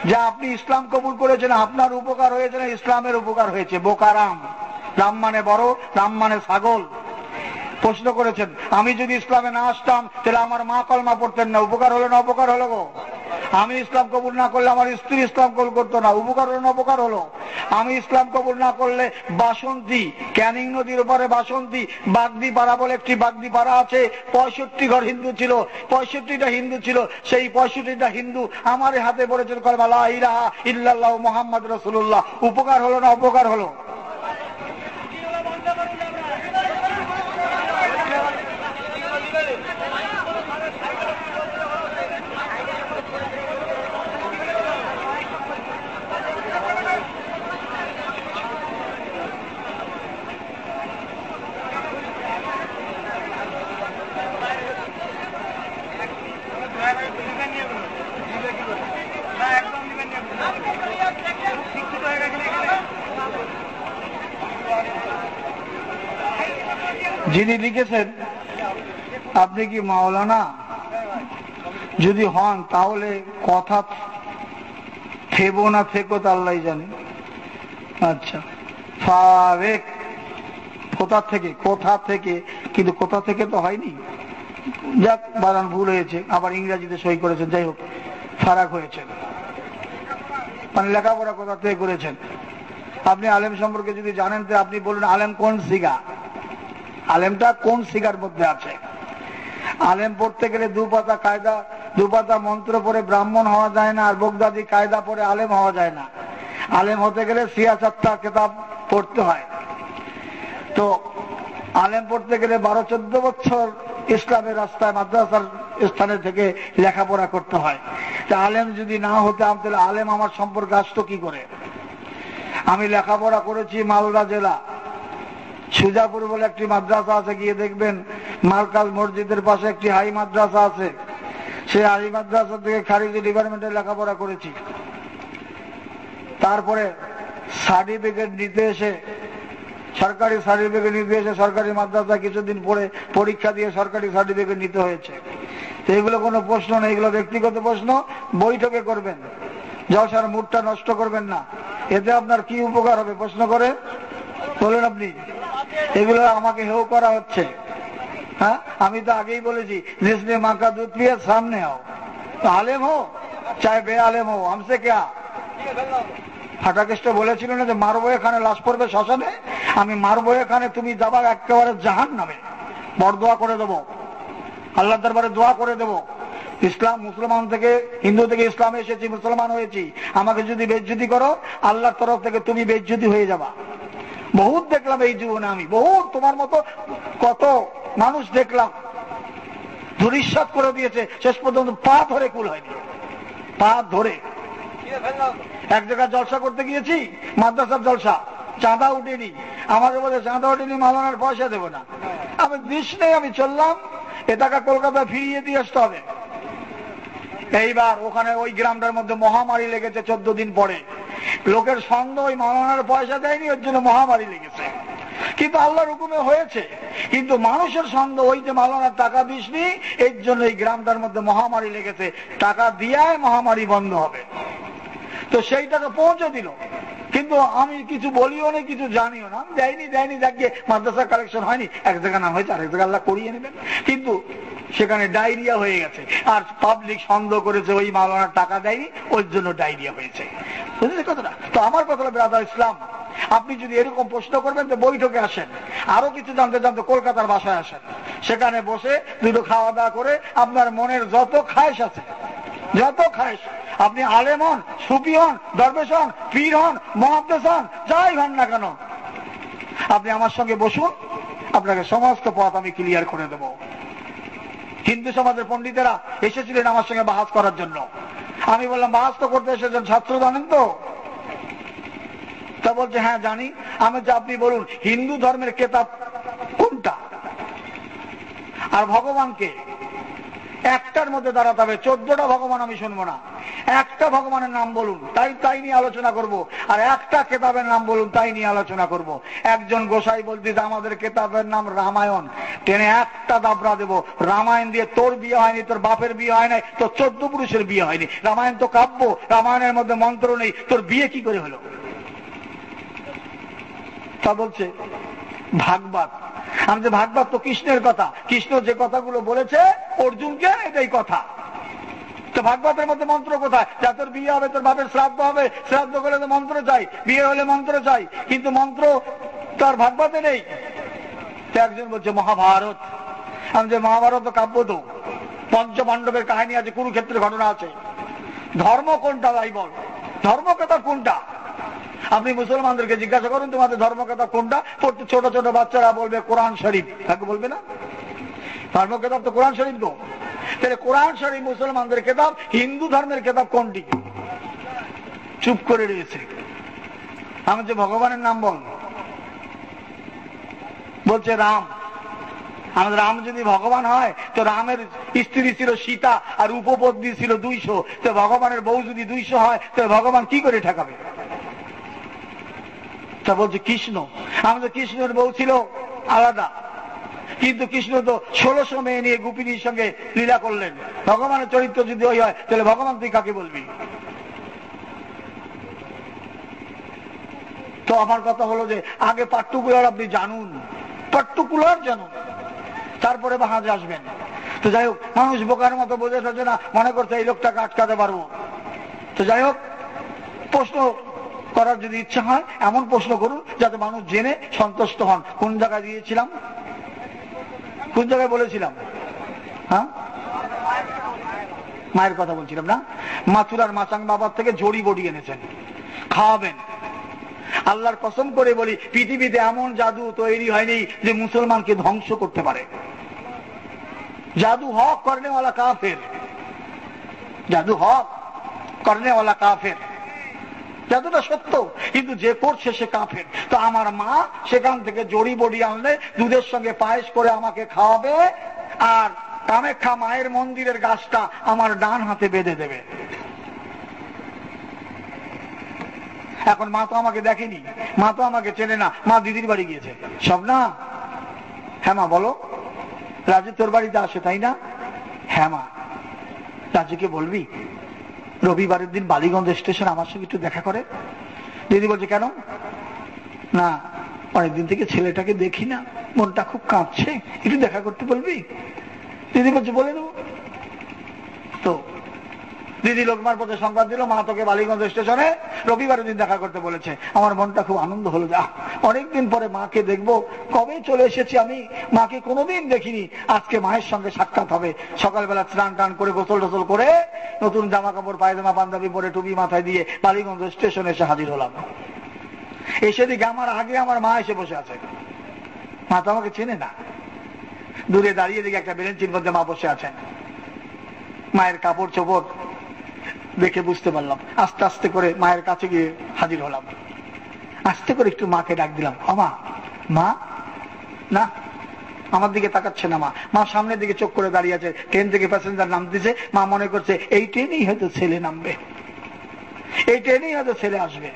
যে আপনি ইসলাম কবুল করেছেন, আপনার উপকার হয়েছে না ইসলামের উপকার হয়েছে? বোকারাম, রাম মানে বড়, রাম মানে ছাগল। প্রশ্ন করেছেন, আমি যদি ইসলামে না আসতাম তাহলে আমার মা কলমা পড়তেন না, উপকার হলো না অপকার হলো গো? আমি ইসলাম কবুল না করলে আমার স্ত্রী ইসলাম কবুল করতো না, উপকার হলো না অপকার হলো? আমি ইসলাম কবুল না করলে বাসন্তী, ক্যানিং নদীর উপরে বাসন্তী বাগদি পাড়া বলে একটি বাগদি পাড়া আছে, 65 ঘর হিন্দু ছিল, 65টা হিন্দু ছিল, সেই 65টা হিন্দু আমার হাতে পড়েছেন কলমা লা ইলাহা ইল্লাল্লাহু মুহাম্মদ রাসূলুল্লাহ। উপকার হলো না অপকার হলো? যিনি লিখেছেন, আপনি কি মাওলানা? যদি হন তাহলে কথা থেবো না থেকো তা আল্লাহ জানে। আচ্ছা, ফারেক কোথা থেকে, কোথা থেকে, কিন্তু কোথা থেকে তো হয়নি, যাক বানান ভুল হয়েছে, আবার ইংরেজিতে সই করেছেন, যাই হোক ফারাক হয়েছেন, মানে লেখাপড়া কোথা থেকে করেছেন। আপনি আলেম সম্পর্কে যদি জানেন তো আপনি বলুন আলেম কোন সিগা, আলেমটা কোন সিগার মধ্যে আছে। আলেম পড়তে গেলে দুপাতা কায়দা, দুপাতা মন্ত্র পড়ে ব্রাহ্মণ হওয়া যায় না, আর বগদাদি কায়দা পড়ে আলেম হওয়া যায় না। আলেম হতে গেলে সিয়াসাতটা কিতাব পড়তে হয়। তো আলেম পড়তে গেলে 12-14 বছর ইসলামের রাস্তায় মাদ্রাসার স্থানে থেকে লেখাপড়া করতে হয়। তা আলেম যদি না হতাম তাহলে আলেম আমার সম্পর্কে আসতো কি করে? আমি লেখাপড়া করেছি মালদা জেলা, সুজাপুর বলে একটি মাদ্রাসা আছে, গিয়ে দেখবেন মার্কাজ মসজিদের পাশে একটি হাই মাদ্রাসা আছে। সেই হাই মাদ্রাসা থেকে খারিজি ডিপার্টমেন্টে লেখাপড়া করেছি। তারপরে সার্টিফিকেট নিতে এসে, সরকারি সার্টিফিকেট নিতে এসে সরকারি মাদ্রাসা কিছুদিন পরে পরীক্ষা দিয়ে সরকারি সার্টিফিকেট নিতে হয়েছে। তো এগুলো কোনো প্রশ্ন নেই, এগুলো ব্যক্তিগত প্রশ্ন, বৈঠকে করবেন। জলসার মুডটা নষ্ট করবেন না, এতে আপনার কি উপকার হবে প্রশ্ন করে বলেন আপনি। এগুলো আমাকে হেও করা হচ্ছে। হ্যাঁ, আমি তো আগেই বলেছি, जिसने माँ का दूध पिया सामने आओ, तो आलेम हो चाहे बे आलेम हो, हमसे क्या। ফাটাকেষ্ট বলেছিল না যে মারবো এখানে, লাশ পড়বে শ্মশানে, আমি মারবো এখানে, তুমি যাবা একেবারে জাহান্নামে। বরদোয়া করে দেবো, আল্লাহর দরবারে দোয়া করে দেবো। ইসলাম, মুসলমান থেকে, হিন্দু থেকে ইসলামে এসেছি, মুসলমান হয়েছি, আমাকে যদি বেইজ্জতি করো আল্লাহর তরফ থেকে তুমি বেইজ্জতি হয়ে যাবা। বহুত দেখলাম এই জীবনে আমি, বহুত তোমার মতো কত মানুষ দেখলাম, ধূলিসাৎ করে দিয়েছে, শেষ পর্যন্ত পা ধরে কুল হয়নি, পা ধরে। এক জায়গায় জলসা করতে গিয়েছি, মাদ্রাসার জলসা, চাঁদা উঠেনি, আমাকে বলে চাঁদা উঠেনি, মাওলানার পয়সা দেবো না। আমি দিস নেই, আমি চললাম, এ টাকা কলকাতায় ফিরিয়ে দিয়ে আসতে হবে। এইবার ওখানে ওই গ্রামটার মধ্যে মহামারী লেগেছে 14 দিন পরে। লোকের সন্দেহ ওই মাওলানার পয়সা দেয়নি, ওর জন্য মহামারী লেগেছে। কিন্তু আল্লাহর হুকুমে হয়েছে, কিন্তু মানুষের সন্দেহ ওই যে মাওলানার টাকা দিসনি, এর জন্য এই গ্রামটার মধ্যে মহামারী লেগেছে, টাকা দিয়ায় মহামারী বন্ধ হবে। তো সেই টাকা পৌঁছে দিল, কিন্তু আমি কিছু বলিও না, কিছু জানিও না, দেয়নি যাকে মাদ্রাসা কালেকশন হয়নি, এক জায়গা না হয়েছে আরেক জায়গা আল্লাহ করিয়ে নেবেন। কিন্তু সেখানে ডায়রিয়া হয়ে গেছে, আর পাবলিক সন্দেহ করেছে ওই মাওলানার টাকা দেয়নি, ওই জন্য ডায়রিয়া হয়েছে। বুঝলেন কথাটা? তো আমার কথা হলো ব্রাদার ইসলাম, আপনি যদি এরকম প্রশ্ন করবেন তো বৈঠকে আসেন, আরো কিছু জানতে জানতে কলকাতার বাসায় আসেন, সেখানে বসে দুটো খাওয়া দাওয়া করে আপনার মনের যত খায়েশ আছে, যত খায়েশ, আপনি আলেম হন, সুফি হন, দরবেশ হন, পীর হন, মুহাদ্দিস হন, যাই হন না কেন, আপনি আমার সঙ্গে বসুন, আপনাকে সমস্ত পথ আমি ক্লিয়ার করে দেব। হিন্দু সমাজের পণ্ডিতেরা এসেছিলেন আমার সঙ্গে বাহাস করার জন্য। আমি বললাম, বাহাস তো করতে এসেছেন, ছাত্র জানেন তো? তা বলছে, হ্যাঁ জানি। আমি যে, আপনি বলুন হিন্দু ধর্মের কেতাব কোনটা, আর ভগবানকে একটার মধ্যে দাঁড়াতে হবে, 14টা ভগবান আমি শুনবো না। একটা ভগবানের নাম বলুন, তাই নিয়ে আলোচনা করব, আর একটা কেতাবের নাম বলুন, তাই নিয়ে আলোচনা করব। একজন গোসাই বলতেছে আমাদের কেতাবের নাম রামায়ণ, টেনে একটা দাবরা দেব, রামায়ণ দিয়ে তোর বিয়ে হয়নি, তোর বাপের বিয়ে হয় নাই, তোর 14 পুরুষের বিয়ে হয়নি, রামায়ণ তো কাব্য, রামায়ণের মধ্যে মন্ত্র নেই, তোর বিয়ে কি করে হলো? তা বলছে ভাগবত। আমি যে, ভাগবত তো কৃষ্ণের কথা, কৃষ্ণ যে কথাগুলো বলেছে অর্জুনকে, এটাই কথা। তো ভাগবতের মধ্যে মন্ত্র কোথায়? যা তোর বিয়ে হবে, তোর বাপের শ্রাদ্ধ হবে, শ্রাদ্ধ করলে তো মন্ত্র চাই, বিয়ে হলে মন্ত্র চাই, কিন্তু মন্ত্র তার ভাগবতে নেই। তো একজন বলছে মহাভারত। আমি যে, মহাভারত তো কাব্য, তো পঞ্চপাণ্ডবের কাহিনী আছে, কুরুক্ষেত্রের ঘটনা আছে। ধর্ম কোনটা ভাই বল, ধর্মকথা কোনটা? আপনি মুসলমানদেরকে জিজ্ঞাসা করুন তোমাদের ধর্মকথা কোনটা, ছোট ছোট বাচ্চারা বলবে কোরআন শরীফ, তাকে বলবে না ধর্মকেতাব তো কোরআন শরীফ গো। তাহলে কোরআন শরীফ মুসলমানদের কেতাব, হিন্দু ধর্মের কেতাব কোনটি? চুপ করে রয়েছে। আমি যে, ভগবানের নাম বল, বলছে রাম। আমাদের রাম যদি ভগবান হয়, তো রামের স্ত্রী ছিল সীতা, আর উপপত্নী ছিল 200, তো ভগবানের বউ যদি 200 হয়, তো ভগবান কি করে ঠেকাবে? তা বলছে কৃষ্ণ। আমাদের কৃষ্ণের বউ ছিল আলাদা, কিন্তু কৃষ্ণ তো 1600 মেয়ে নিয়ে গোপিনীর সঙ্গে লীলা করলেন। ভগবানের চরিত্র যদি ওই হয়, তাহলে ভগবান তুই কাকে বলবি? তো আমার কথা হলো যে, আগে পার্টিকুলার আপনি জানুন, পার্টিকুলার জানুন, তারপরে বাহাজে আসবেন। তো যাই হোক, মানুষ বোকার মতো বোঝে ফেলছে না, মনে করছে এই লোকটাকে আটকাতে পারবো। তো যাই হোক, প্রশ্ন করার যদি ইচ্ছা হয় এমন প্রশ্ন করুন যাতে মানুষ জেনে সন্তুষ্ট হন। কোন জায়গায় দিয়েছিলাম, কোন জায়গায় বলেছিলাম? হ্যাঁ, মায়ের কথা বলছিলাম না? মাথুরার মাচাং বাবার থেকে জড়ি বড়ি এনেছেন, খাওয়াবেন। আল্লাহর কসম করে বলি, পৃথিবীতে এমন জাদু তৈরি হয়নি যে মুসলমানকে ধ্বংস করতে পারে। জাদু হক করনেওয়ালা কাফের, জাদু হক করনেওয়ালা কাফের। যতটা সত্য, কিন্তু যে করছে সে কাফের। তো আমার মা সেখান থেকে জড়ি বড়ি আনলে দুধের সঙ্গে পায়েস করে আমাকে খাওয়াবে, আর কামাখ্যা মায়ের মন্দিরের গাছটা আমার ডান হাতে বেঁধে দেবে। এখন মা তো আমাকে দেখেনি, মা তো আমাকে চেনে না, মা দিদির বাড়ি গিয়েছে সব না। হ্যাঁ মা বলো, রাজু তোর বাড়িতে আসে তাই না? হ্যাঁ মা। রাজুকে বলবি রবিবারের দিন বালিগঞ্জ স্টেশন আমার সঙ্গে একটু দেখা করে। দিদি বলছে কেন? না অনেকদিন থেকে ছেলেটাকে দেখি না, মনটা খুব কাঁপছে, একটু দেখা করতে বলবি। দিদি বলছে বলে দেবো। তো দিদি লোকমার পথে সংবাদ দিল, মা তোকে বালিগঞ্জ স্টেশনে রবিবারের দিন দেখা করতে বলেছে। আমার মনটা খুব আনন্দ হলো, যা অনেকদিন পরে মাকে দেখবো। কবে চলে এসেছি আমি, মাকে কোনোদিন দেখিনি, আজকে মায়ের সঙ্গে সাক্ষাৎ হবে। সকালবেলা স্নান টান করে গোসল টোসল করে নতুন জামা কাপড় পায়জামা পাঞ্জাবি পরে টুপি মাথায় দিয়ে বালিগঞ্জ স্টেশনে এসে হাজির হলাম। এসে দিকে আমার আগে আমার মা এসে বসে আছে। মা তো আমাকে চেনে না, দূরে দাঁড়িয়ে দিকে একটা বেঞ্চির মধ্যে মা বসে আছেন। মায়ের কাপড় চোপড় দেখে বুঝতে পারলাম। আস্তে আস্তে করে মায়ের কাছে গিয়ে হাজির হলাম। আস্তে করে একটু মাকে ডাক দিলাম, মা। মা না, আমার দিকে তাকাচ্ছে না মা। মা সামনের দিকে চোখ করে দাঁড়িয়ে আছে। ট্রেন থেকে প্যাসেঞ্জার নামতেছে, মা মনে করছে এই ট্রেনেই হয়তো ছেলে নামবে, এই ট্রেনেই হয়তো ছেলে আসবে।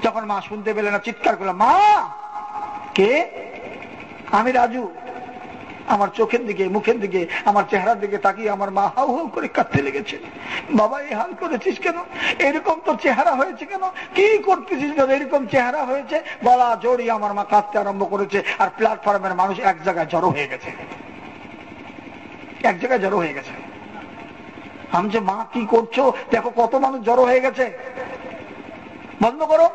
যখন মা শুনতে পেলে না, চিৎকার করলাম, মা কে? আমি রাজু। আমার চোখের দিকে, মুখের দিকে, আমার চেহারার দিকে তাকিয়ে আমার মা হাউ হাউ করে কাঁদতে লেগেছে। বাবা এই হাল করেছিস কেন? এরকম তো চেহারা হয়েছে কেন? কি করতেছিস কেন? এরকম চেহারা হয়েছে। গলা জড়িয়ে আমার মা কাঁদতে আরম্ভ করেছে। আর প্ল্যাটফর্মের মানুষ এক জায়গায় জড়ো হয়ে গেছে, এক জায়গায় জড়ো হয়ে গেছে। আমি যে মা কি করছো, দেখো কত মানুষ জড়ো হয়ে গেছে, বন্ধ করো।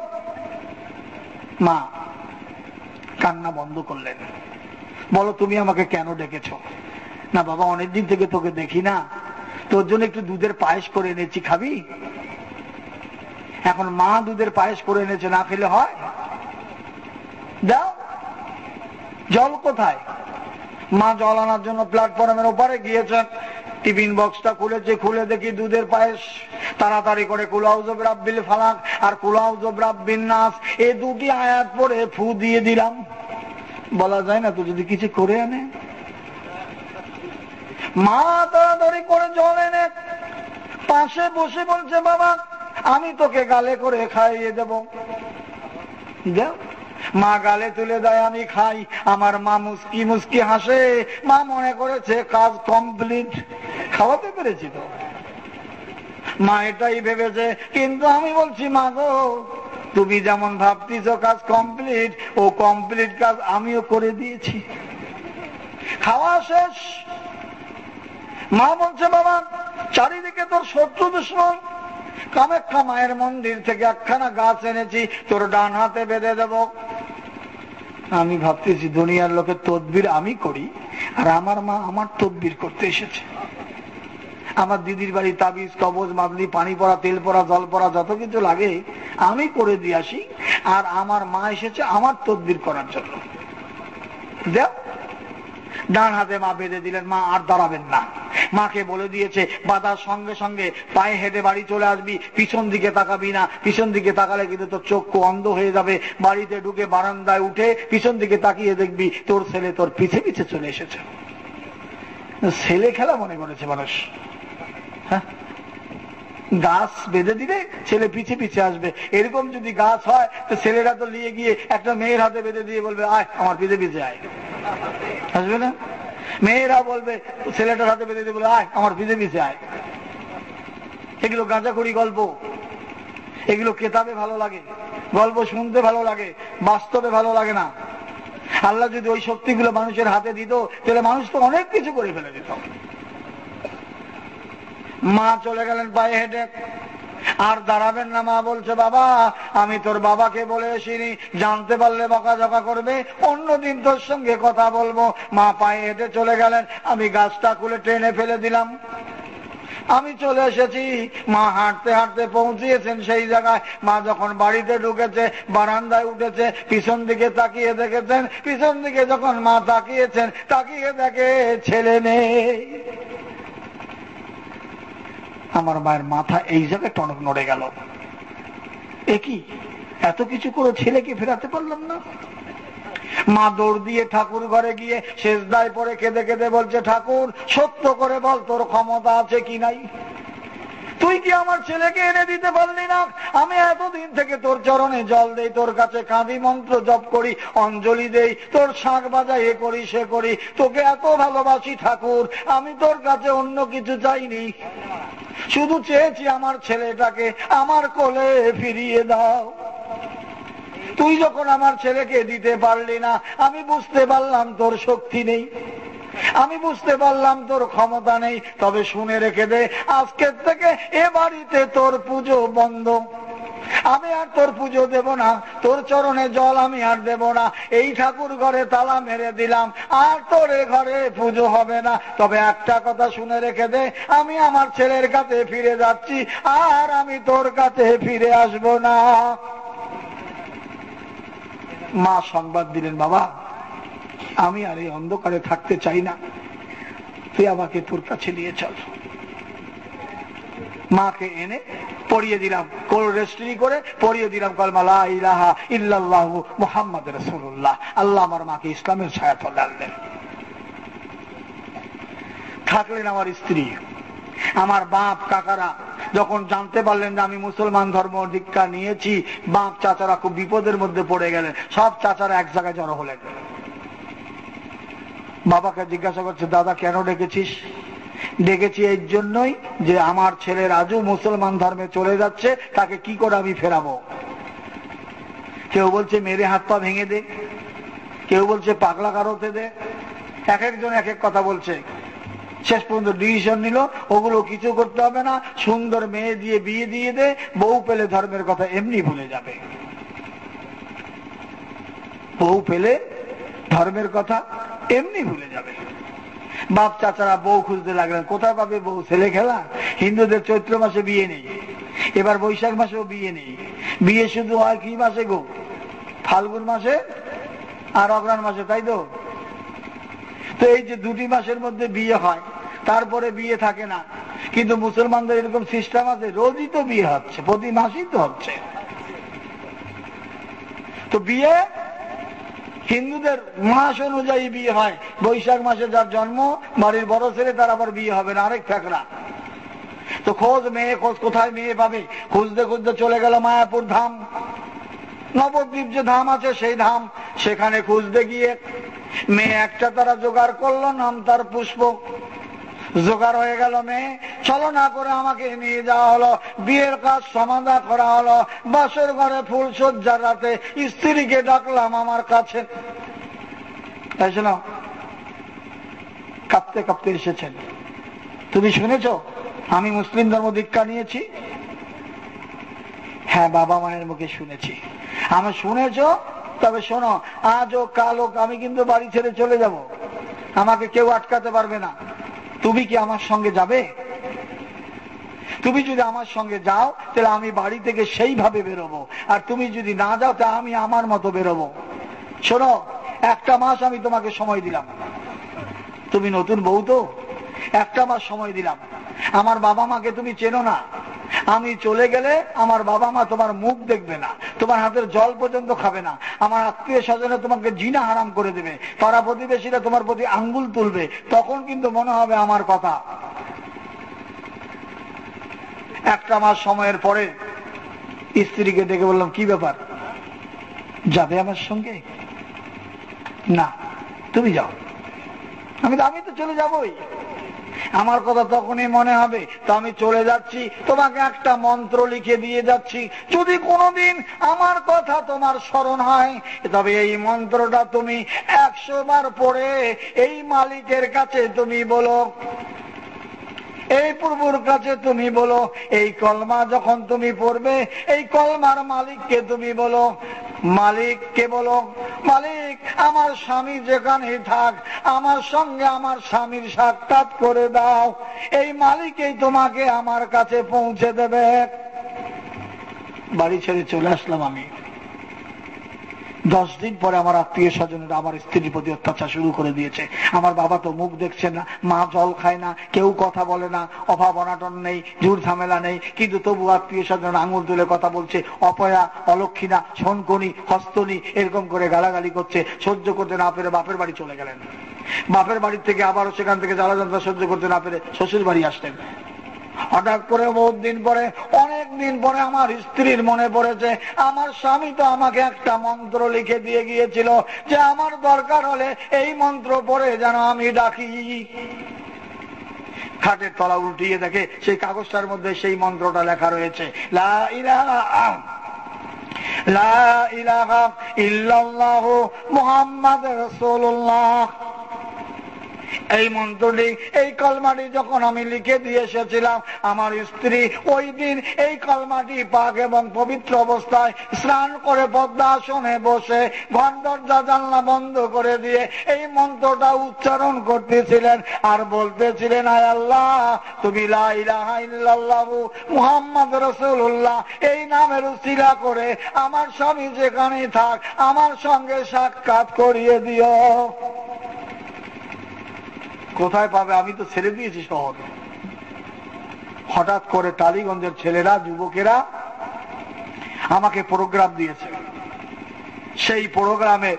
মা কান্না বন্ধ করলেন। বলো তুমি আমাকে কেন ডেকেছ? না বাবা অনেকদিন থেকে তোকে দেখি না, তোর জন্য একটু দুধের পায়েস করে এনেছি, খাবি? এখন মা দুধের পায়েস করে এনেছে, না খেলে হয়? দাও। জল কোথায়? মা জল আনার জন্য প্ল্যাটফর্মের ওপারে গিয়েছেন। টিফিন বক্সটা খুলেছে, খুলে দেখি দুধের পায়েস। তাড়াতাড়ি করে কুল আউযু বিরাব্বিল ফালাক আর কুল আউযু বিরাব্বিন নাস এই দুটি আয়াত পড়ে ফু দিয়ে দিলাম। বলা যায় না তো যদি কিছু করে আনে। মা তাড়াতাড়ি করে জল এনে পাশে বসে বলছে, বাবা আমি তোকে গালে করে খাইয়ে দেব, দেও। মা গালে তুলে দেয়, আমি খাই। আমার মা মুস্কি মুস্কি হাসে। মা মনে করেছে কাজ কমপ্লিট, খাওয়াতে পেরেছি তো। মা এটাই ভেবেছে, কিন্তু আমি বলছি মা গো তুমি যেমন ভাবতিস কাজ কমপ্লিট, ও কমপ্লিট কাজ আমিও করে দিয়েছি। খাওয়া শেষ। মা বলছে, বাবা চারিদিকে তোর শত্রু দুশমন, কামাখ্যা মায়ের মন্দির থেকে একখানা গাছ এনেছি, তোর ডান হাতে বেঁধে দেব। আমি ভাবতেছি দুনিয়ার লোকের তদবির আমি করি, আর আমার মা আমার তদবির করতে এসেছে। আমার দিদির বাড়ি তাবিজ কবজ মাদলি পানি পড়া তেল পড়া জল পড়া যত কিছু লাগে আমি করে দিয়ে আসি, আর আমার মা এসেছে আমার তদবির করার জন্য। দেখ ডান হাতে মা বেঁধে দিলেন। মা আর দাঁড়াবেন না। মাকে বলে দিয়েছে বাঁধার সঙ্গে সঙ্গে পায়ে হেঁটে বাড়ি চলে আসবি, পিছন দিকে তাকাবি না। পিছন দিকে তাকালে কিন্তু তোর চক্ষু অন্ধ হয়ে যাবে। বাড়িতে ঢুকে বারান্দায় উঠে পিছন দিকে তাকিয়ে দেখবি তোর ছেলে তোর পিছে পিছে চলে এসেছে। ছেলে খেলা মনে করেছে মানুষ। হ্যাঁ, গাছ বেঁধে দিলে ছেলে পিছে পিছে আসবে। এরকম যদি গাছ হয় তো ছেলেরা তো নিয়ে গিয়ে একটা মেয়ের হাতে বেঁধে দিয়ে বলবে আয় আমার পিছে পিছে আয়, আসবে না? মেয়েরা বলবে ছেলেটার হাতে বেঁধে দিয়ে বলে আয় আমার পিছে পিছে আয়। এগুলো গাঁজাখড়ি গল্প, এগুলো কেতাবে ভালো লাগে, গল্প শুনতে ভালো লাগে, বাস্তবে ভালো লাগে না। আল্লাহ যদি ওই শক্তিগুলো মানুষের হাতে দিত তাহলে মানুষ তো অনেক কিছু করে ফেলে দিত। মা চলে গেলেন পায়ে হেঁটে। আর দাঁড়াবেন না। মা বলছে, বাবা আমি তোর বাবাকে বলে এসিনি, জানতে পারলে বকাঝকা করবে, অন্যদিন তোর সঙ্গে কথা বলবো। মা পায়ে হেঁটে চলে গেলেন। আমি গাছটা খুলে টেনে ফেলে দিলাম। আমি চলে এসেছি। মা হাঁটতে হাঁটতে পৌঁছিয়েছেন সেই জায়গায়। মা যখন বাড়িতে ঢুকেছে, বারান্দায় উঠেছে, পিছন দিকে তাকিয়ে দেখেছেন। পিছন দিকে যখন মা তাকিয়েছেন, তাকিয়ে দেখে ছেলে নেই। আমার মায়ের মাথা এই জায়গায় টনক নড়ে গেল। একই এত কিছু করে ছেলেকে ফেরাতে পারলাম না। মা দৌড় দিয়ে ঠাকুর ঘরে গিয়ে সেজদায় পড়ে কেঁদে কেঁদে বলছে, ঠাকুর সত্য করে বল তোর ক্ষমতা আছে কি নাই, তুই কি আমার ছেলেকে এনে দিতে পারলি না? আমি এতদিন থেকে তোর চরণে জল দেই, তোর কাছে কাঁদি, মন্ত্র জপ করি, অঞ্জলি দেই, তোর শাঁখ বাজাই, এ করি সে করি, তোকে এত ভালোবাসি ঠাকুর, আমি তোর কাছে অন্য কিছু চাইনি, শুধু চেয়েছি আমার ছেলেটাকে আমার কোলে ফিরিয়ে দাও। তুই যখন আমার ছেলেকে দিতে পারলি না, আমি বুঝতে পারলাম তোর শক্তি নেই, আমি বুঝতে পারলাম তোর ক্ষমতা নেই। তবে শুনে রেখে দে, আজকের থেকে এ বাড়িতে তোর পুজো বন্ধ, আমি আর তোর পুজো দেব না, তোর চরণে জল আমি আর দেব না, এই ঠাকুর ঘরে তালা মেরে দিলাম, আর তোর এ ঘরে পুজো হবে না। তবে একটা কথা শুনে রেখে দে, আমি আমার ছেলের কাছে ফিরে যাচ্ছি, আর আমি তোর কাছে ফিরে আসব না। মা সংবাদ দিলেন, বাবা আমি আর এই অন্ধকারে থাকতে চাই না, তুই আমাকে তোর কাছে নিয়ে চল। মাকে এনে পড়িয়ে দিলাম, কোল রেজিস্ট্রি করে পড়িয়ে দিলাম কলমা লা ইলাহা ইল্লাল্লাহু মুহাম্মাদুর রাসূলুল্লাহ। আল্লাহ আমার মাকে ইসলামের ছায়াতলে আনলেন। থাকলেন আমার স্ত্রী, আমার বাপ কাকারা যখন জানতে পারলেন যে আমি মুসলমান ধর্ম দীক্ষা নিয়েছি, বাপ চাচারা খুব বিপদের মধ্যে পড়ে গেলেন। সব চাচারা এক জায়গায় জড়ো হলেন। বাবাকে জিজ্ঞাসা করছে, দাদা কেন ডেকেছিস? ডেকেছি এই জন্যই যে আমার ছেলের আজও মুসলমান ধর্মে চলে যাচ্ছে, তাকে কি করে আমি ফেরাবো। কেউ বলছে মেরে হাত পা ভেঙে দে, কেউ বলছে পাগলা কারোতে দে, এক একজন এক এক কথা বলছে। শেষ পর্যন্ত ডিসিশন নিল, ওগুলো কিছু করতে হবে না, সুন্দর মেয়ে দিয়ে বিয়ে দিয়ে দে, বউ পেলে ধর্মের কথা এমনি ভুলে যাবে। বউ পেলে ধর্মের কথা এমনি ভুলে যাবে। বাপ চাচারা বউ খুঁজতে লাগলেন, কোথায় পাবে বউ? ছেলে খেলা, হিন্দুদের চৈত্র মাসে বিয়ে নেই, এবার বৈশাখ মাসেও বিয়ে নেই, বিয়ে শুধু হয় কি মাসে গো? ফাল্গুন মাসে আর অগ্রহায়ণ মাসে, তাই তো? তো এই যে দুটি মাসের মধ্যে বিয়ে হয়, তারপরে বিয়ে থাকে না। কিন্তু মুসলমানদের এরকম সিস্টেম আছে, রোজই তো বিয়ে হচ্ছে, প্রতি মাসেই তো হচ্ছে। তো বিয়ে হিন্দুদের মাস অনুযায়ী বিয়ে হয়। বৈশাখ মাসে যার জন্ম, বাড়ির বড় ছেলে, তার আবার বিয়ে হবে না, আরেক ফেকরা। তো খোঁজ মেয়ে, খোঁজ কোথায় মেয়ে পাবে? খুঁজতে খুঁজতে চলে গেল মায়াপুর ধাম, নবদ্বীপ যে ধাম আছে সেই ধাম। সেখানে খুঁজতে গিয়ে মেয়ে একটা তারা জোগাড় করলো, নাম তার পুষ্প। জোগাড় হয়ে গেল মেয়ে, ছলনা করে আমাকে নিয়ে যাওয়া হলো, বিয়ের কাজ সমাধা করা হলো, বাসর ঘরে ফুল সজ্জার রাতে স্ত্রীকে ডাকলাম আমার কাছে। তাই শোনো, কাঁপতে কাঁপতে এসেছেন, তুমি শুনেছো আমি মুসলিম ধর্ম দীক্ষা নিয়েছি? হ্যাঁ, বাবা মায়ের মুখে শুনেছি। আমি শুনেছো? তবে শোনো, আজ ও কাল হোক আমি কিন্তু বাড়ি ছেড়ে চলে যাব, আমাকে কেউ আটকাতে পারবে না। তুমি কি আমার সঙ্গে যাবে? তুমি যদি আমার সঙ্গে যাও তাহলে আমি বাড়ি থেকে সেইভাবে বেরোবো, আর তুমি যদি না যাও তা আমি আমার মতো বেরোবো। শোনো, একটা মাস আমি তোমাকে সময় দিলাম, তুমি নতুন বউ তো, একটা মাস সময় দিলাম। আমার বাবা মাকে তুমি চেনো না, আমি চলে গেলে আমার বাবা মা তোমার মুখ দেখবে না, তোমার হাতের জল পর্যন্ত খাবে না, আমার আত্মীয় স্বজনে তোমাকে জিনা হারাম করে দেবে, পাড়া প্রতিবেশীরা তোমার প্রতি আঙ্গুল তুলবে, তখন কিন্তু মনে হবে আমার কথা। একটা মাস সময়ের পরে স্ত্রীকে ডেকে বললাম, কি ব্যাপার, যাবে আমার সঙ্গে? না, তুমি যাও। আমি তো চলে যাবই, আমার কথা তখনই মনে হবে, তো আমি চলে যাচ্ছি, তোমাকে একটা মন্ত্র লিখে দিয়ে যাচ্ছি, যদি কোনোদিন আমার কথা তোমার স্মরণ হয় তবে এই মন্ত্রটা তুমি 100 বার পড়ে এই মালিকের কাছে তুমি বলো, এই প্রভুর কাছে তুমি বলো। এই কলমা যখন তুমি পড়বে, এই কলমার মালিককে তুমি বলো, মালিককে বলো, মালিক আমার স্বামী যেখানে থাক আমার সঙ্গে আমার স্বামীর সাক্ষাৎ করে দাও, এই মালিকই তোমাকে আমার কাছে পৌঁছে দেবে। বাড়ি ছেড়ে চলে আসলাম আমি। 10 দিন পরে আমার আত্মীয় স্বজনেরা আমার স্ত্রীর প্রতি অত্যাচার শুরু করে দিয়েছে। আমার বাবা তো মুখ দেখছে না, মা জল খায় না, কেউ কথা বলে না, অভাব অনাটন নেই, ঝুট ঝামেলা নেই, কিন্তু তবু আত্মীয় স্বজন আঙুল তুলে কথা বলছে, অপয়া, অলক্ষিণা, শনকনি, হস্তনি, এরকম করে গালাগালি করছে। সহ্য করতে না পেরে বাপের বাড়ি চলে গেলেন। বাপের বাড়ি থেকে আবারও সেখান থেকে জ্বালা যন্ত্রণা সহ্য করতে না পেরে শ্বশুর বাড়ি আসলেন। হঠাৎ করে বহুত দিন পরে, অনেক দিন পরে আমার স্ত্রীর মনে পড়েছে, আমার স্বামী তো আমাকে একটা মন্ত্র লিখে দিয়ে গিয়েছিল যে আমার দরকার হলে এই মন্ত্র পড়ে যেন আমি ডাকি। খাটের তলা উল্টিয়ে দেখে সেই কাগজটার মধ্যে সেই মন্ত্রটা লেখা রয়েছে, লা ইলাহা লা ইলাহা ইল্লাল্লাহু মুহাম্মাদুর রাসূলুল্লাহ। এই মন্ত্রটি, এই কলমাটি যখন আমি লিখে দিয়ে এসেছিলাম, আমার স্ত্রী ওই দিন এই কলমাটি পাক এবং পবিত্র অবস্থায় স্নান করে পদ্মাসনে বসে ঘর দরজা জানলা বন্ধ করে দিয়ে এই মন্ত্রটা উচ্চারণ করতেছিলেন আর বলতেছিলেন, আয় আল্লাহ, তুমি লা ইলাহা ইল্লাল্লাহু মুহাম্মাদুর রাসূলুল্লাহ এই নামের উসিলা করে আমার স্বামী যেখানেই থাক আমার সঙ্গে সাক্ষাৎ করিয়ে দিও। কোথায় পাবে? আমি তো ছেড়ে দিয়েছি শহর। হঠাৎ করে টালিগঞ্জের ছেলেরা, যুবকেরা আমাকে প্রোগ্রাম দিয়েছে। সেই প্রোগ্রামে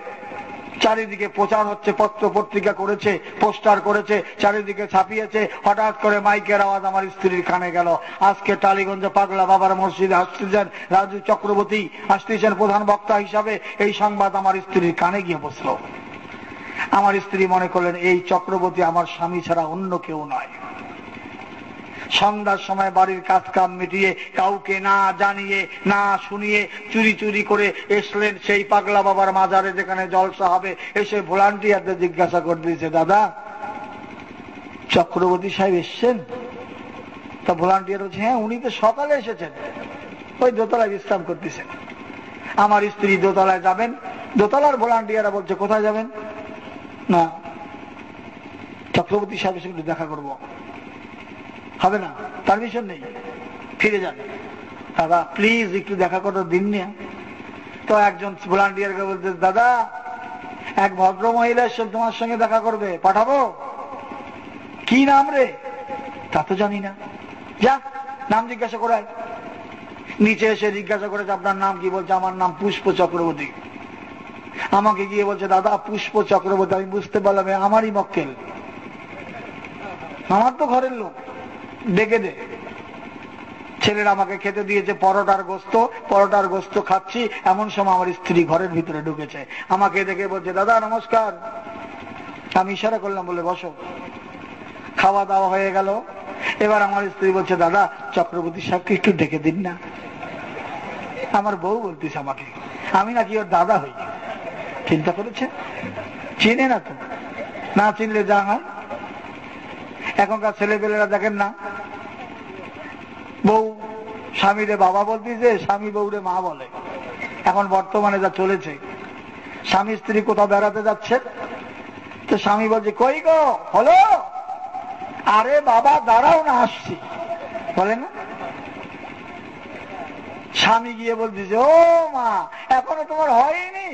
চারিদিকে প্রচার হচ্ছে, পত্র পত্রিকা করেছে, পোস্টার করেছে, চারিদিকে ছাপিয়েছে। হঠাৎ করে মাইকের আওয়াজ আমার স্ত্রীর কানে গেল, আজকে টালিগঞ্জে পাগলা বাবার মসজিদে আসতেছেন রাজু চক্রবর্তী, আসতেছেন প্রধান বক্তা হিসাবে। এই সংবাদ আমার স্ত্রীর কানে গিয়ে বসলো। আমার স্ত্রী মনে করলেন এই চক্রবর্তী আমার স্বামী ছাড়া অন্য কেউ নয়। সন্ধ্যার সময় বাড়ির কাজ কাম মিটিয়ে কাউকে না জানিয়ে না শুনিয়ে চুরি চুরি করে এসলেন সেই পাগলা বাবার মাজারে যেখানে জলসা হবে। এসে ভলান্টিয়ারদের জিজ্ঞাসা করে দিয়েছে, দাদা চক্রবর্তী সাহেব এসছেন? তা ভলান্টিয়ার বলছে, হ্যাঁ উনি তো সকালে এসেছেন, ওই দোতলায় বিশ্রাম করতেছেন। আমার স্ত্রী দোতলায় যাবেন, দোতলার ভলান্টিয়াররা বলছে কোথায় যাবেন? না, চক্রবর্তী সাহেবের সঙ্গে দেখা করব। হবে না, পারমিশন নেই, ফিরে যান। দাদা প্লিজ একটু দেখা করার দিন না। তো একজন ভলান্টিয়ারকে বলতে, দাদা এক ভদ্র মহিলা এসে তোমার সঙ্গে দেখা করবে, পাঠাবো? কি নাম রে? তা তো জানি না। যা নাম জিজ্ঞাসা করে। নিচে এসে জিজ্ঞাসা করেছে আপনার নাম কি? বলছে আমার নাম পুষ্প চক্রবর্তী। আমাকে গিয়ে বলছে, দাদা পুষ্প চক্রবর্তী। আমি বুঝতে পারলাম আমারই মক্কেল, আমার তো ঘরের লোক, ডেকে দে। ছেলেরা আমাকে খেতে দিয়েছে পরোটার গোস্ত খাচ্ছি। এমন সময় আমার স্ত্রী ঘরের ভিতরে ঢুকেছে, আমাকে দেখে বলছে, দাদা নমস্কার। আমি ইশারা করলাম, বলে বসো। খাওয়া দাওয়া হয়ে গেল। এবার আমার স্ত্রী বলছে, দাদা চক্রবর্তী সাহেবকে একটু ডেকে দিন না। আমার বউ বলতেছে আমাকে, আমি নাকি ওর দাদা হই। চিন্তা করেছে, চিনে না তো, না চিনলে যা হয়। এখনকার ছেলেপেলেরা দেখেন না, বউ স্বামীরে বাবা বলতেছে, স্বামী বউরে মা বলে। এখন বর্তমানে যা চলেছে, স্বামী স্ত্রী কোথাও বেড়াতে যাচ্ছে তো স্বামী বলছে, কই গো হলো? আরে বাবা দাঁড়াও না, আসছি, বলে না? স্বামী গিয়ে বলতেছে, ও মা এখনো তোমার হয়নি?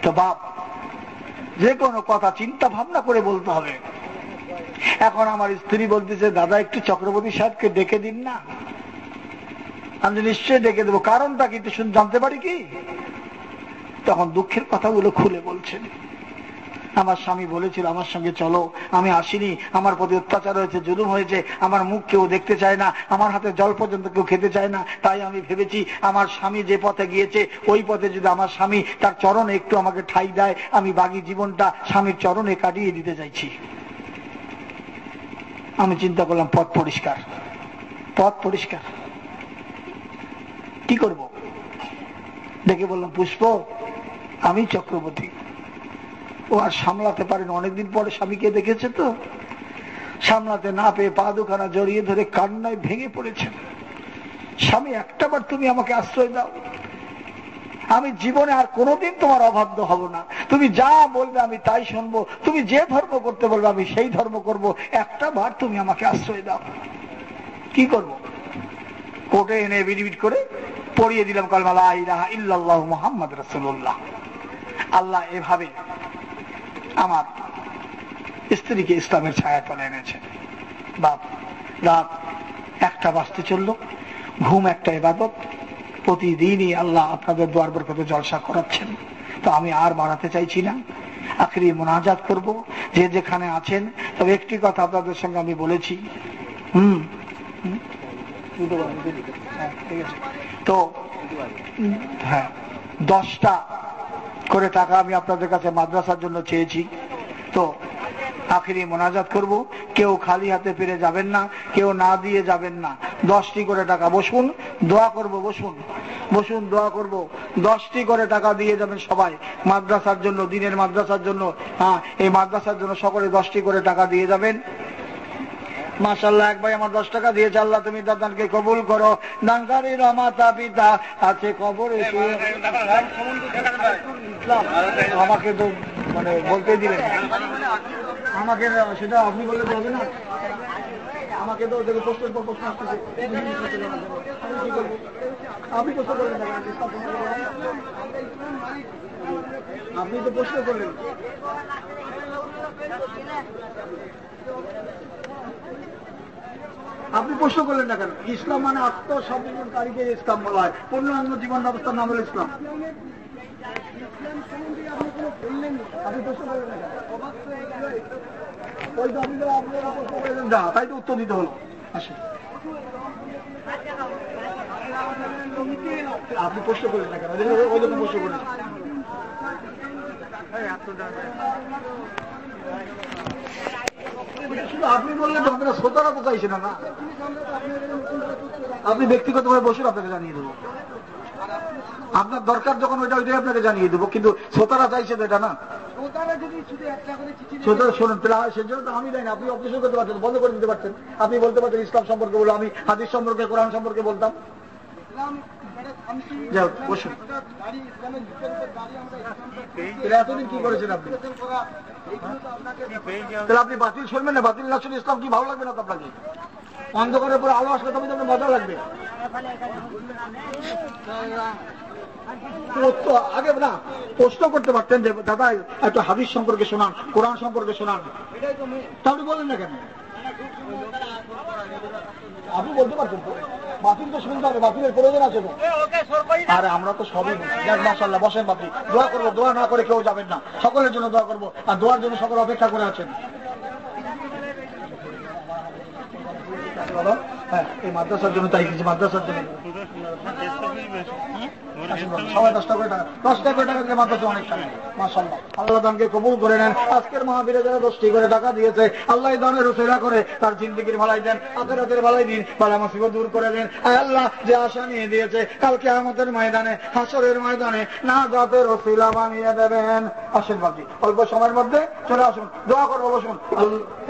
তো বাপ যে কোনো কথা চিন্তা ভাবনা করে বলতে হবে। এখন আমার স্ত্রী বলতেছে, দাদা একটু চক্রবর্তী সাহেবকে ডেকে দিন না। আমি নিশ্চয়ই ডেকে দেবো, কারণটা কি জানতে পারি কি? তখন দুঃখের কথাগুলো খুলে বলছেন। আমার স্বামী বলেছিল আমার সঙ্গে চলো, আমি আসিনি, আমার প্রতি অত্যাচার হয়েছে, জুলুম হয়েছে, আমার মুখ কেউ দেখতে চায় না, আমার হাতে জল পর্যন্ত কেউ খেতে চায় না। তাই আমি ভেবেছি আমার স্বামী যে পথে গিয়েছে ওই পথে যদি আমার স্বামী তার চরণে একটু আমাকে ঠাঁই দেয়, আমি বাকি জীবনটা স্বামীর চরণে কাটিয়ে দিতে চাইছি। আমি চিন্তা করলাম পথ পরিষ্কার, পথ পরিষ্কার, কি করব? দেখে বললাম, পুষ্প আমি চক্রবর্তী। ও আর সামলাতে পারেন, অনেকদিন পরে স্বামীকে দেখেছে তো, সামলাতে না পেয়ে পা দুখানা জড়িয়ে ধরে কান্নায় ভেঙে পড়েছেন। স্বামী একটাবার তুমি আমাকে আশ্রয় দাও, আমি জীবনে আর কোনোদিন তোমার অবাধ্য হব না, তুমি যা বলবে আমি তাই শুনবো, তুমি যে ধর্ম করতে বলবে আমি সেই ধর্ম করব, একটা বার তুমি আমাকে আশ্রয় দাও। কি করব? কোর্টে এনে এফিডেভিট করে পড়িয়ে দিলাম কালমা লা ইলাহা ইল্লাল্লাহু মুহাম্মাদুর রাসূলুল্লাহ। আল্লাহ এভাবে আমার স্ত্রীকে ইসলামের ছায়া তলে এনেছে। বাপ, রাত 1টা বাজতে চলল, ঘুম একটা ইবাদত। প্রতিদিনই আল্লাহ আপনাদের দুয়ার বরকতে জলসা করাচ্ছেন। তো আমি আর বাড়াতে চাইছি না, আখেরি মোনাজাত করব যে যেখানে আছেন। তবে একটি কথা আপনাদের সঙ্গে আমি বলেছি, তো হ্যাঁ 10টা করে টাকা আমি আপনাদের কাছে মাদ্রাসার জন্য চেয়েছি। তো আখেরি মোনাজাত করব, কেউ খালি হাতে ফিরে যাবেন না, কেউ না দিয়ে যাবেন না। 10টি করে টাকা, বসুন দোয়া করব, বসুন বসুন দোয়া করব। 10টি করে টাকা দিয়ে যাবেন সবাই মাদ্রাসার জন্য, দিনের মাদ্রাসার জন্য। হ্যাঁ, এই মাদ্রাসার জন্য সকলে 10টি করে টাকা দিয়ে যাবেন। মাশাআল্লাহ, এক ভাই আমার 10 টাকা দিয়েছে। আল্লাহ তুমি দাদানকে কবুল করো। দানকারীর মাতা পিতা আছে কবরে, আমাকে তো মানে বলতে দিলেন, আমাকে সেটা আপনি বললে তো হবে না। আমাকে তো প্রশ্নের পর প্রশ্ন আসতেছে, আপনি প্রশ্ন করলেন না, আপনি তো প্রশ্ন করলেন। আপনি প্রশ্ন করলেন না কেন? ইসলাম মানে আত্মসমর্পণকারীকে ইসলাম বলা হয়। পূর্ণাঙ্গ জীবন ব্যবস্থার নাম হল ইসলাম। আপনি প্রশ্ন করলেন না কেন? ওই তো আপনি প্রশ্ন করলেন না, তাই তো উত্তর দিতে হলো। আসেন, আপনি প্রশ্ন করলেন না কেন? ওই জন্য প্রশ্ন করেন। শুধু আপনি বললেন তো আপনারা শ্রোতারা তো চাইছে না। আপনি ব্যক্তিগতভাবে বসুন, আপনাকে জানিয়ে দেবো। আপনার দরকার যখন ওইটাই আপনাকে জানিয়ে দেবো, কিন্তু শ্রোতারা চাইছে তো এটা না। শ্রোতারা শোনেন, সেজন্য তো আমি জানি না। আপনি অপেক্ষা করতে পারছেন, বন্ধ করে দিতে পারছেন। আপনি বলতে পারছেন ইসলাম সম্পর্কে বলো, আমি হাদিস সম্পর্কে, কোরআন সম্পর্কে বলতাম। বসুন। এতদিন কি করেছেন আপনি? তাহলে আপনি বাতিল শুনবেন না? বাতিল না শুনে ইসলাম কি ভালো লাগবে না তো আপনাকে? অন্ধকারের পরে আলো আসলে তবে আপনার মজা লাগবে। আগে না প্রশ্ন করতে পারতেন যে দাদা একটা হাদিস সম্পর্কে শোনান, কোরআন সম্পর্কে শোনান, তাহলে বলেন না কেন? আপনি বলতে পারছেন তো বাতিল তো শুনতে হবে, বাতিলের প্রয়োজন আছে তো। আরে আমরা তো সবই মাশাআল্লাহ। বসেন বাতিল, দোয়া করবো। দোয়া না করে কেউ যাবেন না, সকলের জন্য দোয়া করবো। আর দোয়ার জন্য সকলে অপেক্ষা করে আছেন। হ্যাঁ, এই মাদ্রাসার জন্য তাই কিছু, মাদ্রাসার জন্য সবাই 10 টাকা করে টাকা, 10 টাকা করে টাকা দিলে মাদ্রাসা অনেক টাকা। মাশাআল্লাহ, আল্লাহ দানকে কবুল করে নেন। আজকের মাহফিলে যারা 10টি করে টাকা দিয়েছে, আল্লাহ দানের উসিলা করে তার জিন্দেগির ভালাই দেন, আখিরাতের ভালাই দিন, বালা মুসিবত দূর করে দেন। আয় আল্লাহ, যে আশা নিয়ে দিয়েছে কাল কিয়ামতের ময়দানে, হাসরের ময়দানে নাজাতের উসিলা বানিয়ে দেবেন। আসেন বাকি অল্প সময়ের মধ্যে চলে আসুন, দোয়া করবো। বসুন।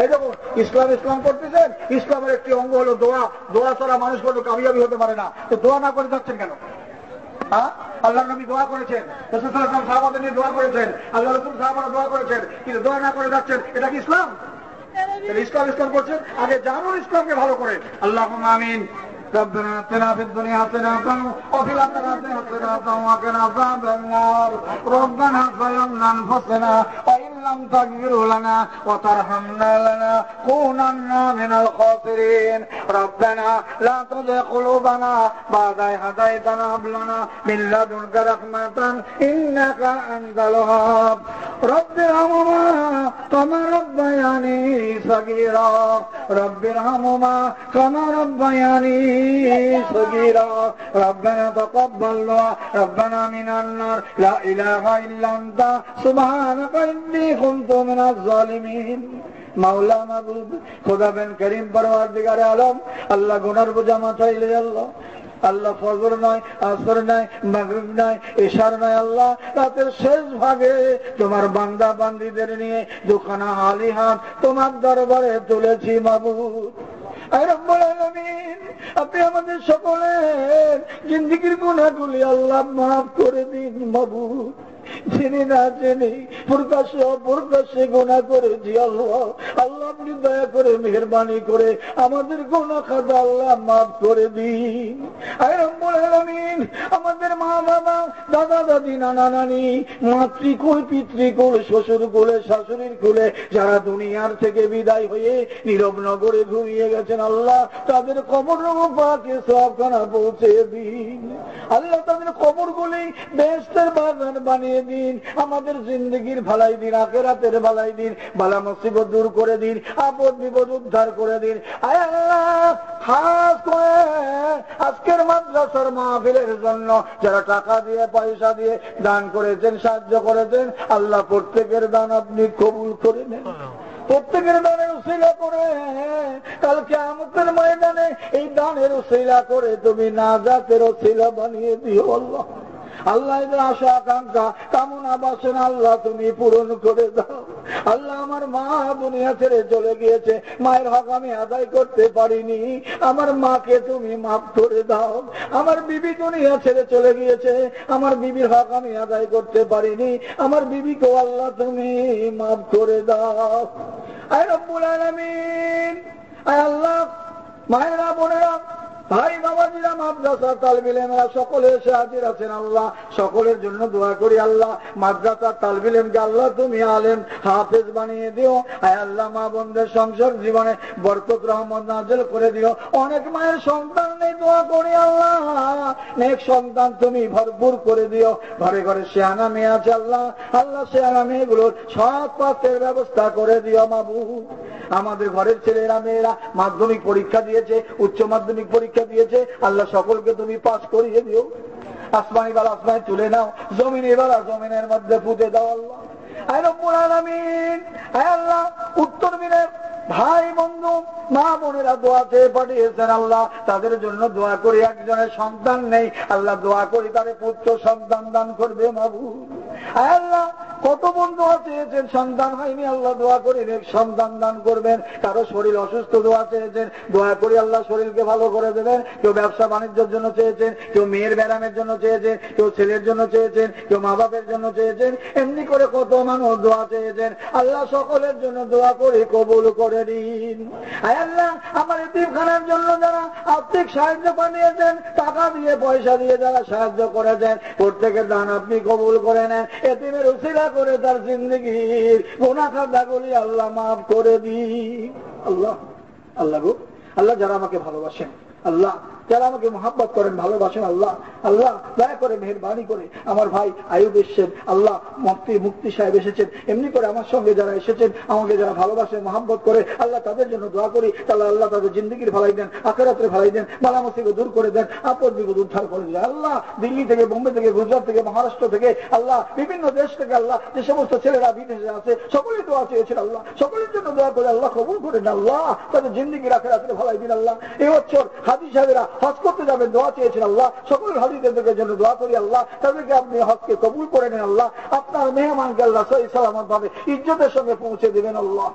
এই দেখুন, ইসলাম ইসলাম করতেছেন। ইসলামের একটি অঙ্গ হলো দোয়া। দোয়া ছাড়া মানুষ কোনো কামিয়াবি হতে পারে না। তো দোয়া না করে যাচ্ছেন কেন? আল্লাহর নবী দোয়া করেছেন, রাসূল সাল্লাল্লাহু আলাইহি ওয়াসাল্লাম সাহাবাদের নিয়ে দোয়া করেছেন, আল্লাহ রাসূল সাহাবারা দোয়া করেছেন, কিন্তু দোয়া না করে যাচ্ছেন, এটা কি ইসলাম? ইসলাম ইসলাম করছেন। আগে জানুন ইসলামকে ভালো করে। আল্লাহুম্মা আমিন। ربنا آتنا في الدنيا حسنة وفي الآخرة حسنة وقنا عذاب النار ربنا ظلمنا أنفسنا وإن لم تغفر لنا وترحمنا لنكونن من الخاسرين ربنا لا تزغ قلوبنا بعد إذ هديتنا وهب لنا من لدنك رحمة إنك أنت الوهاب رب ارحمهما كما ربياني صغيرا رب ارحمهما كما ربياني صغيرا ربنا تقبل دعاء ربنا من النار لا إله إلا أنت سبحانك إني كنت من الظالمين মাওলা মাবুদ খোদা বেন করিম পরওয়ারদিগার আলম আল্লাহ গুনার বোঝা মাথায় নিয়ে আল্লাহ আল্লাহ ফজর নয়, আসর নয়, মাগরিব নয়, ইশার নয়, আল্লাহ রাতের শেষ ভাগে তোমার বান্দা বান্দীদের নিয়ে দুখানা হালি হাত তোমার দরবারে তুলেছি মাবুদ। আয় রব্বুল আলামিন, আপনি আমাদের সকলের জিন্দেগীর গুনাহগুলি আল্লাহ মাফ করে দিন মাবুদ। চিনি না চিনি, প্রকাশ্যে অপ্রকাশ্যে গুনাহ করেছি আল্লাহ। আল্লাহ আপনি দয়া করে মেহেরবানি করে আমাদের গুনাহ খাতা আল্লাহ মাফ করে দিন। আয় রব্বুল আলামিন, আমাদের মা বাবা, দাদা দাদি, নানা নানি, মাতৃকুল পিতৃকুল, শ্বশুর কুলে শাশুড়ির কুলে যারা দুনিয়ার থেকে বিদায় হয়ে নীরব নগরে ঘুমিয়ে গেছেন আল্লাহ, তাদের কবর পাকে সওয়াবখানা পৌঁছে দিন আল্লাহ। তাদের কবরগুলি বেহেশতের বাগান বানিয়ে দিন। আমাদের জিন্দগির ভালাই দিন, আখিরাতের ভালাই দিন, বালা মুসিবত দূর করে দিন, আপদ বিপদ উদ্ধার করে দিন। আয় আল্লাহ, খাস করে আজকের মাদ্রাসার মাহফিলের জন্য যারা টাকা দিয়ে পয়সা দিয়ে দান করেছেন, সাহায্য করেছেন আল্লাহ, প্রত্যেকের দান আপনি কবুল করে নেন। প্রত্যেকের দানের উসিলা করে কাল কিয়ামতের ময়দানে এই দানের উসিলা করে তুমি নাজাতের উসিলা বানিয়ে দিও আল্লাহ। আল্লাহ এদের আশা আকাঙ্ক্ষা কামনা বাসনা আল্লাহ তুমি পূরণ করে দাও আল্লাহ। আমার মা দুনিয়া ছেড়ে চলে গিয়েছে, মায়ের হক আমি আদায় করতে পারিনি, আমার মাকে তুমি মাফ করে দাও। আমার বিবি দুনিয়া ছেড়ে চলে গিয়েছে, আমার বিবির হক আমি আদায় করতে পারিনি, আমার বিবিকেও আল্লাহ তুমি মাফ করে দাও। আয় রব্বুল আলামিন, আয় আল্লাহ, মায়েরা বোনেরা, ভাই বাবাজিরা, মাদ্রাসা তালবিল ইলমেরা সকলে এসে হাজির আছেন আল্লাহ, সকলের জন্য দোয়া করি আল্লাহ। মাদ্রাসা তালবিল ইলমকে আল্লাহ তুমি আলেম হাফেজ বানিয়ে দিও। আয় আল্লাহ, মা বোনদের সংসার জীবনে বরকত রহমত নাযিল করে দিও। অনেক মায়ের সন্তান নেই, দোয়া করি আল্লাহ নেক সন্তান তুমি ভরপুর করে দিও। ঘরে ঘরে শেয়ানা মেয়ে আছে আল্লাহ, আল্লাহ শেয়ানা মেয়েগুলোর সৎ পথের ব্যবস্থা করে দিও মাবুদ। আমাদের ঘরের ছেলেরা মেয়েরা মাধ্যমিক পরীক্ষা দিয়েছে, উচ্চ মাধ্যমিক পরীক্ষা দিয়েছে আল্লাহ, সকলকে তুমি পাস করিয়ে দিও। আসমানি বালা আসমানে তুলে নাও, জমিনি বালা জমিনের মধ্যে পুঁতে দাও আল্লাহ। আয় রব্বুল আলামিন, আয় আল্লাহ, উত্তর মিনের ভাই বন্ধু মা বোনেরা দোয়া চেয়ে পাঠিয়েছেন আল্লাহ, তাদের জন্য দোয়া করি। একজনের সন্তান নেই আল্লাহ, দোয়া করি তাদের পুত্র সন্তান দান করবে মাবুদ। আয় আল্লাহ, কত বন্ধু চেয়েছেন সন্তান হয়নি আল্লাহ, দোয়া করি সন্তান দান করবেন। কারো শরীর অসুস্থ, দোয়া চেয়েছেন, দোয়া করি আল্লাহ শরীরকে ভালো করে দেবেন। কেউ ব্যবসা বাণিজ্যের জন্য চেয়েছেন, কেউ মেয়ের ব্যায়ামের জন্য চেয়েছেন, কেউ ছেলের জন্য চেয়েছেন, কেউ মা বাপের জন্য চেয়েছেন, এমনি করে কত মানুষ দোয়া চেয়েছেন আল্লাহ, সকলের জন্য দোয়া করি কবুল করে দিন। আয় আল্লাহ, আমার এতিমখানার জন্য যারা আর্থিক সাহায্য পাঠিয়েছেন, টাকা দিয়ে পয়সা দিয়ে যারা সাহায্য করেছেন, প্রত্যেকের দান আপনি কবুল করে নেন। এতিমের উসিলা করে তার জিন্দগির গুনাহ খাতাগুলি আল্লাহ মাফ করে দিন আল্লাহ। আল্লাহ গো আল্লাহ, যারা আমাকে ভালোবাসেন আল্লাহ, যারা আমাকে মহাব্বত করেন ভালোবাসেন আল্লাহ, আল্লাহ দয়া করে মেহেরবানি করে আমার ভাই আয়ুব এসেছেন আল্লাহ, মুফতি সাহেব এসেছেন, এমনি করে আমার সঙ্গে যারা এসেছেন, আমাকে যারা ভালোবাসেন মহাব্বত করে আল্লাহ, তাদের জন্য দোয়া করি তাহলে আল্লাহ তাদের জিন্দগির ভালাই দেন, আখিরাতের ভালাই দেন, বালা মুসিবত দূর করে দেন, আপদ বিপদ উদ্ধার করে দেন আল্লাহ। দিল্লি থেকে, বোম্বে থেকে, গুজরাট থেকে, মহারাষ্ট্র থেকে আল্লাহ, বিভিন্ন দেশ থেকে আল্লাহ, যে সমস্ত ছেলেরা বিদেশে আছে সকলেই দোয়া চেয়েছেন আল্লাহ, সকলের জন্য দোয়া করে আল্লাহ কবুল করেন আল্লাহ, তাদের জিন্দগির আখিরাতের ভালাই দিন আল্লাহ। এই বছর হাজি সাহেবেরা হজ করতে যাবেন, দোয়া চেয়েছেন আল্লাহ, সকলের হাজিদের জন্য দোয়া করি আল্লাহ, তাদেরকে আপনি হজকে কবুল করে নেন আল্লাহ, আপনার মেহমানকে আল্লাহ সহি সালামত ভাবে ইজ্জতের সঙ্গে পৌঁছে দেবেন আল্লাহ।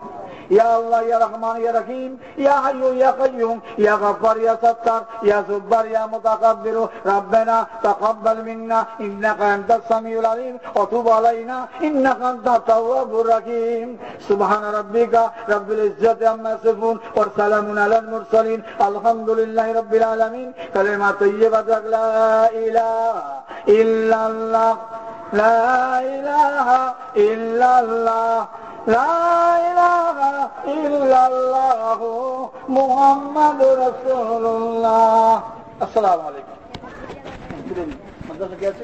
ইয়া আল্লাহ, ইয়া রহমান, ইয়া রহিম, ইয়া হাইয়্যু, ইয়া কাইয়্যুম, ইয়া গফফার, ইয়া সাত্তার, ইয়া জব্বার, ইয়া মুতাকাব্বির, রব্বানা তাকাব্বাল মিন্না ইন্নাকা আনতাস সামিউল আলিম ওয়া তুব আলাইনা ইন্নাকা আনতাত তাওয়াবুর রহিম। সুবহানা রাব্বিকা রাব্বিল ইজ্জাতি আম্মা ইয়াসিফুন ওয়া সালামুন আলাল মুরসালিন আলহামদুলিল্লাহি রাব্বিল আলামিন। কালিমা তাইয়্যিবা, লা ইলাহা ইল্লাল্লাহ, লা ইলাহা ইল্লাল্লাহ, লা ইলাহা ইল্লাল্লাহ মুহাম্মাদুর রাসূলুল্লাহ। আসসালামু আলাইকুম। মাদ্রাসা কি আছে?